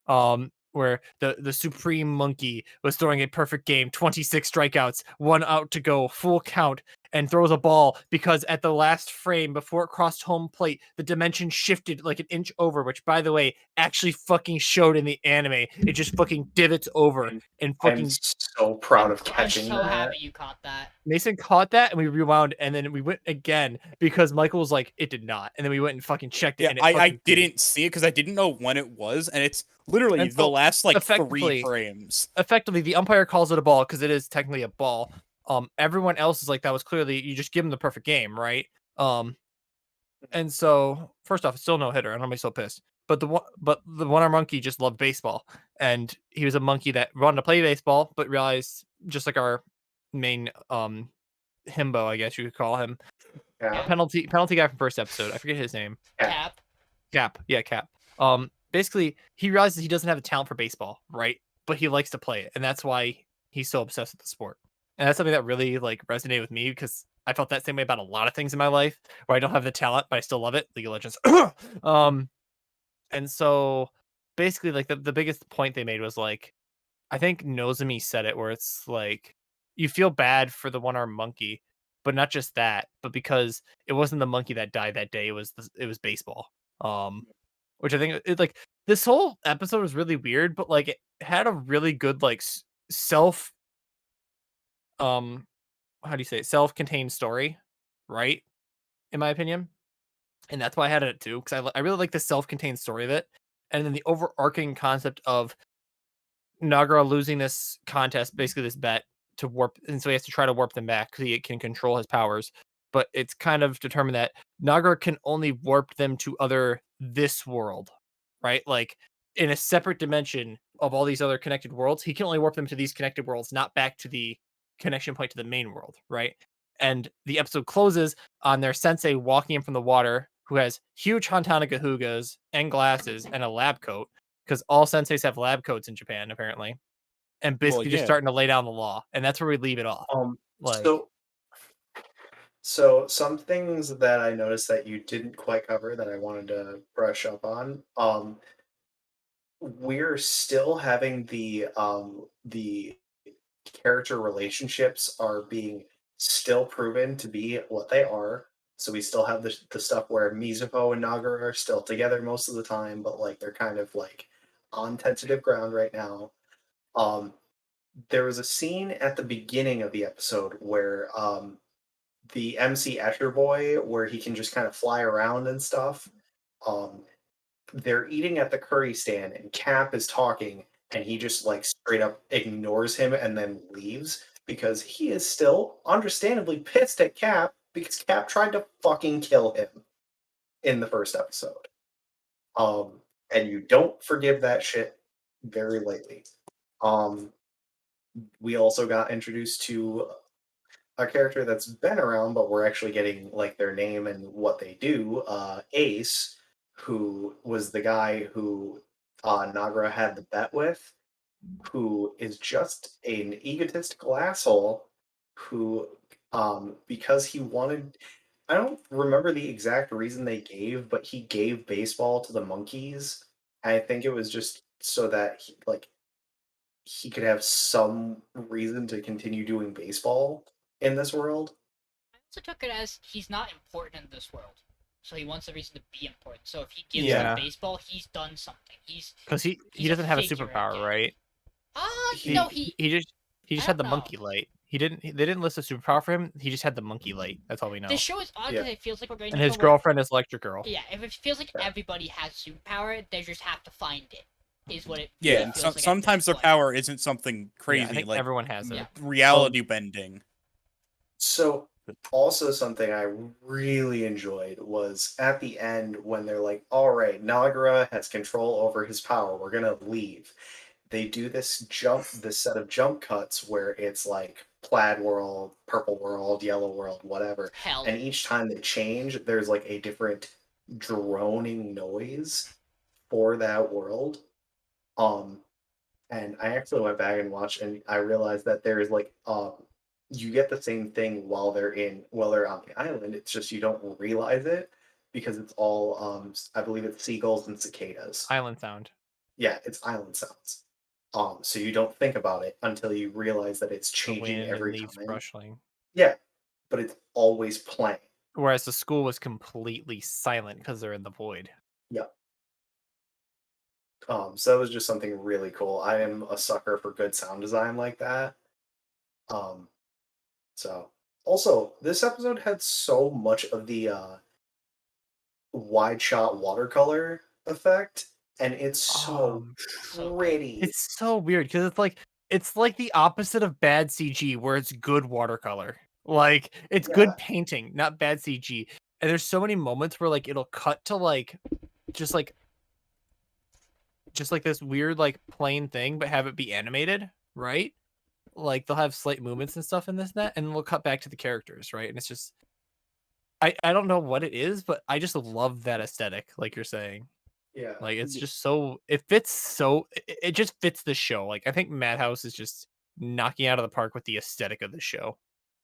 Where the supreme monkey was throwing a perfect game, 26 strikeouts, 1 out to go, full count, and throws a ball because at the last frame before it crossed home plate, the dimension shifted like an inch over, which, by the way, actually fucking showed in the anime. It just fucking divots over and fucking. I'm so proud of catching I'm so that. happy you caught that. Mason caught that, and we rewound, and then we went again because Michael was like, "It did not," and then we went and fucking checked it. Yeah, and it I didn't see it because I didn't know when it was, and it's literally And the so, last like 3 effectively- frames. Effectively, the umpire calls it a ball because it is technically a ball. Everyone else is like, that was clearly, you just give him the perfect game, right? And so first off, it's still no hitter, and I'm so pissed. But the one-armed monkey just loved baseball, and he was a monkey that wanted to play baseball, but realized, just like our main himbo, I guess you could call him, Yeah. penalty guy from first episode. I forget his name. Cap. Cap. Yeah, Cap. Basically, he realizes he doesn't have a talent for baseball, right? But he likes to play it, and that's why he's so obsessed with the sport. And that's something that really like resonated with me, because I felt that same way about a lot of things in my life where I don't have the talent, but I still love it. League of Legends. And so basically, like the biggest point they made was like, I think Nozomi said it, where it's like, you feel bad for the one-armed monkey, but not just that, but because it wasn't the monkey that died that day, it was baseball. Which I think like this whole episode was really weird, but like it had a really good like self how do you say it? Self-contained story, right? In my opinion. And that's why I had it too, because I really like the self-contained story of it. And then the overarching concept of Nagara losing this contest, basically this bet, to warp, and so he has to try to warp them back because he can control his powers. But it's kind of determined that Nagara can only warp them to this world, right? Like in a separate dimension of all these other connected worlds, he can only warp them to these connected worlds, not back to the connection point to the main world, right? And the episode closes on their sensei walking in from the water, who has huge Hantana Gahugas and glasses and a lab coat, because all senseis have lab coats in Japan, apparently, and basically just starting to lay down the law. And that's where we leave it off. Like, so some things that I noticed that you didn't quite cover that I wanted to brush up on. We're still having the character relationships are being still proven to be what they are. So we still have the stuff where Mizuho and Nagara are still together most of the time, but like they're kind of like on tentative ground right now. There was a scene at the beginning of the episode where the MC Escher boy, where he can just kind of fly around and stuff. They're eating at the curry stand, and Cap is talking, and he just like straight up ignores him and then leaves because he is still understandably pissed at Cap because Cap tried to fucking kill him in the first episode. And you don't forgive that shit very lightly. We also got introduced to a character that's been around, but we're actually getting like their name and what they do. Ace, who was the guy who Nagara had the bet with, who is just an egotistical asshole who, because he wanted, I don't remember the exact reason they gave, but he gave baseball to the monkeys. I think it was just so that he could have some reason to continue doing baseball in this world. I also took it as he's not important in this world, so he wants a reason to be important. So if he gives Yeah. him baseball, he's done something. He's Because he he's a doesn't have a figure in superpower, game. right? No, he He just I had the don't know. monkey light. They didn't list a superpower for him. He just had the monkey light. That's all we know. This show is odd Yeah. because it feels like we're going And to his girlfriend is Electric Girl. Yeah, if it feels like Yeah. everybody has superpower, they just have to find it. Is what it Yeah, really and feels like at sometimes this their point. power isn't something Yeah, crazy, I think like everyone has it. Yeah. reality bending. So, also something I really enjoyed was at the end when they're like, all right, Nagra has control over his power. We're going to leave. They do this set of jump cuts where it's like plaid world, purple world, yellow world, whatever. Hell. And each time they change, there's like a different droning noise for that world. And I actually went back and watched, and I realized that there is like you get the same thing while they're on the island. It's just you don't realize it because it's all I believe it's seagulls and cicadas. Island sound. Yeah, it's island sounds. So you don't think about it until you realize that it's The changing wind every and leaves time. brushing. Yeah, but it's always playing. Whereas the school was completely silent because they're in the void. Yeah. So that was just something really cool. I am a sucker for good sound design like that. So also this episode had so much of the wide shot watercolor effect, and it's so pretty. It's so weird because it's like the opposite of bad CG, where it's good watercolor. Like it's Yeah. good painting, not bad CG. And there's so many moments where like it'll cut to like just like this weird like plain thing, but have it be animated, right? Like they'll have slight movements and stuff in this and that, and we'll cut back to the characters, right? And it's just I don't know what it is, but I just love that aesthetic, like you're saying. Yeah. Like it's just so it just fits the show. Like I think Madhouse is just knocking out of the park with the aesthetic of the show.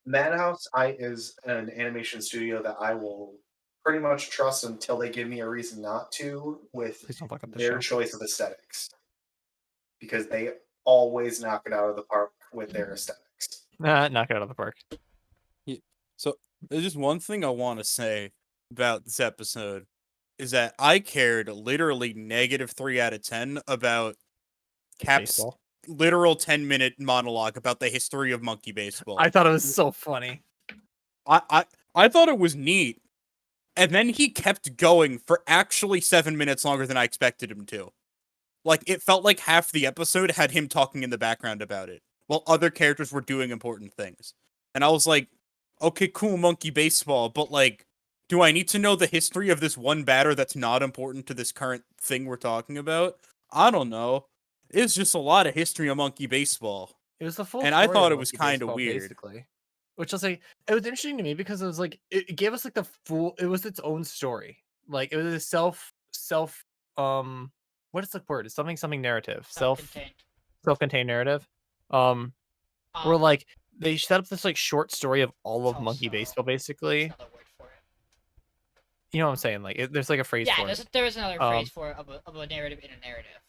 Madhouse is an animation studio that I will pretty much trust until they give me a reason not to with Please don't fuck up the their show. choice of aesthetics. Because they always knock it out of the park with their aesthetics. Knock it out of the park. So there's just one thing I want to say about this episode is that I cared literally -3 out of 10 about Cap's Baseball. literal 10-minute monologue about the history of monkey baseball. I thought it was so funny. I thought it was neat. And then he kept going for actually 7 minutes longer than I expected him to. Like, it felt like half the episode had him talking in the background about it, while other characters were doing important things. And I was like, okay, cool, monkey baseball, but like, do I need to know the history of this one batter that's not important to this current thing we're talking about? I don't know. It's just a lot of history of monkey baseball. It was the full And I story thought of it was Monkey kinda Baseball, weird. basically. Which was like it was interesting to me because it was like it gave us like it was its own story. Like it was a self what is the word? It's something narrative. Self-contained narrative. Where like they set up this like short story of all of Monkey Baseball basically. Another word for it. You know what I'm saying? Like there's like a phrase for it. There is another phrase for it of a narrative in a narrative.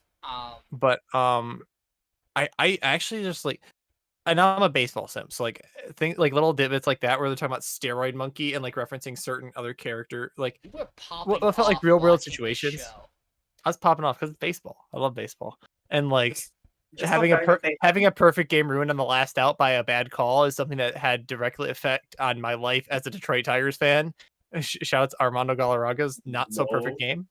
But I actually just like I know I'm a baseball simp, so like think like little divots like that where they're talking about steroid monkey and like referencing certain other character like You were popping what felt like off real world watching this situations. show. I was popping off because it's baseball. I love baseball, and like Just having the fact that they- having a perfect game ruined on the last out by a bad call is something that had directly effect on my life as a Detroit Tigers fan. Shout out to Armando Galarraga's not so perfect game.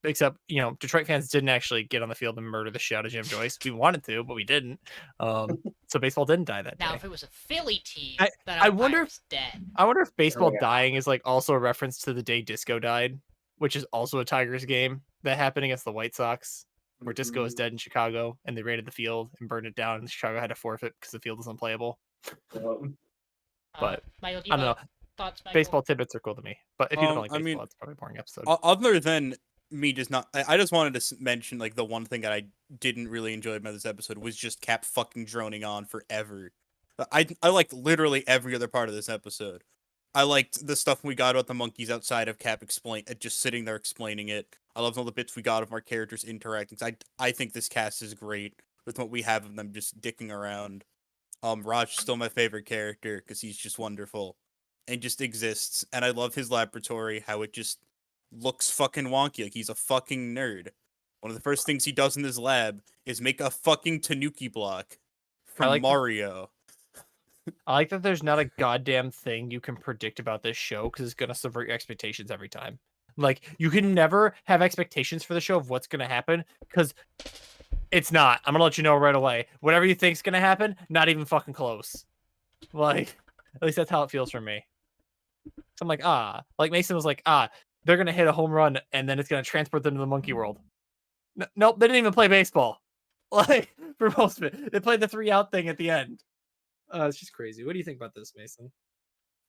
Except, you know, Detroit fans didn't actually get on the field and murder the shit out of Jim Joyce. We wanted to, but we didn't. So baseball didn't die that Now, day. if it was a Philly team, I that wonder umpire's dead. I wonder if baseball yeah. dying is like also a reference to the day Disco died, which is also a Tigers game that happened against the White Sox, where Disco is dead in Chicago, and they raided the field and burned it down, and Chicago had to forfeit because the field was unplayable. But Michael, I don't know. Thoughts, Michael? Baseball tidbits are cool to me, but if you don't like I baseball, mean, it's probably a boring episode. Other than me just not, I just wanted to mention like the one thing that I didn't really enjoy about this episode was just Cap fucking droning on forever. I liked literally every other part of this episode. I liked the stuff we got about the monkeys outside of Cap just sitting there explaining it. I loved all the bits we got of our characters interacting. I think this cast is great with what we have of them just dicking around. Raj is still my favorite character because he's just wonderful and just exists. And I love his laboratory, how it just looks fucking wonky. Like he's a fucking nerd. One of the first things he does in his lab is make a fucking Tanuki block from Mario. I like that there's not a goddamn thing you can predict about this show because it's gonna subvert your expectations every time. Like you can never have expectations for the show of what's gonna happen because it's not. I'm gonna let you know right away. Whatever you think's gonna happen, not even fucking close. Like, at least that's how it feels for me. So I'm like, like Mason was like, they're gonna hit a home run and then it's gonna transport them to the monkey world. Nope, they didn't even play baseball. Like for most of it, they played the 3-out thing at the end. It's just crazy. What do you think about this, Mason?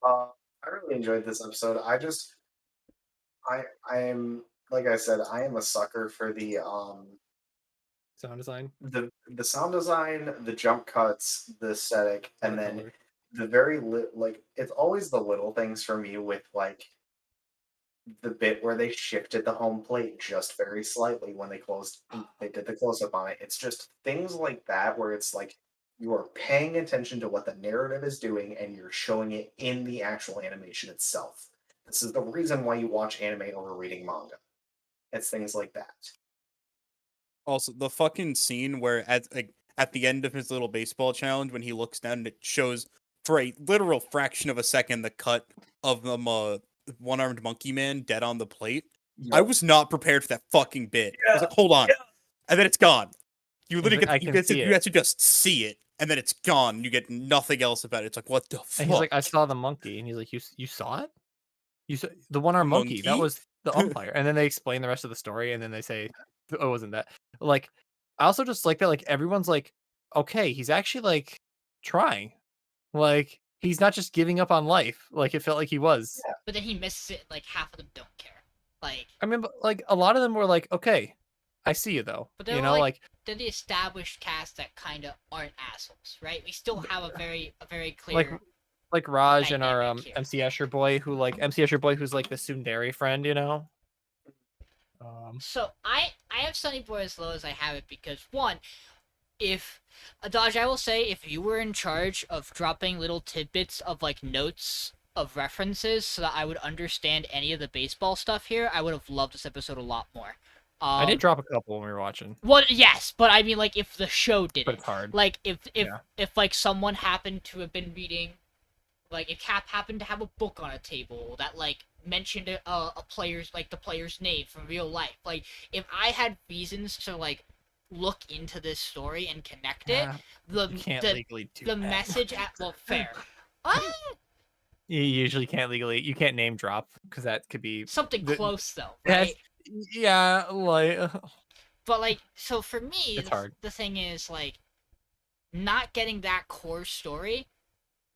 I really enjoyed this episode. I am like I said, I am a sucker for the Sound design, the sound design, the jump cuts, the aesthetic, and then the very like it's always the little things for me with like the bit where they shifted the home plate just very slightly when they did the close up on it. It's just things like that where it's like you are paying attention to what the narrative is doing and you're showing it in the actual animation itself. This is the reason why you watch anime over reading manga. It's things like that. Also, the fucking scene where at the end of his little baseball challenge, when he looks down and it shows for a literal fraction of a second the cut of one-armed monkey man dead on the plate. Yep. I was not prepared for that fucking bit. I was like, hold on, and then it's gone. You literally you get to just see it, and then it's gone. And you get nothing else about it. It's like, what the fuck? And he's like, I saw the monkey, and he's like, you saw it? You saw the one-armed monkey? That was the umpire. And then they explain the rest of the story, and then they say, oh, it wasn't that. Like, I also just like that. Like everyone's like, okay, he's actually like trying. Like he's not just giving up on life. Like it felt like he was. Yeah. But then he misses it. Like half of them don't care. Like I mean, like a lot of them were like, okay, I see you though. But they're like they're the established cast that kind of aren't assholes, right? We still have a very clear like Raj and our MC Escher boy who's like the tsundere friend, you know. So I have Sunny Boy as low as I have it because one, if Dodge, I will say if you were in charge of dropping little tidbits of like notes of references so that I would understand any of the baseball stuff here, I would have loved this episode a lot more. I did drop a couple when we were watching. Well, yes, but I mean, like, if the show did but it's hard. Like, if like, someone happened to have been reading, like, if Cap happened to have a book on a table that, like, mentioned a player's, like, the player's name from real life. Like, if I had reasons to, like, look into this story and connect it, the message at, well, fair. You usually can't you can't name drop, because that could be... Something close, though, right? Yeah, like... But, like, so for me, it's hard. The thing is, like, not getting that core story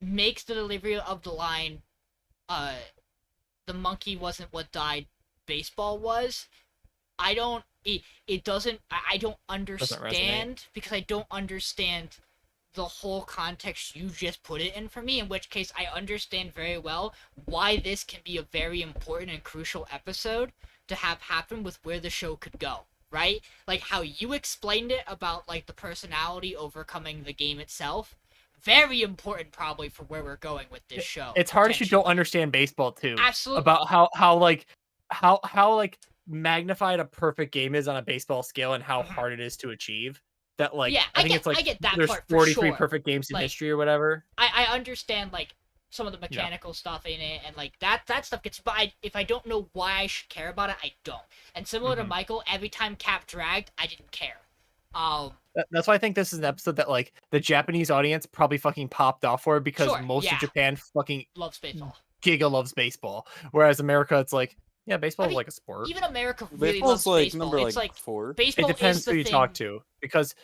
makes the delivery of the line, the monkey wasn't what died, baseball was. I don't understand, because I don't understand the whole context you just put it in for me, in which case I understand very well why this can be a very important and crucial episode to have happen with where the show could go, right? Like how you explained it about like the personality overcoming the game itself. Very important probably for where we're going with this show. It's hard if you don't understand baseball too. Absolutely. About how magnified a perfect game is on a baseball scale and how hard it is to achieve. That like I think it's like I get that there's part 43 sure. perfect games in like, history or whatever. I understand like some of the mechanical stuff in it and like that stuff gets, but if I don't know why I should care about it, I don't. And similar to Michael, every time Cap dragged, I didn't care. That's why I think this is an episode that like the Japanese audience probably fucking popped off for, because most of Japan fucking loves baseball. Giga loves baseball, whereas America, it's like, yeah, baseball is like a sport. Even America really loves baseball. Number, it's like 4. Baseball it depends is the who you thing. talk to, because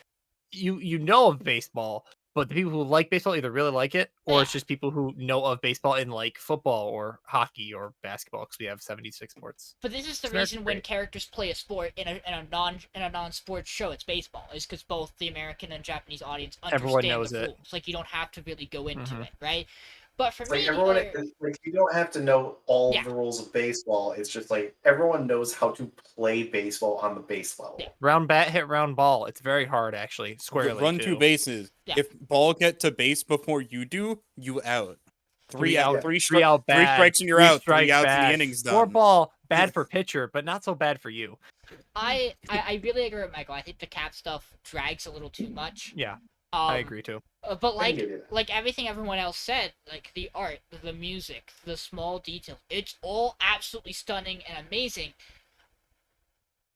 you know of baseball, but the people who like baseball either really like it, or it's just people who know of baseball in like football or hockey or basketball, because we have 76 sports. But this is the reason when characters play a sport in a non-sports show, it's baseball, is because both the American and Japanese audience understand Everyone knows the it. rules. Like you don't have to really go into it, right? But for It's me, like the everyone, other- it's like you don't have to know all Yeah. of the rules of baseball. It's just like everyone knows how to play baseball on the base level. Yeah. Round bat, hit round ball. It's very hard, actually. Squarely, Run too. 2 bases. Yeah. If ball get to base before you do, you out. Three out, out. three, Three out three bad. strikes and you're Three out. strike 3 outs and bad. the inning's done. 4 ball, bad for pitcher, but not so bad for you. I really agree with Michael. I think the cap stuff drags a little too much. Yeah, I I agree too. But I can give you that. like everything everyone else said, like the art, the music, the small details, it's all absolutely stunning and amazing.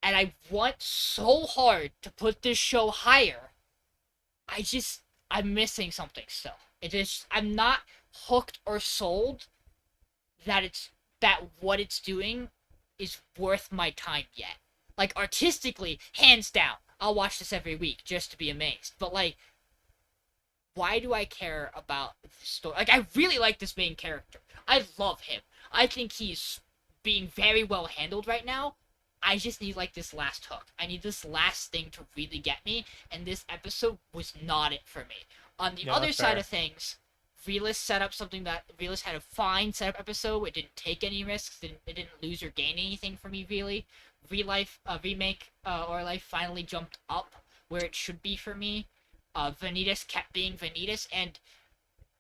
And I want so hard to put this show higher. I'm missing something still. I'm not hooked or sold that what it's doing is worth my time yet. Like artistically, hands down, I'll watch this every week just to be amazed. But like, why do I care about the story? Like, I really like this main character. I love him. I think he's being very well handled right now. I just need like this last hook. I need this last thing to really get me, and this episode was not it for me. On the other that's side fair. of things, Relis set up something that Relis had a fine setup episode. It didn't take any risks. It didn't lose or gain anything for me really. Remake or Life finally jumped up where it should be for me. Vanitas kept being Vanitas, and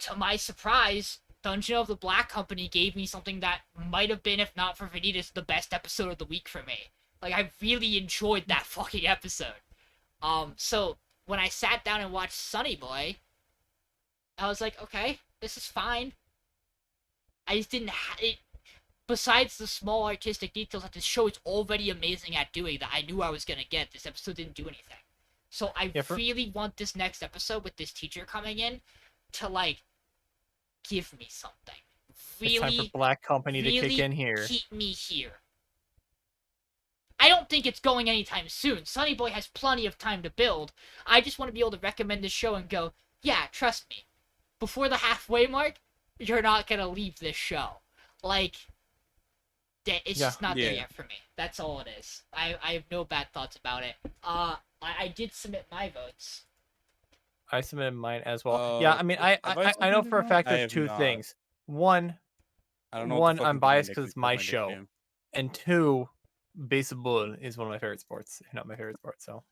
to my surprise, Dungeon of the Black Company gave me something that might have been, if not for Vanitas, the best episode of the week for me. Like, I really enjoyed that fucking episode. So when I sat down and watched Sunny Boy, I was like, okay, this is fine. I just didn't it. Besides the small artistic details that this show is already amazing at doing that I knew I was gonna get, this episode didn't do anything. So I really want this next episode with this teacher coming in to, like, give me something. Really, It's time for Black Company to kick in here. Keep me here. I don't think it's going anytime soon. Sunny Boy has plenty of time to build. I just want to be able to recommend this show and go, yeah, trust me. Before the halfway mark, you're not gonna leave this show. Like, it's just not there yet for me. That's all it is. I have no bad thoughts about it. I did submit my votes. I submitted mine as well. Yeah, I mean, I know for a fact there's two things. One, I don't know I'm biased because it's my show, and two, baseball is one of my favorite sports, if not my favorite sport. So.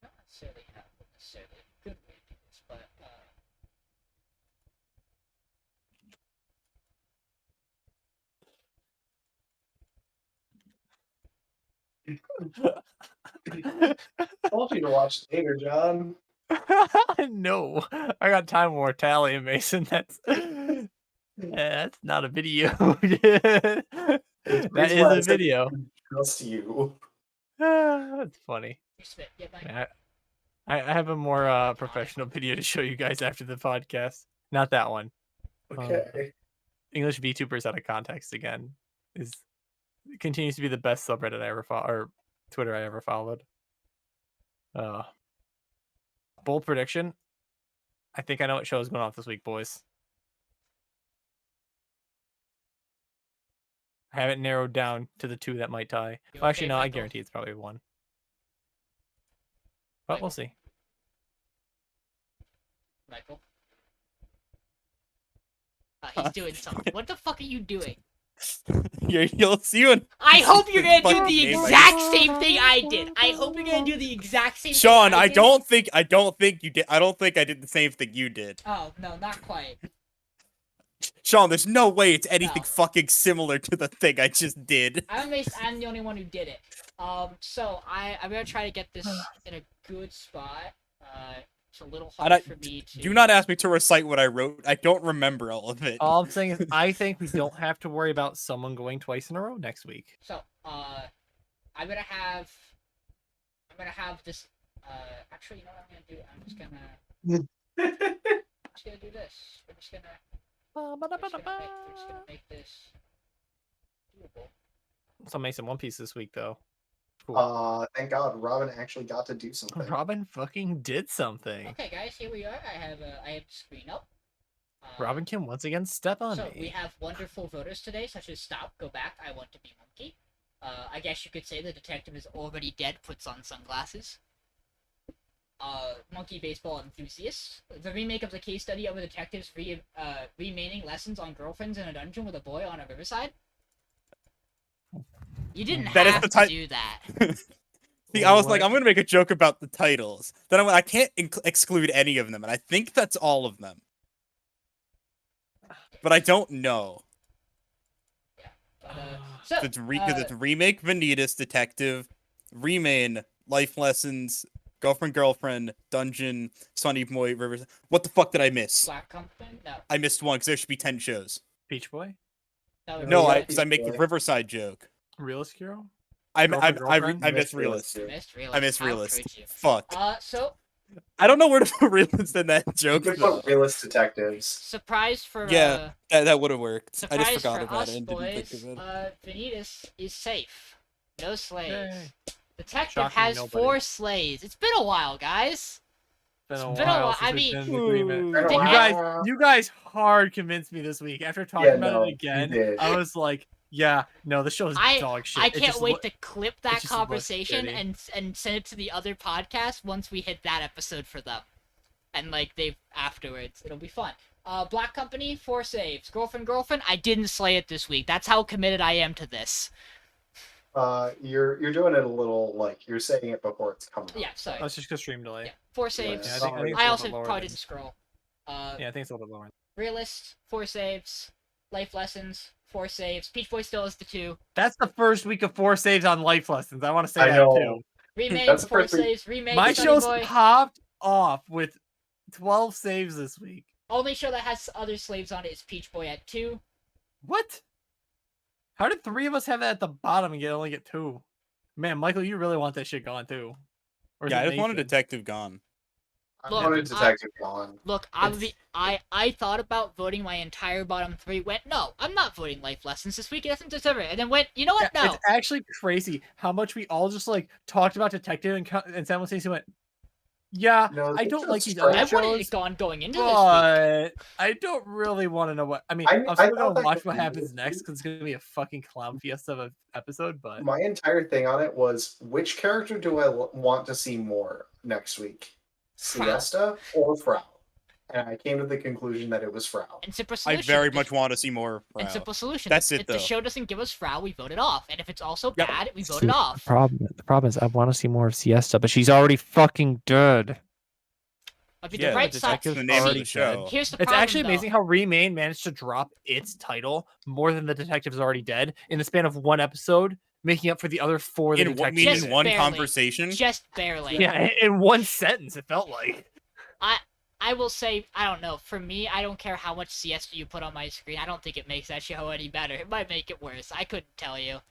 Not necessarily have necessarily good ratings, but I want you to watch later, John. No, I got Time Mortality, Mason. That's not a video. That is a video. Just you. That's funny. you submit. Yeah, mine. I have a more professional video to show you guys after the podcast. Not that one. Okay. English VTubers out of context again continues to be the best subreddit I ever followed, or Twitter I ever followed. Bold prediction. I think I know what show is going off this week, boys. I have it narrowed down to the two that might tie. Well, actually, no, I guarantee it's probably one. But we'll see. Michael. He's doing something. What the fuck are you doing? You'll see when. I hope you're gonna do Fucking the name, exact same thing I did. I hope you're gonna do the exact same Sean, thing I don't think you did. I don't think I did the same thing you did. Oh, no, not quite. Sean, there's no way it's anything No. fucking similar to the thing I just did. I'm the only one who did it. So I'm gonna try to get this in a good spot. It's a little hard for me to. Do not ask me to recite what I wrote. I don't remember all of it. All I'm saying is I think we don't have to worry about someone going twice in a row next week. So, I'm gonna have this. Actually, you know what I'm gonna do? I'm just gonna do this. We're just gonna make this doable. So Mason, One Piece this week though. Cool. Thank God, Robin actually got to do something. Robin fucking did something. Okay, guys, here we are. I have the screen up. Robin can once again step on So me. we have wonderful voters today, such as Stop, Go Back, I Want to Be Monkey. I guess you could say the detective is already dead, puts on sunglasses. Monkey Baseball Enthusiast. The remake of the case study of a detective's remaining lessons on girlfriends in a dungeon with a boy on a riverside. You didn't That is have the to ti- do that. See, I was like, What? I'm gonna make a joke about the titles. Then I can't exclude any of them, and I think that's all of them. But I don't know. But, so, Because it's remake Vanitas Detective, remain Life Lessons, Girlfriend, Dungeon, Sunny Boy, Rivers. What the fuck did I miss? Black Company? No. I missed one because there should be 10 shows. Peach Boy, That would No, be yeah, because I make the Boy. Riverside joke. Realist Hero. I Girlfriend? missed Realist. missed Realist. I missed How Realist. could you? Fuck. So I don't know where to put Realist in that You joke. could though. put realist detectives. surprise for Yeah, that would have worked. I surprise just forgot for about us it and didn't boys. think of it. Vanitas is safe. No slaves. Yay. Detective Shocking has nobody. 4 slaves. It's been a while, guys. Been a It's been a while while. since I we've mean, been in agreement. Been a They- while. You guys hard convinced me this week. After talking Yeah, about no, it you again, did. I was like, yeah, no, the show is dog shit. I It can't just wait loo- to clip that just looks conversation shitty. and send it to the other podcast once we hit that episode for them. And like they afterwards, it'll be fun. Black Company, 4 saves. Girlfriend, I didn't slay it this week. That's how committed I am to this. You're doing it a little like you're saying it before it's coming. Yeah, sorry. That's just because stream delay. Yeah, 4 saves. Yeah, I think Sorry. it's I a also little bit lower probably than- didn't scroll. Yeah, I think it's a little bit lower. Realist, 4 saves. Life Lessons, 4 saves. Peach Boy still is the 2. That's the first week of 4 saves on life lessons. I want to say I that know. too. Remake, That's the 4 first week. saves. Remake, My Sunny show's Boy. popped off with 12 saves this week. Only show that has other slaves on it is Peach Boy at 2. What? How did 3 of us have that at the bottom and only get 2? Man, Michael, you really want that shit gone too. Or is Yeah, it I just want a Nathan? detective gone. I Look, wanted detective gone. Look, It's- I thought about voting my entire bottom 3. Went, no, I'm not voting Life Lessons this week. It doesn't deserve it. And then went, you know what? Yeah, No. it's actually crazy how much we all just like talked about detective and simultaneously went, yeah, No, I it's don't just like these straight- other I wanted it shows, gone going into this week. but I don't really want to know what. I mean, I I'm thought still gonna that watch could what be happens this next week. because it's gonna be a fucking clown fiesta of an episode. But My entire thing on it was which character do I want to see more next week? Frau. Siesta or Frau? And I came to the conclusion that it was Frau. And simple I solution. very if- much want to see more. And Frau. simple solution. That's it, If the though. show doesn't give us Frau, we vote it off. And if it's also Yep. bad, we vote See, it off. The problem is I want to see more of Siesta, but she's already fucking dead. I mean, Yeah, the right the side. detective's the name of already the show. dead. Here's the It's problem, actually though. amazing how Remain managed to drop its title more than the detective is already dead in the span of one episode, making up for the other 4 the In what detective. mean Just in one barely. conversation? Just barely. Yeah, in one sentence, it felt like. I will say, I don't know. For me, I don't care how much siesta you put on my screen. I don't think it makes that show any better. It might make it worse. I couldn't tell you.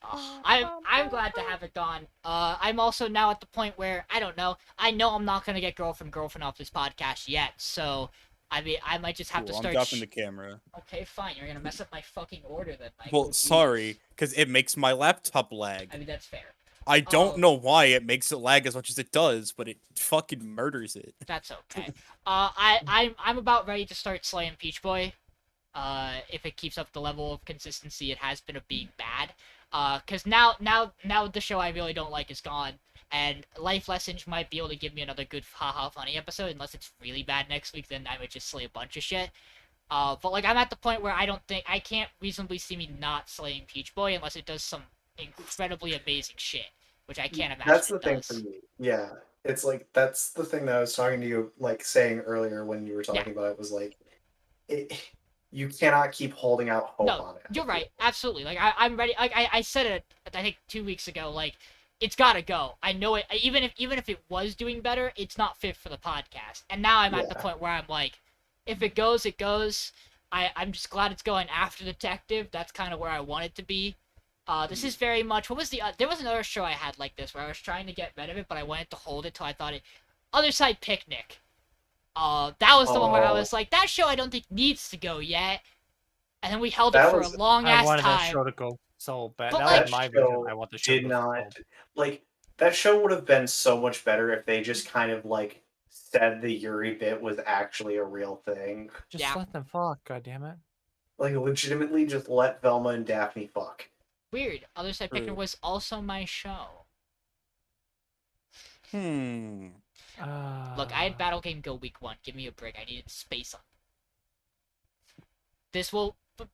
I'm glad to have it gone. I'm also now at the point where I don't know. I know I'm not gonna get girlfriend off this podcast yet. So, I mean, I might just have Cool, to I'm start. dropping the camera. Okay, fine. You're gonna mess up my fucking order then, Michael. Well, Jeez. sorry, because it makes my laptop lag. I mean, that's fair. I don't Oh. know why it makes it lag as much as it does, but it fucking murders it. That's okay. I'm about ready to start slaying Peach Boy. If it keeps up the level of consistency it has been of being bad. Cause now the show I really don't like is gone, and Life Lessons might be able to give me another good haha funny episode. Unless it's really bad next week, then I would just slay a bunch of shit. But like I'm at the point where I can't reasonably see me not slaying Peach Boy unless it does some incredibly amazing shit, which I can't imagine. That's the it thing does. for me. Yeah. It's like that's the thing that I was talking to you like saying earlier when you were talking about it was like you cannot keep holding out hope No, on it. you're right. Absolutely. Like I'm ready. Like I said it. I think 2 weeks ago. Like it's gotta go. I know it. Even if it was doing better, it's not fit for the podcast. And now I'm at the Yeah. point where I'm like, if it goes, it goes. I'm just glad it's going after Detective. That's kind of where I want it to be. This is very much. What was the? There was another show I had like this where I was trying to get rid of it, but I wanted to hold it till I thought it. Other Side Picnic. That was the one where I Oh. was like, that show I don't think needs to go yet. And then we held it That for was- a long I ass wanted that time. show to go so bad. But, That like- was my That vision. show I want the show did to go not so like that show would have been so much better if they just kind of like said the Yuri bit was actually a real thing. Just Yeah. let them fuck, god damn it. Like legitimately just let Velma and Daphne fuck. weird. Other Side Picnic was also my show. Look, I had Battle Game Go week 1. Give me a break. I needed to space them.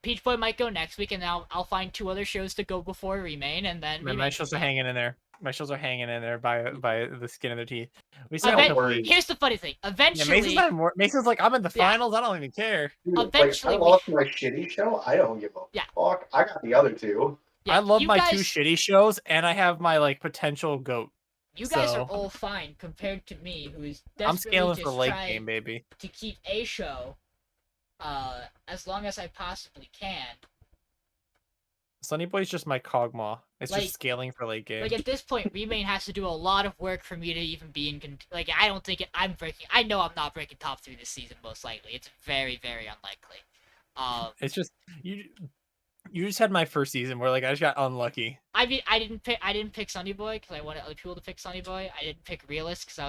Peach Boy might go next week, and now I'll find 2 other shows to go before Remain, and then My shows are hanging in there. My shows are hanging in there by the skin of their teeth. We still Here's the funny thing. Eventually, Mason's like, I'm in the finals. I don't even care. Dude, eventually, I lost my shitty show. I don't give a fuck. I got the other 2. Yeah, I love my 2 shitty shows, and I have my like potential GOAT. You guys are all fine compared to me, who is desperately I'm scaling just for late trying game, baby. to keep a show, as long as I possibly can. Sunny Boy's just my Kog'Maw. It's just scaling for late game. Like at this point, Remain has to do a lot of work for me to even be in. Like I don't think I'm breaking. I know I'm not breaking top 3 this season. Most likely, it's very, very unlikely. It's just you. You just had my first season where like I just got unlucky. I mean, I didn't pick Sunny Boy because I wanted other people to pick Sunny Boy. I didn't pick Realist because I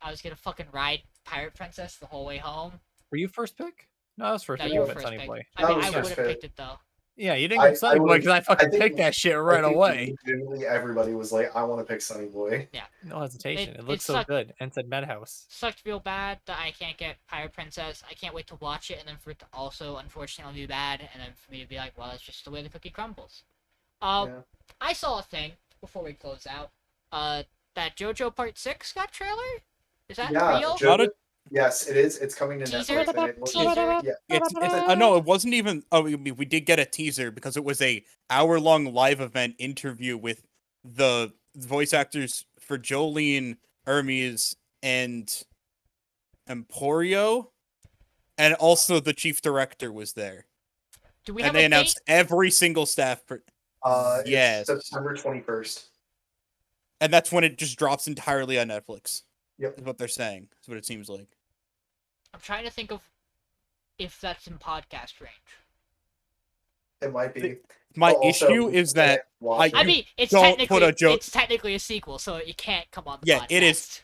was gonna fucking ride Pirate Princess the whole way home. Were you first pick? No, I was first No, pick. you were But first Sunny pick. Boy. I mean, I was would first have pick. picked it though. Yeah, you didn't get Sunny Boy because I fucking think- picked that shit right I think away. Legitimately, everybody was like, I want to pick Sunny Boy. No hesitation. It It looks so sucked. good. And said Madhouse. Sucked real bad that I can't get Pirate Princess. I can't wait to watch it, and then for it to also unfortunately be bad, and then for me to be like, well, that's just the way the cookie crumbles. Yeah. I saw a thing before we close out. That JoJo Part 6 got trailer. Is that Yeah, real? JoJo- yes, it is. It's coming to Teaser? Netflix. And it looks, Teaser? yeah. No, it wasn't even. Oh, we did get a teaser because it was a hour-long live event interview with the voice actors for Jolene, Hermes, and Emporio, and also the chief director was there. Do we have And they a announced every single staff. Yes. It's September 21st. And that's when it just drops entirely on Netflix. Yep. Is what they're saying. Is what it seems like. I'm trying to think of if that's in podcast range. It might be. My Also, issue is that watch I it. mean, it's don't put technically a it's technically a sequel, so it can't come on the Yeah, podcast. it is.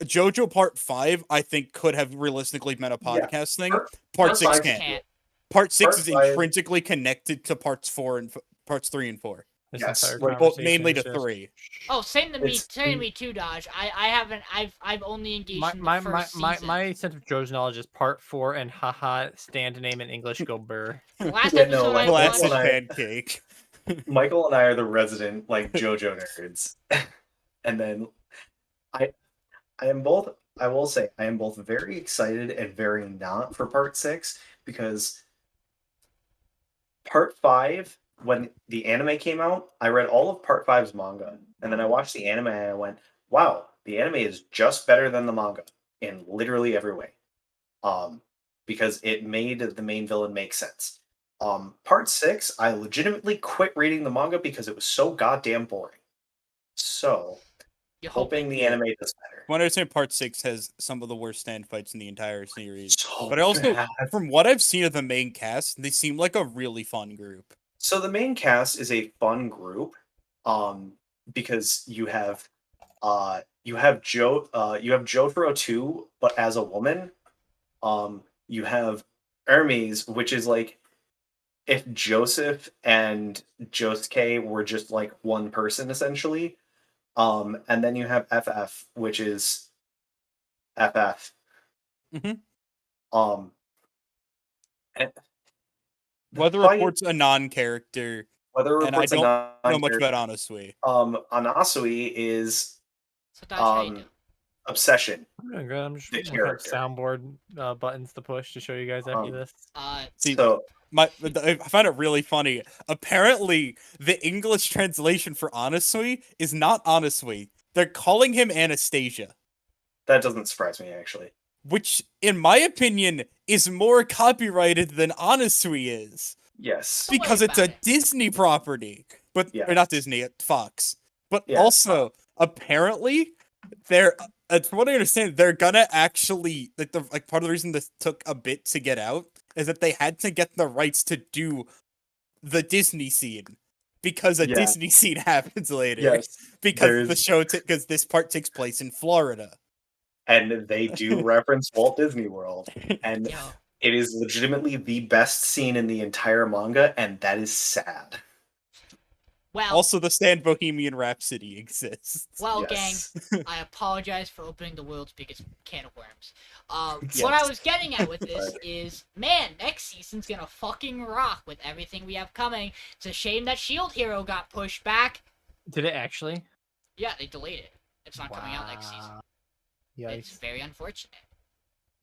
JoJo Part 5, I think, could have realistically been a podcast thing. Part 6 5 can't. Part 6 is Part 5 intrinsically connected to parts 3 and 4. This Yes, entire well, conversation mainly is to just- 3. Oh, same to me. It's- Same to me too, Dodge. I haven't. I've only engaged in the first season. My sense of JoJo's knowledge is part 4 and haha stand name in English go burr. The last Yeah, no, episode like, I Classic watched. pancake. Michael and I are the resident like JoJo nerds, and then I am both. I will say I am both very excited and very not for Part 6 because Part 5, when the anime came out, I read all of Part 5's manga, and then I watched the anime and I went, "Wow, the anime is just better than the manga in literally every way." Because it made the main villain make sense. Part 6, I legitimately quit reading the manga because it was so goddamn boring. So, You're hoping the anime does better. I understand Part 6 has some of the worst stand fights in the entire series. So But I also, bad. from what I've seen of the main cast, they seem like a really fun group. So the main cast is a fun group, because you have Jotaro too, but as a woman. You have Hermes, which is like if Joseph and Josuke were just like one person essentially. And then you have FF, which is FF. Mhm. and Weather fight- Report's a non-character, Weather and I Report's a don't know much non-character. about Anasui. Anasui is So Dodge, how you do? Obsession. I'm doing good. I'm just The looking for character. soundboard buttons to push to show you guys after this. See, So I find it really funny. Apparently, the English translation for Anasui is not Anasui. They're calling him Anastasia, that doesn't surprise me actually. which, in my opinion, is more copyrighted than Anasui is. Yes. Don't worry Because it's a about it. Disney property. But Yeah. or not Disney, Fox. But Yeah. also, apparently, they're from what I understand, they're gonna actually like part of the reason this took a bit to get out is that they had to get the rights to do the Disney scene because a Yeah. Disney scene happens later. Yes. Because the there's- show because this part takes place in Florida. And they do reference Walt Disney World. And Yo, it is legitimately the best scene in the entire manga, and that is sad. Well, Also, the stand Bohemian Rhapsody exists. well, Yes. gang, I apologize for opening the world's biggest can of worms. Yes. What I was getting at with this is, man, next season's gonna fucking rock with everything we have coming. It's a shame that Shield Hero got pushed back. Did it actually? Yeah, they delayed it. It's not coming out next season. It's Yikes. very unfortunate.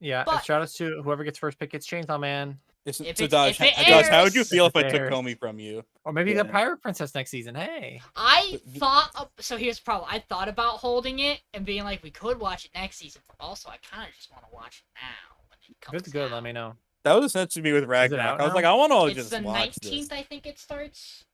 Yeah, But- shout out to whoever gets first pick gets Chainsaw Man. If So, it Dodge, airs- how would you feel if I If it took airs. Comey from you? Or maybe the Yeah. Pirate Princess next season. Hey. I thought so. Here's the problem. I thought about holding it and being like, we could watch it next season, but also I kind of just want to watch it now. When it If comes it's good, out. let me know. That was essentially me with Ragnarok. out I was now? like, I want to It's just the watch 19th, this. I think it starts.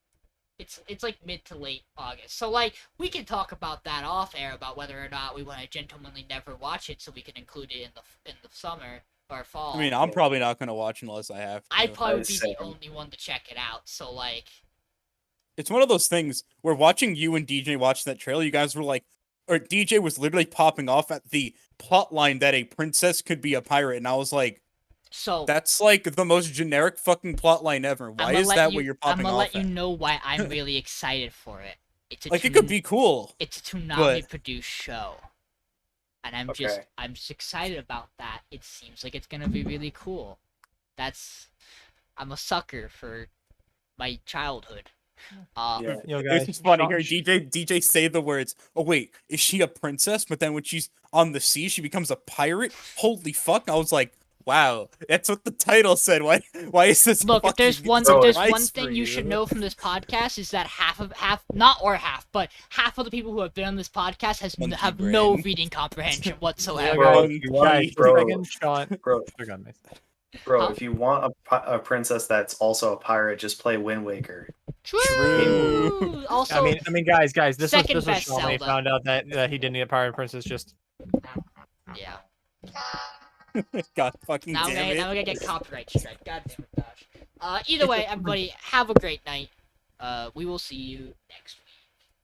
It's like mid to late August. So like we can talk about that off air about whether or not we want to gentlemanly never watch it, so we can include it in the summer or fall. I mean, I'm probably not going to watch unless I have to. I probably would be Same. the only one to check it out. So like, It's one of those things where watching you and DJ watch that trailer, you guys were like, or DJ was literally popping off at the plot line that a princess could be a pirate, and I was like, so that's like the most generic fucking plot line ever. Why I'ma is let that you, what you're I'm popping gonna off let you at? know why I'm really excited for it. It's a Like, it could be cool. It's a Toonami but- produced show. And I'm Okay. just excited about that. It seems like it's gonna be really cool. I'm a sucker for my childhood. Yeah. Yo, It's guys, just funny Sean- hearing DJ say the words, oh wait, is she a princess? But then when she's on the sea, she becomes a pirate? Holy fuck. I was like, wow, that's what the title said. Why is this Look, if there's fucking one Bro, there's nice one for thing you should you? know from this podcast is that half of the people who have been on this podcast Monkey have no brain. reading comprehension Yeah, whatsoever. Bro, guys, if you want- guys, bro. second Sean. Bro, They're gone, mate. bro, Huh? if you want a princess that's also a pirate, just play Wind Waker. True. Also, I mean, guys, this was second best Sean when he Zelda. found out that he didn't need a Pirate Princess. Just yeah. God fucking Now damn it. we're gonna get copyright strike. God damn it, gosh. Either way, everybody, have a great night. We will see you next week.